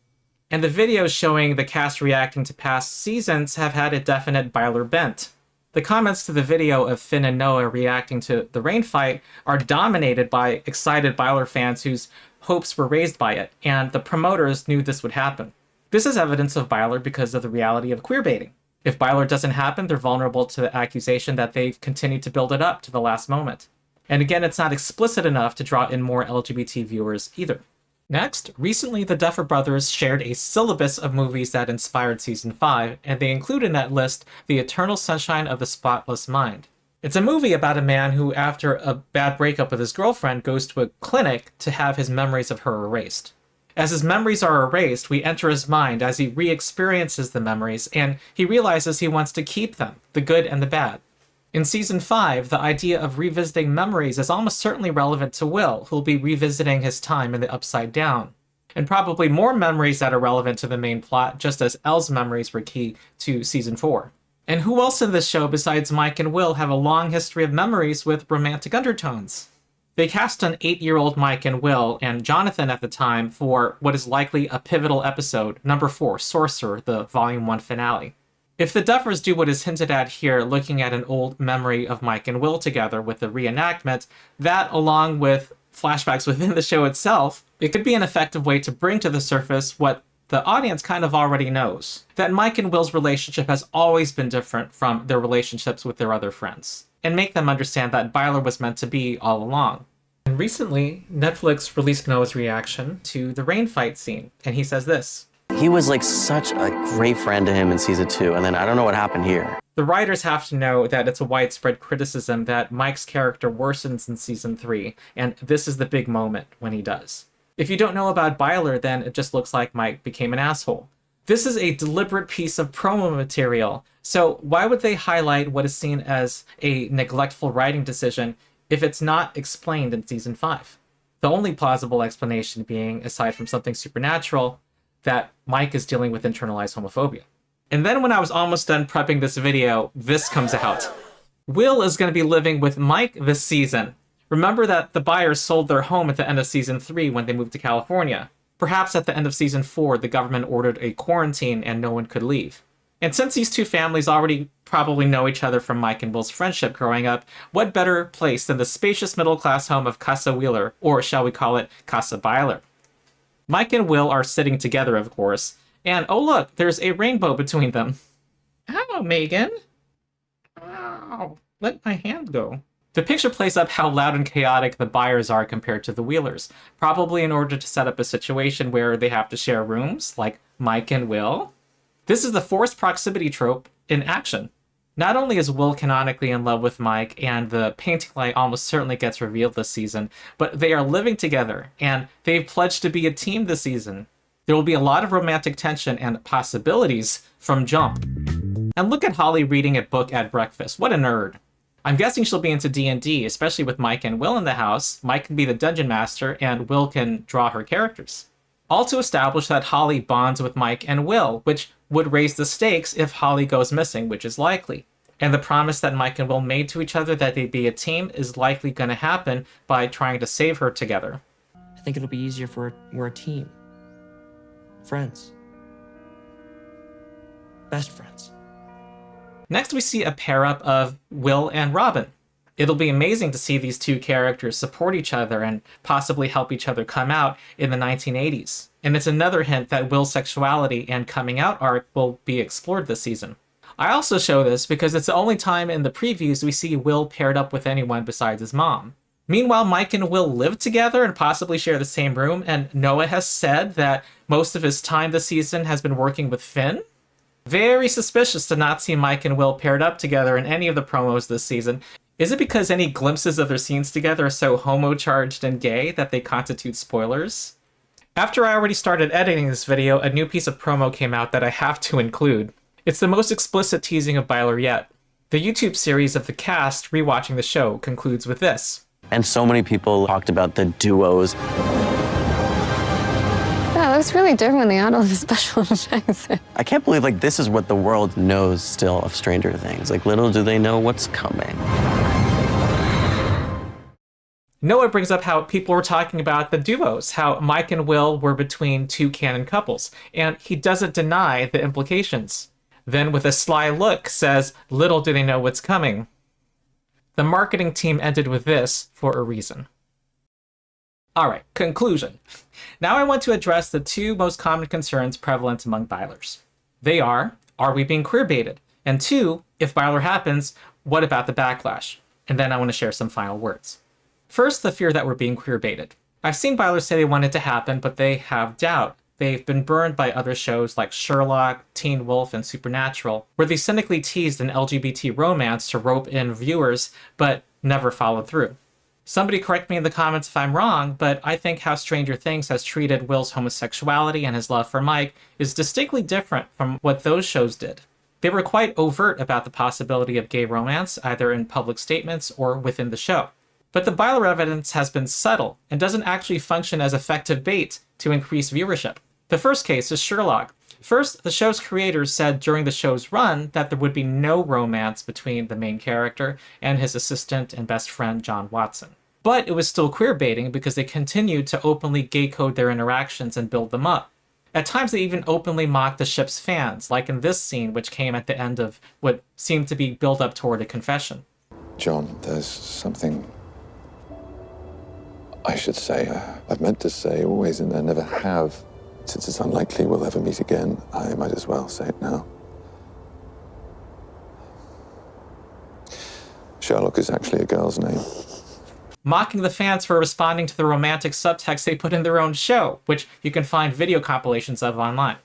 And the videos showing the cast reacting to past seasons have had a definite Byler bent. The comments to the video of Finn and Noah reacting to the rain fight are dominated by excited Byler fans whose hopes were raised by it, and the promoters knew this would happen. This is evidence of Byler because of the reality of queerbaiting. If Byler doesn't happen, they're vulnerable to the accusation that they've continued to build it up to the last moment. And again, it's not explicit enough to draw in more LGBT viewers either. Next, recently the Duffer Brothers shared a syllabus of movies that inspired Season 5, and they include in that list The Eternal Sunshine of the Spotless Mind. It's a movie about a man who, after a bad breakup with his girlfriend, goes to a clinic to have his memories of her erased. As his memories are erased, we enter his mind as he re-experiences the memories, and he realizes he wants to keep them, the good and the bad. In Season 5, the idea of revisiting memories is almost certainly relevant to Will, who'll be revisiting his time in the Upside Down. And probably more memories that are relevant to the main plot, just as Elle's memories were key to Season 4. And who else in this show besides Mike and Will have a long history of memories with romantic undertones? They cast an 8-year-old Mike and Will, and Jonathan at the time, for what is likely a pivotal episode, number 4, Sorcerer, the Volume 1 finale. If the Duffers do what is hinted at here, looking at an old memory of Mike and Will together with the reenactment, that, along with flashbacks within the show itself, it could be an effective way to bring to the surface what the audience kind of already knows. That Mike and Will's relationship has always been different from their relationships with their other friends, and make them understand that Byler was meant to be all along. And recently, Netflix released Noah's reaction to the rain fight scene, and he says this. He was like such a great friend to him in Season 2, and then I don't know what happened here. The writers have to know that it's a widespread criticism that Mike's character worsens in Season 3, and this is the big moment when he does. If you don't know about Byler, then it just looks like Mike became an asshole. This is a deliberate piece of promo material, so why would they highlight what is seen as a neglectful writing decision if it's not explained in Season 5? The only plausible explanation being, aside from something supernatural, that Mike is dealing with internalized homophobia. And then when I was almost done prepping this video, this comes out. Will is going to be living with Mike this season. Remember that the Byers sold their home at the end of Season 3 when they moved to California. Perhaps at the end of Season 4, the government ordered a quarantine and no one could leave. And since these two families already probably know each other from Mike and Will's friendship growing up, what better place than the spacious middle-class home of Casa Wheeler, or shall we call it Casa Byler? Mike and Will are sitting together, of course, and oh look, there's a rainbow between them. Ow, Megan. Ow, let my hand go. The picture plays up how loud and chaotic the Byers are compared to the Wheelers, probably in order to set up a situation where they have to share rooms, like Mike and Will. This is the forced proximity trope in action. Not only is Will canonically in love with Mike, and the painting light almost certainly gets revealed this season, but they are living together, and they've pledged to be a team this season. There will be a lot of romantic tension and possibilities from jump. And look at Holly reading a book at breakfast. What a nerd. I'm guessing she'll be into D&D, especially with Mike and Will in the house. Mike can be the dungeon master, and Will can draw her characters. All to establish that Holly bonds with Mike and Will, which would raise the stakes if Holly goes missing, which is likely. And the promise that Mike and Will made to each other that they'd be a team is likely going to happen by trying to save her together. I think it'll be easier for we're a team. Friends. Best friends. Next, we see a pair-up of Will and Robin. It'll be amazing to see these two characters support each other and possibly help each other come out in the 1980s. And it's another hint that Will's sexuality and coming out arc will be explored this season. I also show this because it's the only time in the previews we see Will paired up with anyone besides his mom. Meanwhile, Mike and Will live together and possibly share the same room, and Noah has said that most of his time this season has been working with Finn. Very suspicious to not see Mike and Will paired up together in any of the promos this season. Is it because any glimpses of their scenes together are so homo-charged and gay that they constitute spoilers? After I already started editing this video, a new piece of promo came out that I have to include. It's the most explicit teasing of Byler yet. The YouTube series of the cast rewatching the show concludes with this. And so many people talked about the duos. Yeah, it looks really different when they add all the special effects. I can't believe, like, this is what the world knows still of Stranger Things. Like, little do they know what's coming. Noah brings up how people were talking about the duos, how Mike and Will were between two canon couples, and he doesn't deny the implications. Then with a sly look says, little do they know what's coming. The marketing team ended with this for a reason. Alright, conclusion. Now I want to address the two most common concerns prevalent among Bylers. They are we being queerbaited? And two, if Byler happens, what about the backlash? And then I want to share some final words. First, the fear that we're being queerbaited. I've seen Bylers say they want it to happen, but they have doubt. They've been burned by other shows like Sherlock, Teen Wolf, and Supernatural, where they cynically teased an LGBT romance to rope in viewers, but never followed through. Somebody correct me in the comments if I'm wrong, but I think how Stranger Things has treated Will's homosexuality and his love for Mike is distinctly different from what those shows did. They were quite overt about the possibility of gay romance, either in public statements or within the show. But the Byler evidence has been subtle and doesn't actually function as effective bait to increase viewership. The first case is Sherlock. First, the show's creators said during the show's run that there would be no romance between the main character and his assistant and best friend, John Watson. But it was still queerbaiting because they continued to openly gay code their interactions and build them up. At times they even openly mocked the ship's fans, like in this scene which came at the end of what seemed to be built up toward a confession. John, there's something I should say. I've meant to say always and I never have. Since it's unlikely we'll ever meet again, I might as well say it now. Sherlock is actually a girl's name. Mocking the fans for responding to the romantic subtext they put in their own show, which you can find video compilations of online.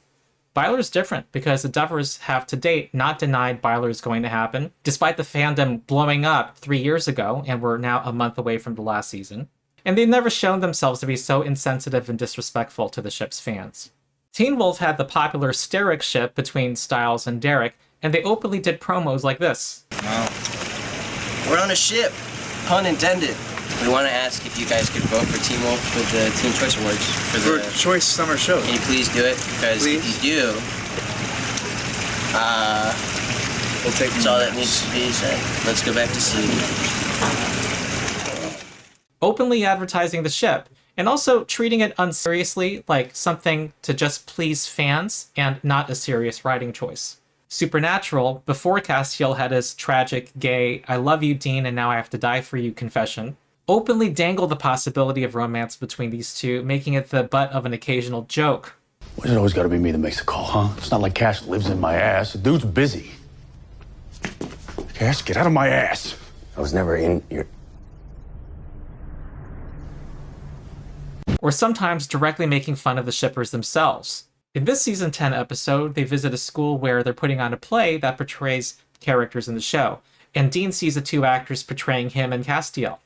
Byler's different because the Duffers have to date not denied Byler's going to happen, despite the fandom blowing up 3 years ago, and we're now a month away from the last season. And they've never shown themselves to be so insensitive and disrespectful to the ship's fans. Teen Wolf had the popular Steric ship between Styles and Derek, and they openly did promos like this. Wow. We're on a ship, pun intended. We want to ask if you guys could vote for Teen Wolf for the Teen Choice Awards. For Choice Summer Show. Can you please do it? Because if you do, That's all that needs to be said. Let's go back to sleep. Openly advertising the ship, and also treating it unseriously, like something to just please fans and not a serious writing choice. Supernatural, before Castiel had his tragic, gay, I love you, Dean, and now I have to die for you confession, openly dangled the possibility of romance between these two, making it the butt of an occasional joke. Why's it always gotta be me that makes the call, huh? It's not like Cash lives in my ass. The dude's busy. Cash, get out of my ass. I was never in your... Or sometimes directly making fun of the shippers themselves. In this season 10 episode, they visit a school where they're putting on a play that portrays characters in the show, and Dean sees the two actors portraying him and Castiel.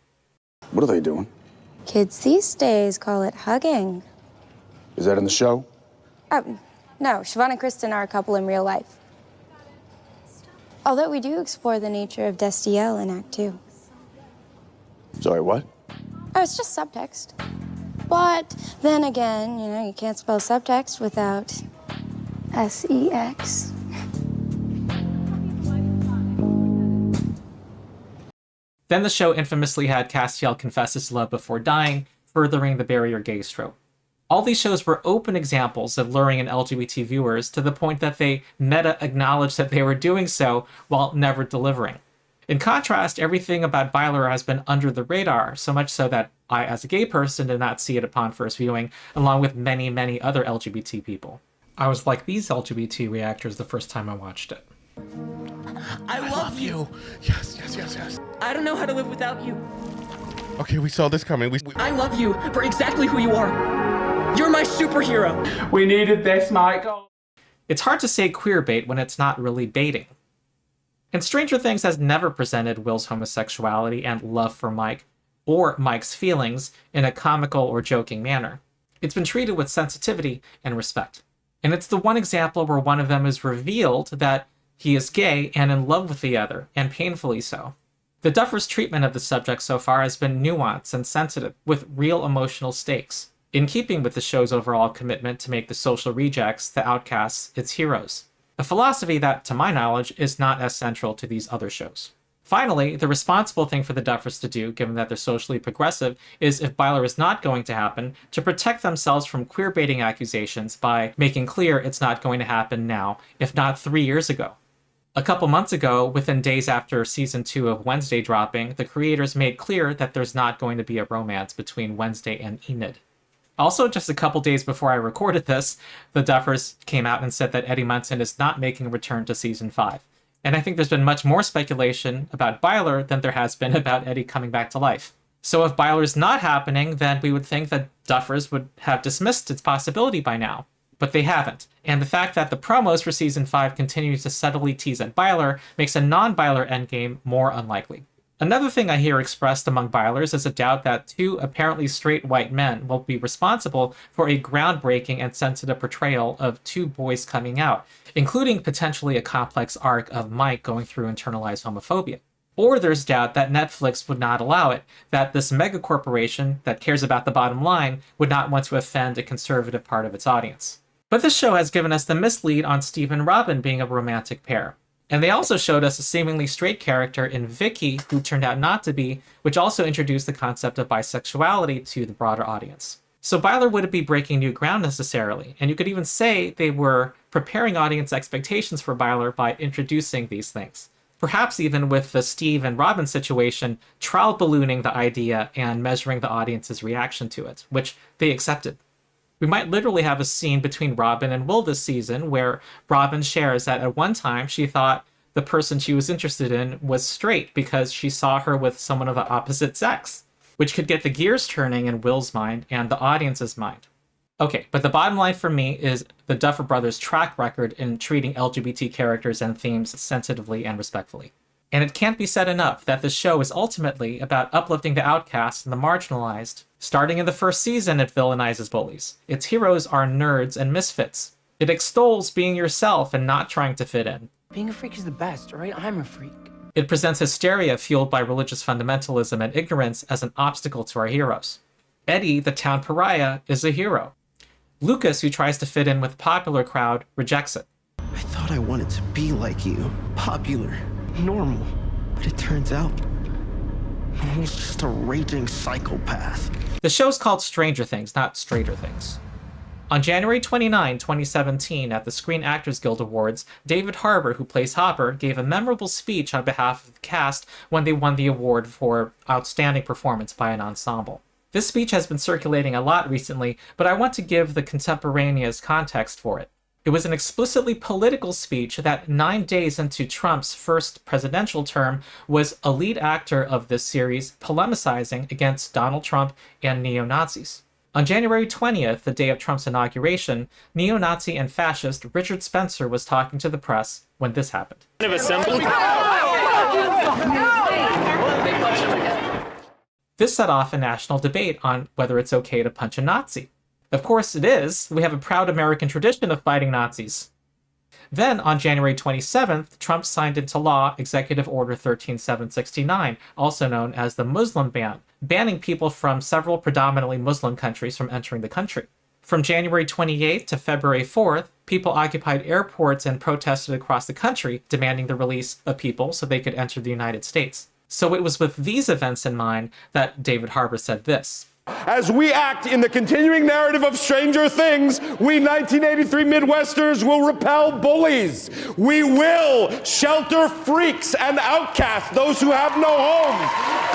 What are they doing? Kids these days call it hugging. Is that in the show? No, Siobhan and Kristen are a couple in real life. Although we do explore the nature of Destiel in Act 2. Sorry, what? Oh, it's just subtext. But then again, you know, you can't spell subtext without sex. Then the show infamously had Castiel confess his love before dying, furthering the barrier gaze trope. All these shows were open examples of luring in LGBT viewers to the point that they meta-acknowledged that they were doing so while never delivering. In contrast, everything about Byler has been under the radar, so much so that I, as a gay person, did not see it upon first viewing, along with many, many other LGBT people. I was like these LGBT reactors the first time I watched it. I love you. Yes. I don't know how to live without you. Okay, we saw this coming. I love you for exactly who you are. You're my superhero. We needed this, Michael. It's hard to say queerbait when it's not really baiting. And Stranger Things has never presented Will's homosexuality and love for Mike, or Mike's feelings, in a comical or joking manner. It's been treated with sensitivity and respect. And it's the one example where one of them is revealed that he is gay and in love with the other, and painfully so. The Duffers' treatment of the subject so far has been nuanced and sensitive, with real emotional stakes, in keeping with the show's overall commitment to make the social rejects, the outcasts, its heroes. A philosophy that, to my knowledge, is not as central to these other shows. Finally, the responsible thing for the Duffers to do, given that they're socially progressive, is, if Byler is not going to happen, to protect themselves from queerbaiting accusations by making clear it's not going to happen now, if not 3 years ago. A couple months ago, within days after season 2 of Wednesday dropping, the creators made clear that there's not going to be a romance between Wednesday and Enid. Also, just a couple days before I recorded this, the Duffers came out and said that Eddie Munson is not making a return to season 5. And I think there's been much more speculation about Byler than there has been about Eddie coming back to life. So if Byler's not happening, then we would think that Duffers would have dismissed its possibility by now. But they haven't. And the fact that the promos for season 5 continue to subtly tease at Byler makes a non-Byler endgame more unlikely. Another thing I hear expressed among Bylers is a doubt that 2 apparently straight white men will be responsible for a groundbreaking and sensitive portrayal of 2 boys coming out, including potentially a complex arc of Mike going through internalized homophobia. Or there's doubt that Netflix would not allow it, that this megacorporation that cares about the bottom line would not want to offend a conservative part of its audience. But this show has given us the mislead on Steve and Robin being a romantic pair. And they also showed us a seemingly straight character in Vicky, who turned out not to be, which also introduced the concept of bisexuality to the broader audience. So Byler wouldn't be breaking new ground necessarily, and you could even say they were preparing audience expectations for Byler by introducing these things. Perhaps even with the Steve and Robin situation, trial ballooning the idea and measuring the audience's reaction to it, which they accepted. We might literally have a scene between Robin and Will this season where Robin shares that at one time she thought the person she was interested in was straight because she saw her with someone of the opposite sex, which could get the gears turning in Will's mind and the audience's mind. Okay, but the bottom line for me is the Duffer Brothers' track record in treating LGBT characters and themes sensitively and respectfully. And it can't be said enough that this show is ultimately about uplifting the outcast and the marginalized. Starting in the first season, it villainizes bullies. Its heroes are nerds and misfits. It extols being yourself and not trying to fit in. Being a freak is the best, right? I'm a freak. It presents hysteria fueled by religious fundamentalism and ignorance as an obstacle to our heroes. Eddie, the town pariah, is a hero. Lucas, who tries to fit in with the popular crowd, rejects it. I thought thought I wanted to be like you. Popular, normal. But it turns out, I was just a raging psychopath. The show's called Stranger Things, not Stranger Things. On January 29, 2017, at the Screen Actors Guild Awards, David Harbour, who plays Hopper, gave a memorable speech on behalf of the cast when they won the award for Outstanding Performance by an Ensemble. This speech has been circulating a lot recently, but I want to give the contemporaneous context for it. It was an explicitly political speech that 9 days into Trump's first presidential term was a lead actor of this series polemicizing against Donald Trump and neo-Nazis. On January 20th, the day of Trump's inauguration, neo-Nazi and fascist Richard Spencer was talking to the press when this happened. This set off a national debate on whether it's okay to punch a Nazi. Of course it is. We have a proud American tradition of fighting Nazis. Then, on January 27th, Trump signed into law Executive Order 13769, also known as the Muslim ban, banning people from several predominantly Muslim countries from entering the country. From January 28th to February 4th, people occupied airports and protested across the country, demanding the release of people so they could enter the United States. So it was with these events in mind that David Harbour said this. As we act in the continuing narrative of Stranger Things, we 1983 Midwesterners will repel bullies. We will shelter freaks and outcasts, those who have no homes.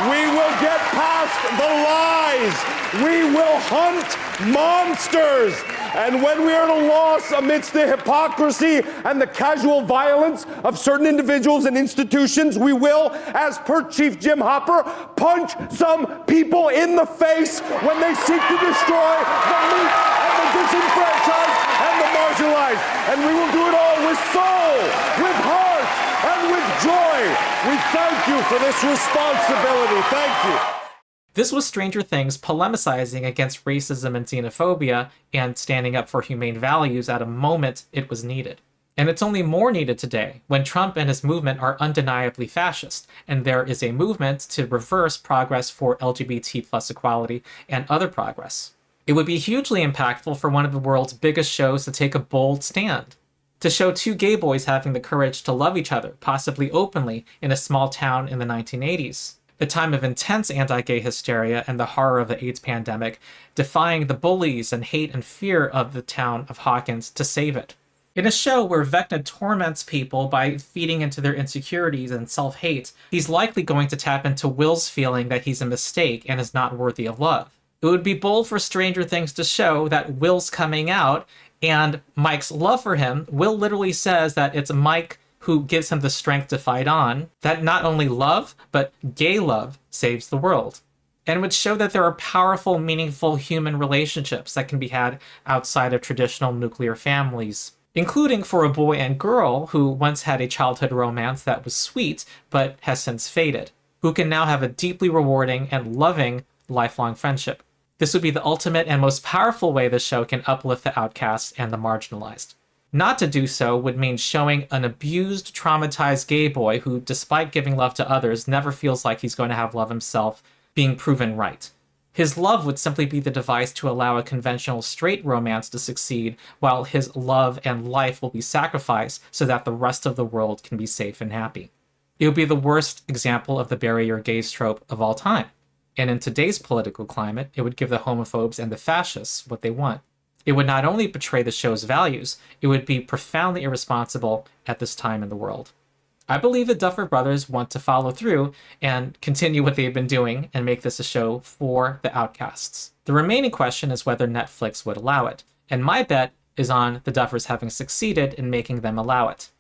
We will get past the lies. We will hunt monsters. And when we are at a loss amidst the hypocrisy and the casual violence of certain individuals and institutions, we will, as per Chief Jim Hopper, punch some people in the face when they seek to destroy the meek and the disenfranchised and the marginalized. And we will do it all with soul, with heart, and with joy. We thank you for this responsibility. Thank you. This was Stranger Things polemicizing against racism and xenophobia and standing up for humane values at a moment it was needed. And it's only more needed today, when Trump and his movement are undeniably fascist, and there is a movement to reverse progress for LGBT plus equality and other progress. It would be hugely impactful for one of the world's biggest shows to take a bold stand. To show two gay boys having the courage to love each other, possibly openly, in a small town in the 1980s. The time of intense anti-gay hysteria and the horror of the AIDS pandemic, defying the bullies and hate and fear of the town of Hawkins to save it. In a show where Vecna torments people by feeding into their insecurities and self-hate, he's likely going to tap into Will's feeling that he's a mistake and is not worthy of love. It would be bold for Stranger Things to show that Will's coming out and Mike's love for him. Will literally says that it's Mike who gives him the strength to fight on, that not only love, but gay love saves the world. And would show that there are powerful, meaningful human relationships that can be had outside of traditional nuclear families, including for a boy and girl who once had a childhood romance that was sweet, but has since faded, who can now have a deeply rewarding and loving lifelong friendship. This would be the ultimate and most powerful way the show can uplift the outcasts and the marginalized. Not to do so would mean showing an abused, traumatized gay boy who, despite giving love to others, never feels like he's going to have love himself, being proven right. His love would simply be the device to allow a conventional straight romance to succeed, while his love and life will be sacrificed so that the rest of the world can be safe and happy. It would be the worst example of the bury your gays trope of all time. And in today's political climate, it would give the homophobes and the fascists what they want. It would not only betray the show's values, it would be profoundly irresponsible at this time in the world. I believe the Duffer Brothers want to follow through and continue what they've been doing and make this a show for the outcasts. The remaining question is whether Netflix would allow it, and my bet is on the Duffers having succeeded in making them allow it.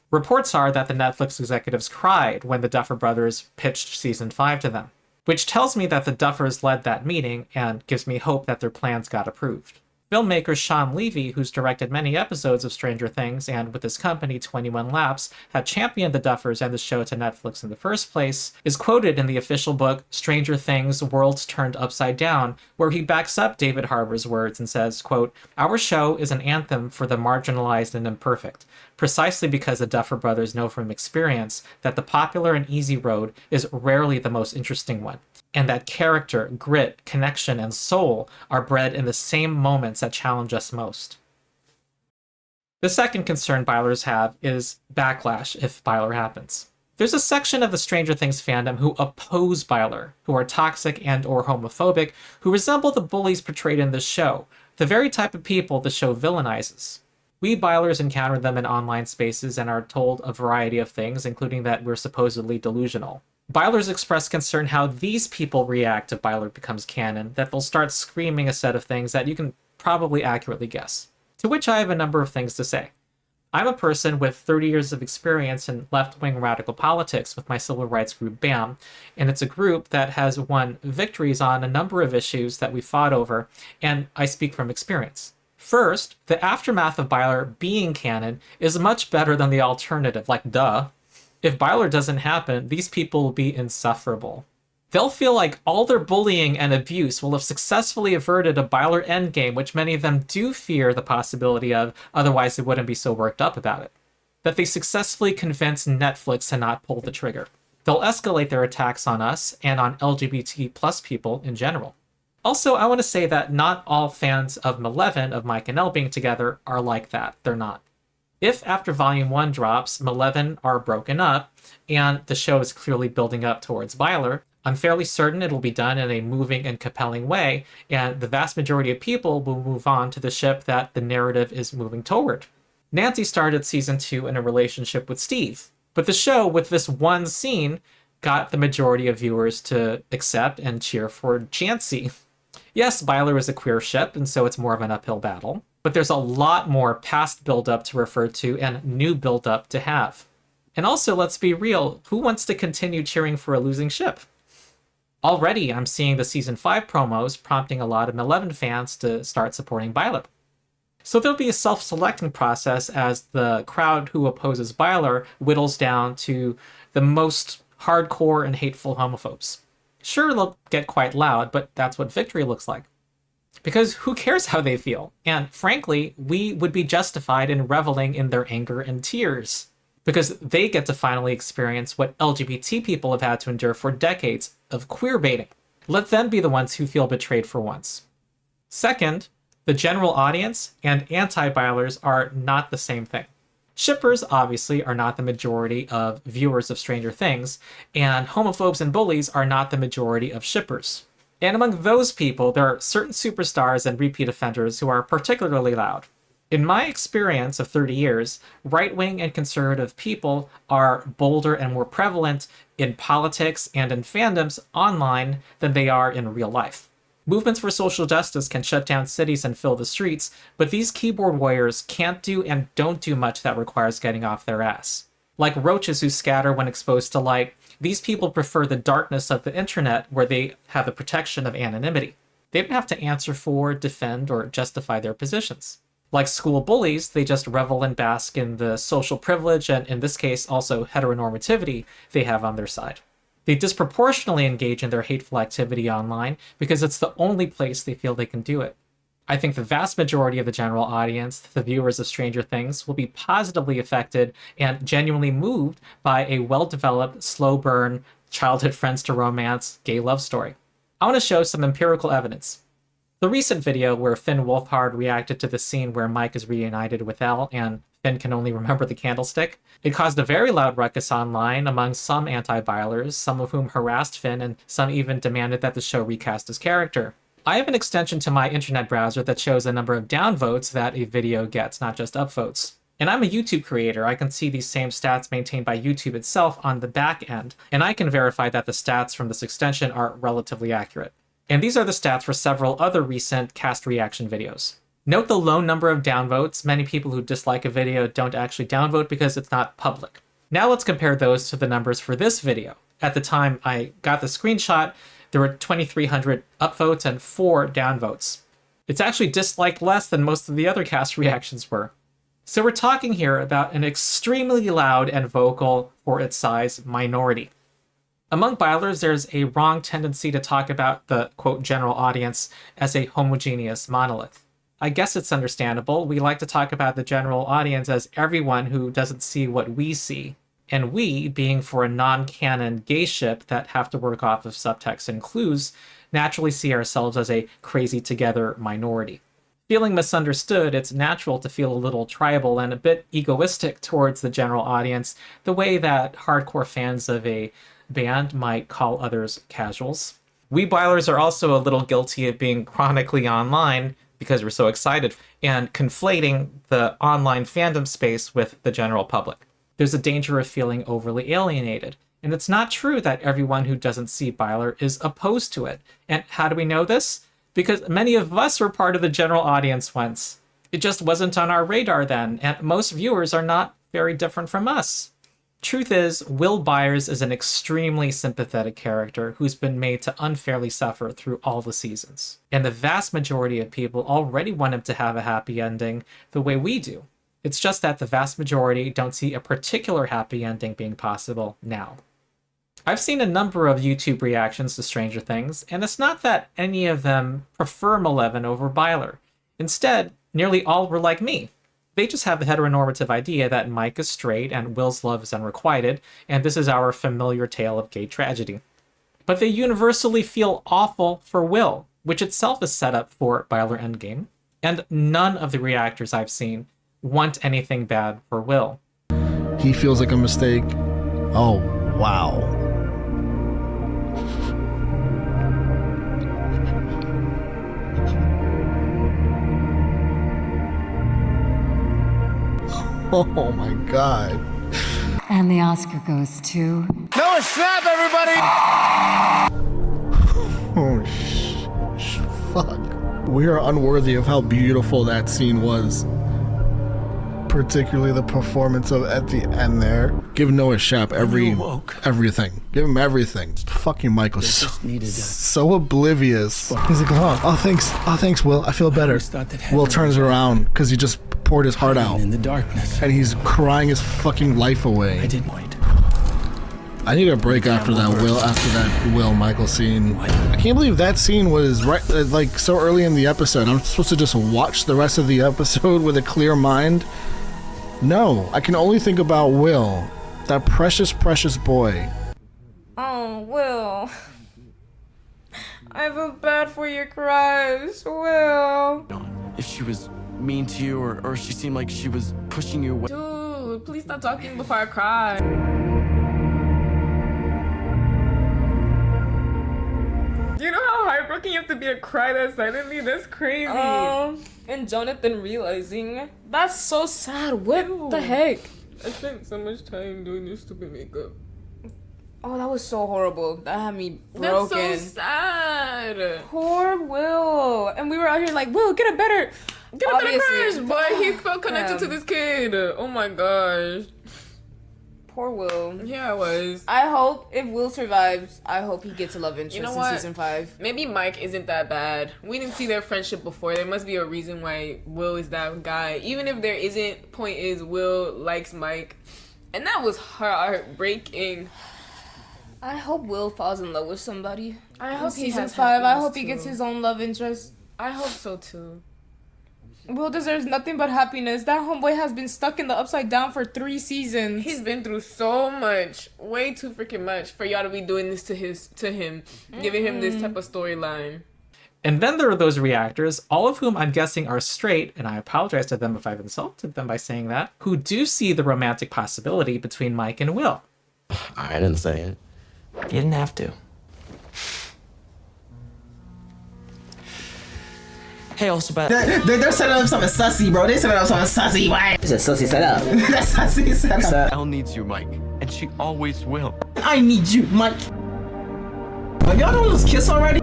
Reports are that the Netflix executives cried when the Duffer Brothers pitched season 5 to them, which tells me that the Duffers led that meeting and gives me hope that their plans got approved. Filmmaker Sean Levy, who's directed many episodes of Stranger Things and with his company 21 Laps had championed the Duffers and the show to Netflix in the first place, is quoted in the official book Stranger Things Worlds Turned Upside Down, where he backs up David Harbour's words and says, quote, "Our show is an anthem for the marginalized and imperfect, precisely because the Duffer Brothers know from experience that the popular and easy road is rarely the most interesting one, and that character, grit, connection, and soul are bred in the same moments that challenge us most." The second concern Bylers have is backlash if Byler happens. There's a section of the Stranger Things fandom who oppose Byler, who are toxic and or homophobic, who resemble the bullies portrayed in this show, the very type of people the show villainizes. We Bylers encounter them in online spaces and are told a variety of things, including that we're supposedly delusional. Bylers express concern how these people react if Byler becomes canon, that they'll start screaming a set of things that you can probably accurately guess. To which I have a number of things to say. I'm a person with 30 years of experience in left-wing radical politics with my civil rights group BAM, and it's a group that has won victories on a number of issues that we fought over, and I speak from experience. First, the aftermath of Byler being canon is much better than the alternative, like duh. If Byler doesn't happen, these people will be insufferable. They'll feel like all their bullying and abuse will have successfully averted a Byler endgame, which many of them do fear the possibility of, otherwise they wouldn't be so worked up about it. That they successfully convinced Netflix to not pull the trigger. They'll escalate their attacks on us and on LGBT plus people in general. Also, I want to say that not all fans of Mileven, of Mike and Elle being together, are like that. They're not. If after Volume 1 drops, Mileven are broken up, and the show is clearly building up towards Byler, I'm fairly certain it'll be done in a moving and compelling way, and the vast majority of people will move on to the ship that the narrative is moving toward. Nancy started Season 2 in a relationship with Steve, but the show, with this one scene, got the majority of viewers to accept and cheer for Jancy. Yes, Byler is a queer ship, and so it's more of an uphill battle, but there's a lot more past build-up to refer to and new build-up to have. And also, let's be real, who wants to continue cheering for a losing ship? Already, I'm seeing the Season 5 promos prompting a lot of Mileven fans to start supporting Byler. So there'll be a self-selecting process as the crowd who opposes Byler whittles down to the most hardcore and hateful homophobes. Sure, they'll get quite loud, but that's what victory looks like. Because who cares how they feel? And frankly, we would be justified in reveling in their anger and tears. Because they get to finally experience what LGBT people have had to endure for decades of queerbaiting. Let them be the ones who feel betrayed for once. Second, the general audience and anti-Bylers are not the same thing. Shippers, obviously, are not the majority of viewers of Stranger Things, and homophobes and bullies are not the majority of shippers. And among those people, there are certain superstars and repeat offenders who are particularly loud. In my experience of 30 years, right-wing and conservative people are bolder and more prevalent in politics and in fandoms online than they are in real life. Movements for social justice can shut down cities and fill the streets, but these keyboard warriors can't do and don't do much that requires getting off their ass. Like roaches who scatter when exposed to light, these people prefer the darkness of the internet where they have the protection of anonymity. They don't have to answer for, defend, or justify their positions. Like school bullies, they just revel and bask in the social privilege and, in this case, also heteronormativity they have on their side. They disproportionately engage in their hateful activity online because it's the only place they feel they can do it. I think the vast majority of the general audience, the viewers of Stranger Things, will be positively affected and genuinely moved by a well-developed, slow-burn, childhood friends to romance, gay love story. I want to show some empirical evidence. The recent video where Finn Wolfhard reacted to the scene where Mike is reunited with Elle and Finn can only remember the candlestick, it caused a very loud ruckus online among some anti-Bylers, some of whom harassed Finn and some even demanded that the show recast his character. I have an extension to my internet browser that shows the number of downvotes that a video gets, not just upvotes. And I'm a YouTube creator. I can see these same stats maintained by YouTube itself on the back end, and I can verify that the stats from this extension are relatively accurate. And these are the stats for several other recent cast reaction videos. Note the low number of downvotes. Many people who dislike a video don't actually downvote because it's not public. Now let's compare those to the numbers for this video. At the time I got the screenshot, there were 2,300 upvotes and 4 downvotes. It's actually disliked less than most of the other cast reactions were. So we're talking here about an extremely loud and vocal, for its size, minority. Among Bylers, there's a wrong tendency to talk about the, quote, general audience as a homogeneous monolith. I guess it's understandable. We like to talk about the general audience as everyone who doesn't see what we see. And we, being for a non-canon gay ship that have to work off of subtext and clues, naturally see ourselves as a crazy together minority. Feeling misunderstood, it's natural to feel a little tribal and a bit egoistic towards the general audience, the way that hardcore fans of a band might call others casuals. We Bylers are also a little guilty of being chronically online because we're so excited and conflating the online fandom space with the general public. There's a danger of feeling overly alienated. And it's not true that everyone who doesn't see Byler is opposed to it. And how do we know this? Because many of us were part of the general audience once. It just wasn't on our radar then, and most viewers are not very different from us. Truth is, Will Byers is an extremely sympathetic character who's been made to unfairly suffer through all the seasons. And the vast majority of people already want him to have a happy ending the way we do. It's just that the vast majority don't see a particular happy ending being possible now. I've seen a number of YouTube reactions to Stranger Things, and it's not that any of them prefer Mileven over Byler. Instead, nearly all were like me. They just have the heteronormative idea that Mike is straight and Will's love is unrequited, and this is our familiar tale of gay tragedy. But they universally feel awful for Will, which itself is set up for Byler Endgame, and none of the reactors I've seen want anything bad for Will. He feels like a mistake. Oh, wow. Oh my God. And the Oscar goes to... Noah Schnapp, everybody! Oh, fuck. We are unworthy of how beautiful that scene was. Particularly the performance of at the end there. Give Noah Schnapp everything. Give him everything. Fucking Michael's so oblivious. He's like, oh, thanks, Will. I feel better. Will turns around because he just poured his heart out in the darkness, and he's crying his fucking life away. I need a break after that Will Michael scene. I can't believe that scene was right like so early in the episode. I'm supposed to just watch the rest of the episode with a clear mind. No, I can only think about Will, that precious boy. Oh, Will. I feel bad for your cries, Will. If she was mean to you or she seemed like she was pushing you away. Dude, please stop talking before I cry. You know how heartbroken you have to be to cry that silently? That's crazy. And Jonathan realizing. That's so sad. What the heck? I spent so much time doing this stupid makeup. Oh, that was so horrible. That had me broken. That's so sad. Poor Will. And we were out here like, Will, get a better crush. But he felt connected to this kid. Oh my gosh. Poor Will. Yeah, I was. I hope if Will survives, I hope he gets a love interest in season 5. Maybe Mike isn't that bad. We didn't see their friendship before. There must be a reason why Will is that guy. Even if there isn't, point is Will likes Mike. And that was heartbreaking. I hope Will falls in love with somebody. I hope season 5. I hope he gets his own love interest. I hope so too. Will deserves nothing but happiness. That homeboy has been stuck in the upside down for 3 seasons. He's been through so much, way too freaking much, for y'all to be doing this to him, giving him this type of storyline. And then there are those reactors, all of whom I'm guessing are straight, and I apologize to them if I've insulted them by saying that, who do see the romantic possibility between Mike and Will. I didn't say it. You didn't have to. Hey, also, but they're setting up something sussy, bro. They setting up something sussy. Why? It's a sussy setup. That's sussy setup. Elle needs you, Mike, and she always will. I need you, Mike. But y'all don't just kiss already?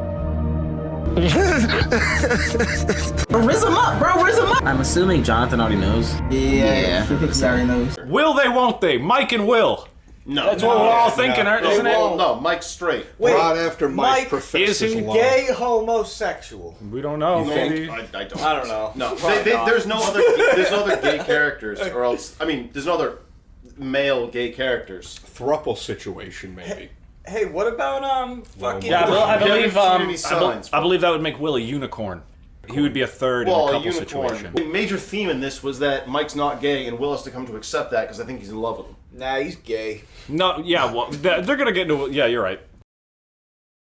Riz him up, bro. Riz him up. I'm assuming Jonathan already knows. Yeah. He already knows. Will they? Won't they? Mike and Will. No, that's what we're all thinking, isn't it? Well, no, Mike's straight. Wait, right after Mike professes is he gay, homosexual? We don't know. Maybe. I don't know. No, there's no other gay characters, or else there's no other male gay characters. Thruple situation, maybe. Hey, what about fucking? Yeah, I believe that would make Will a unicorn. He would be a third in a couple situation. The major theme in this was that Mike's not gay, and Will has to come to accept that because I think he's in love with him. Nah, he's gay. No, yeah, well, they're gonna get into. Yeah, you're right.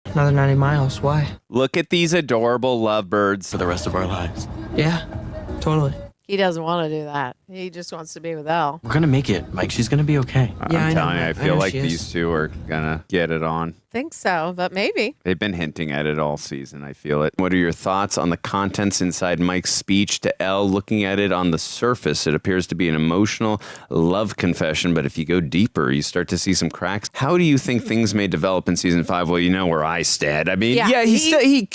Another 90 miles. Why? Look at these adorable lovebirds for the rest of our lives. Yeah, totally. He doesn't want to do that. He just wants to be with Elle. We're gonna make it, Mike. She's gonna be okay. I'm telling you, I feel like these two are gonna get it on. Think so, but maybe. They've been hinting at it all season. I feel it. What are your thoughts on the contents inside Mike's speech to Elle? Looking at it on the surface, it appears to be an emotional love confession, but if you go deeper, you start to see some cracks. How do you think things may develop in season 5? Well, you know where I stand. I mean,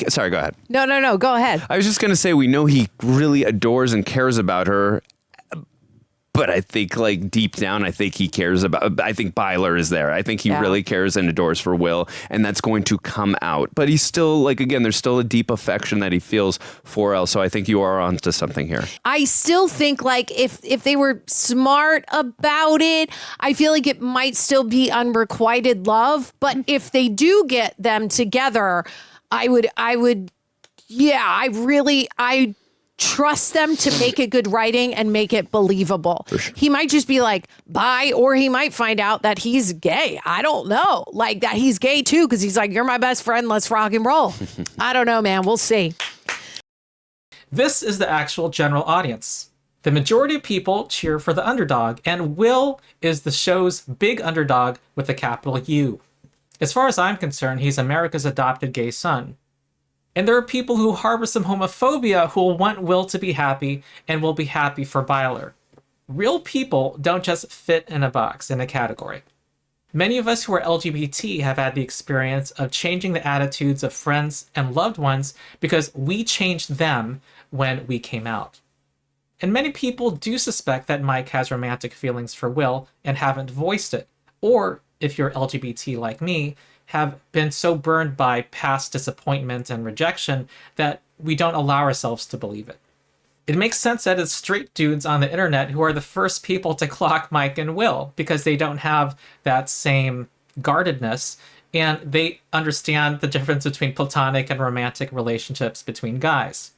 sorry, go ahead. No, go ahead. I was just gonna say, we know he really adores and cares about her. But I think, like, deep down, I think he cares about... I think Byler is there. I think he really cares and adores for Will, and that's going to come out. But he's still, like, again, there's still a deep affection that he feels for Elle, so I think you are onto something here. I still think, like, if they were smart about it, I feel like it might still be unrequited love. But if they do get them together, I trust them to make it good writing and make it believable. Sure. He might just be like, bye, or he might find out that he's gay. I don't know. Like, that he's gay too, because he's like, you're my best friend, let's rock and roll. I don't know, man. We'll see. This is the actual general audience. The majority of people cheer for the underdog, and Will is the show's big underdog with a capital U. As far as I'm concerned, he's America's adopted gay son. And there are people who harbor some homophobia who will want Will to be happy and will be happy for Byler. Real people don't just fit in a box, in a category. Many of us who are LGBT have had the experience of changing the attitudes of friends and loved ones because we changed them when we came out. And many people do suspect that Mike has romantic feelings for Will and haven't voiced it. Or, if you're LGBT like me, have been so burned by past disappointment and rejection that we don't allow ourselves to believe it. It makes sense that it's straight dudes on the internet who are the first people to clock Mike and Will because they don't have that same guardedness and they understand the difference between platonic and romantic relationships between guys.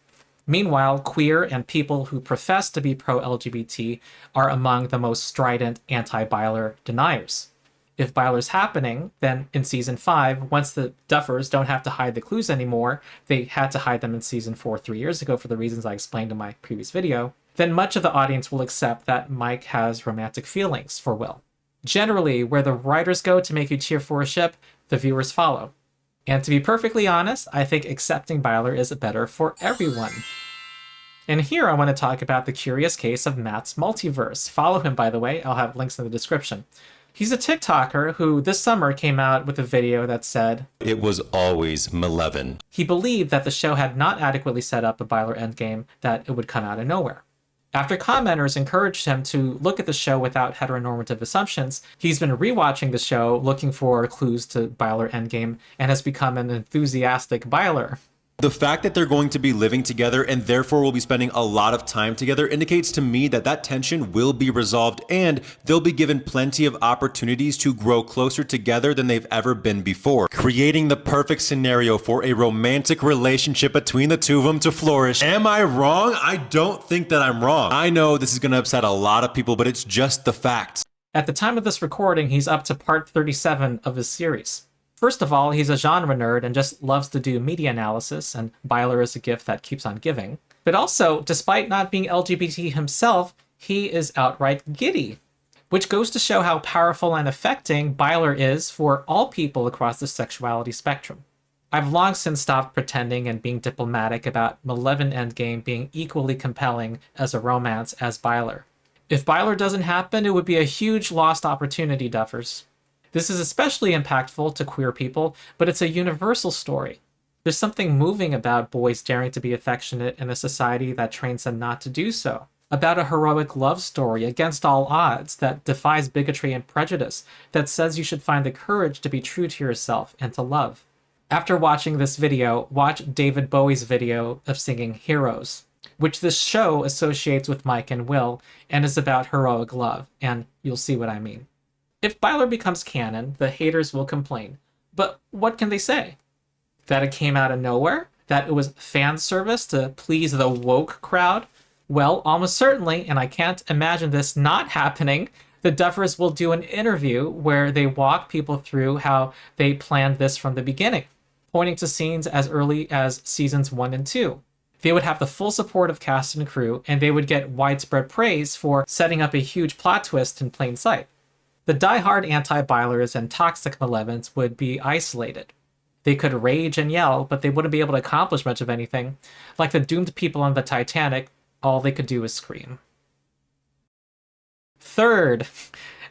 Meanwhile, queer and people who profess to be pro-LGBT are among the most strident anti-Byler deniers. If Byler's happening, then in season 5, once the Duffers don't have to hide the clues anymore, they had to hide them in season 4 3 years ago for the reasons I explained in my previous video, then much of the audience will accept that Mike has romantic feelings for Will. Generally, where the writers go to make you cheer for a ship, the viewers follow. And to be perfectly honest, I think accepting Byler is better for everyone. And here I want to talk about the curious case of Matt's Multiverse. Follow him, by the way. I'll have links in the description. He's a TikToker who this summer came out with a video that said, "It was always Mileven." He believed that the show had not adequately set up a Byler endgame, that it would come out of nowhere. After commenters encouraged him to look at the show without heteronormative assumptions, he's been rewatching the show looking for clues to Byler endgame and has become an enthusiastic Byler. The fact that they're going to be living together and therefore will be spending a lot of time together indicates to me that that tension will be resolved and they'll be given plenty of opportunities to grow closer together than they've ever been before, creating the perfect scenario for a romantic relationship between the two of them to flourish. Am I wrong? I don't think that I'm wrong. I know this is going to upset a lot of people, but it's just the facts. At the time of this recording, he's up to part 37 of his series. First of all, he's a genre nerd and just loves to do media analysis, and Byler is a gift that keeps on giving. But also, despite not being LGBT himself, he is outright giddy, which goes to show how powerful and affecting Byler is for all people across the sexuality spectrum. I've long since stopped pretending and being diplomatic about Mileven endgame being equally compelling as a romance as Byler. If Byler doesn't happen, it would be a huge lost opportunity, Duffers. This is especially impactful to queer people, but it's a universal story. There's something moving about boys daring to be affectionate in a society that trains them not to do so. About a heroic love story against all odds that defies bigotry and prejudice, that says you should find the courage to be true to yourself and to love. After watching this video, watch David Bowie's video of singing Heroes, which this show associates with Mike and Will and is about heroic love, and you'll see what I mean. If Byler becomes canon, the haters will complain. But what can they say? That it came out of nowhere? That it was fan service to please the woke crowd? Well, almost certainly, and I can't imagine this not happening, the Duffers will do an interview where they walk people through how they planned this from the beginning, pointing to scenes as early as seasons 1 and 2. They would have the full support of cast and crew, and they would get widespread praise for setting up a huge plot twist in plain sight. The die-hard anti-Bylers and toxic Milevens would be isolated. They could rage and yell, but they wouldn't be able to accomplish much of anything. Like the doomed people on the Titanic, all they could do was scream. Third,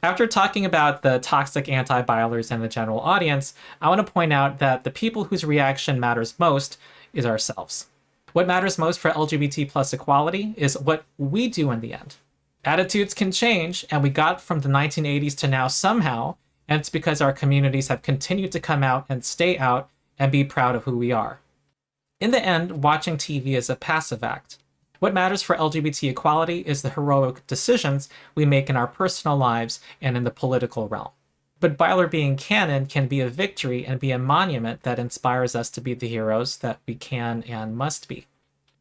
after talking about the toxic anti-Bylers and the general audience, I want to point out that the people whose reaction matters most is ourselves. What matters most for LGBT plus equality is what we do in the end. Attitudes can change, and we got from the 1980s to now somehow, and it's because our communities have continued to come out and stay out and be proud of who we are. In the end, watching TV is a passive act. What matters for LGBT equality is the heroic decisions we make in our personal lives and in the political realm. But Byler being canon can be a victory and be a monument that inspires us to be the heroes that we can and must be.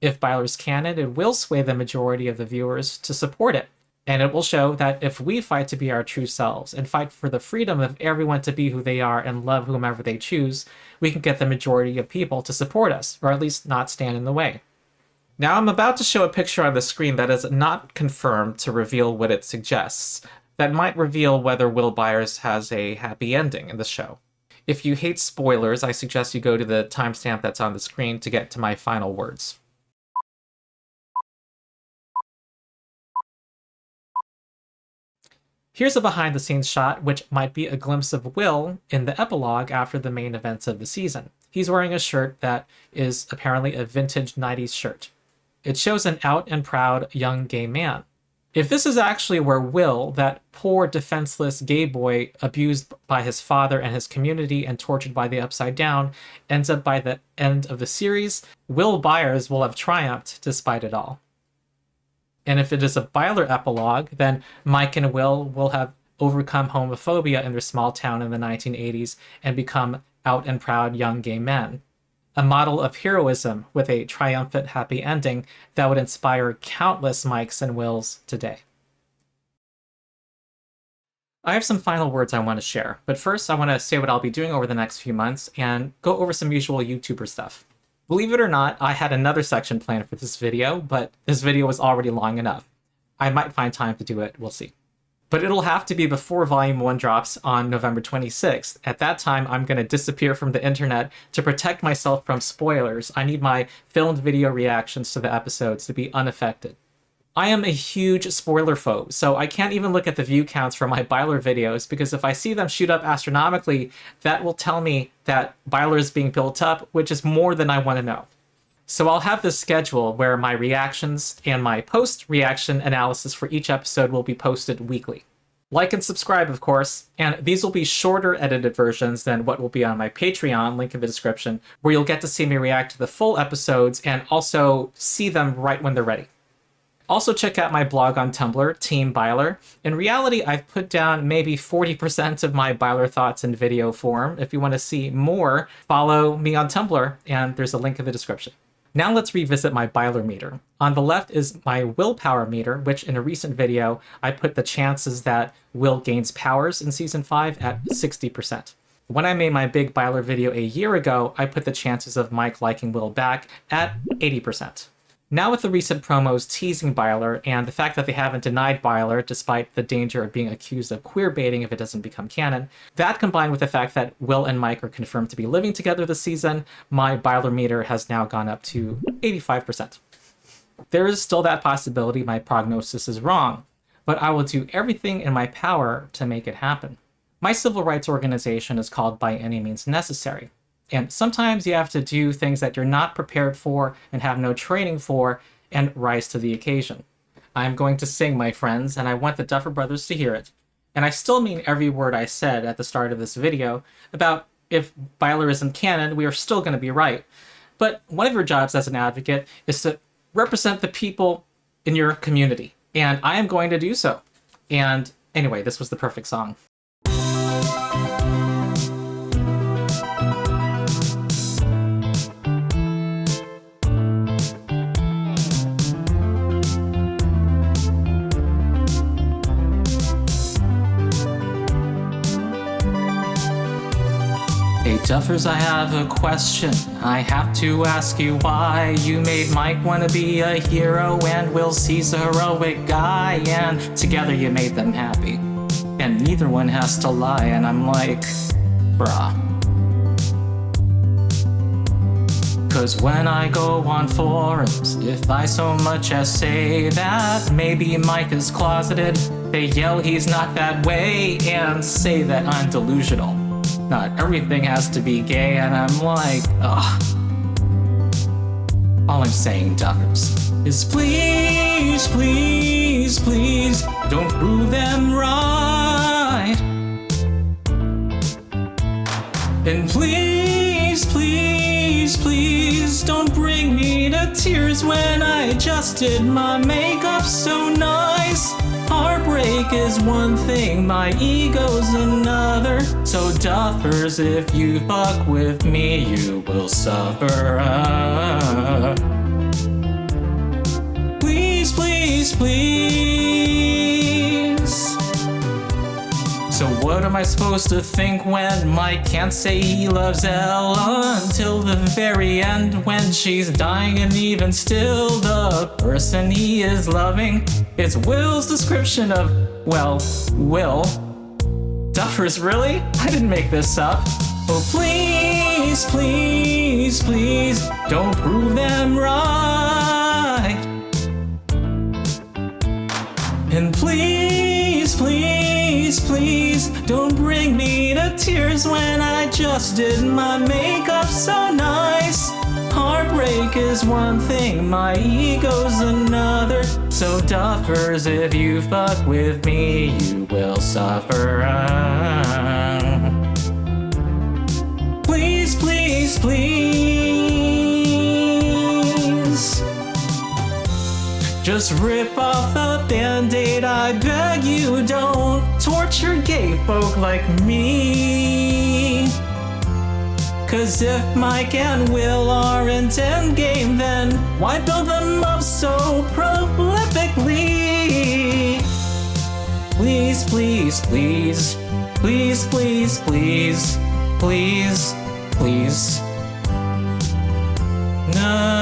If Byler's canon, it will sway the majority of the viewers to support it. And it will show that if we fight to be our true selves and fight for the freedom of everyone to be who they are and love whomever they choose, we can get the majority of people to support us, or at least not stand in the way. Now I'm about to show a picture on the screen that is not confirmed to reveal what it suggests, that might reveal whether Will Byers has a happy ending in the show. If you hate spoilers, I suggest you go to the timestamp that's on the screen to get to my final words. Here's a behind-the-scenes shot, which might be a glimpse of Will in the epilogue after the main events of the season. He's wearing a shirt that is apparently a vintage 90s shirt. It shows an out and proud young gay man. If this is actually where Will, that poor defenseless gay boy abused by his father and his community and tortured by the Upside Down, ends up by the end of the series, Will Byers will have triumphed despite it all. And if it is a Byler epilogue, then Mike and Will have overcome homophobia in their small town in the 1980s and become out and proud young gay men. A model of heroism with a triumphant happy ending that would inspire countless Mikes and Wills today. I have some final words I want to share, but first I want to say what I'll be doing over the next few months and go over some usual YouTuber stuff. Believe it or not, I had another section planned for this video, but this video was already long enough. I might find time to do it, we'll see. But it'll have to be before Volume 1 drops on November 26th. At that time, I'm going to disappear from the internet to protect myself from spoilers. I need my filmed video reactions to the episodes to be unaffected. I am a huge spoiler phobe, so I can't even look at the view counts for my Byler videos, because if I see them shoot up astronomically, that will tell me that Byler is being built up, which is more than I want to know. So I'll have this schedule where my reactions and my post-reaction analysis for each episode will be posted weekly. Like and subscribe, of course, and these will be shorter edited versions than what will be on my Patreon, link in the description, where you'll get to see me react to the full episodes and also see them right when they're ready. Also check out my blog on Tumblr, Team Byler. In reality, I've put down maybe 40% of my Byler thoughts in video form. If you want to see more, follow me on Tumblr, and there's a link in the description. Now let's revisit my Byler meter. On the left is my willpower meter, which in a recent video, I put the chances that Will gains powers in Season 5 at 60%. When I made my big Byler video a year ago, I put the chances of Mike liking Will back at 80%. Now with the recent promos teasing Byler and the fact that they haven't denied Byler despite the danger of being accused of queerbaiting if it doesn't become canon, that combined with the fact that Will and Mike are confirmed to be living together this season, my Byler meter has now gone up to 85%. There is still that possibility my prognosis is wrong, but I will do everything in my power to make it happen. My civil rights organization is called By Any Means Necessary. And sometimes you have to do things that you're not prepared for and have no training for and rise to the occasion. I'm going to sing, my friends, and I want the Duffer Brothers to hear it. And I still mean every word I said at the start of this video about if Byler isn't canon, we are still going to be right. But one of your jobs as an advocate is to represent the people in your community. And I am going to do so. And anyway, this was the perfect song. A Duffers, I have a question. I have to ask you why you made Mike wanna be a hero and Will C's a heroic guy, and together you made them happy. And neither one has to lie, and I'm like, bruh. Cause when I go on forums, if I so much as say that maybe Mike is closeted, they yell he's not that way and say that I'm delusional. Not everything has to be gay, and I'm like, ugh. All I'm saying, Duffers, is please, please, please, don't prove them right. And please, please, please, don't bring me to tears when I just did my makeup so nice. Heartbreak is one thing, my ego's another. So Duffers, if you fuck with me, you will suffer. Please, please, please. So what am I supposed to think when Mike can't say he loves Ella until the very end when she's dying, and even still the person he is loving is Will's description of, well, Will. Duffers, really? I didn't make this up. Oh please, please, please, don't prove them right. And please, please, please, don't bring me to tears when I just did my makeup so nice. Heartbreak is one thing, my ego's another. So Duffers, if you fuck with me, you will suffer. Please, please, please, just rip off the band-aid, I beg you. Don't torture gay folk like me. Cause if Mike and Will aren't endgame, then why build them up so prolifically? Please, please, please, please, please, please, please, please. No.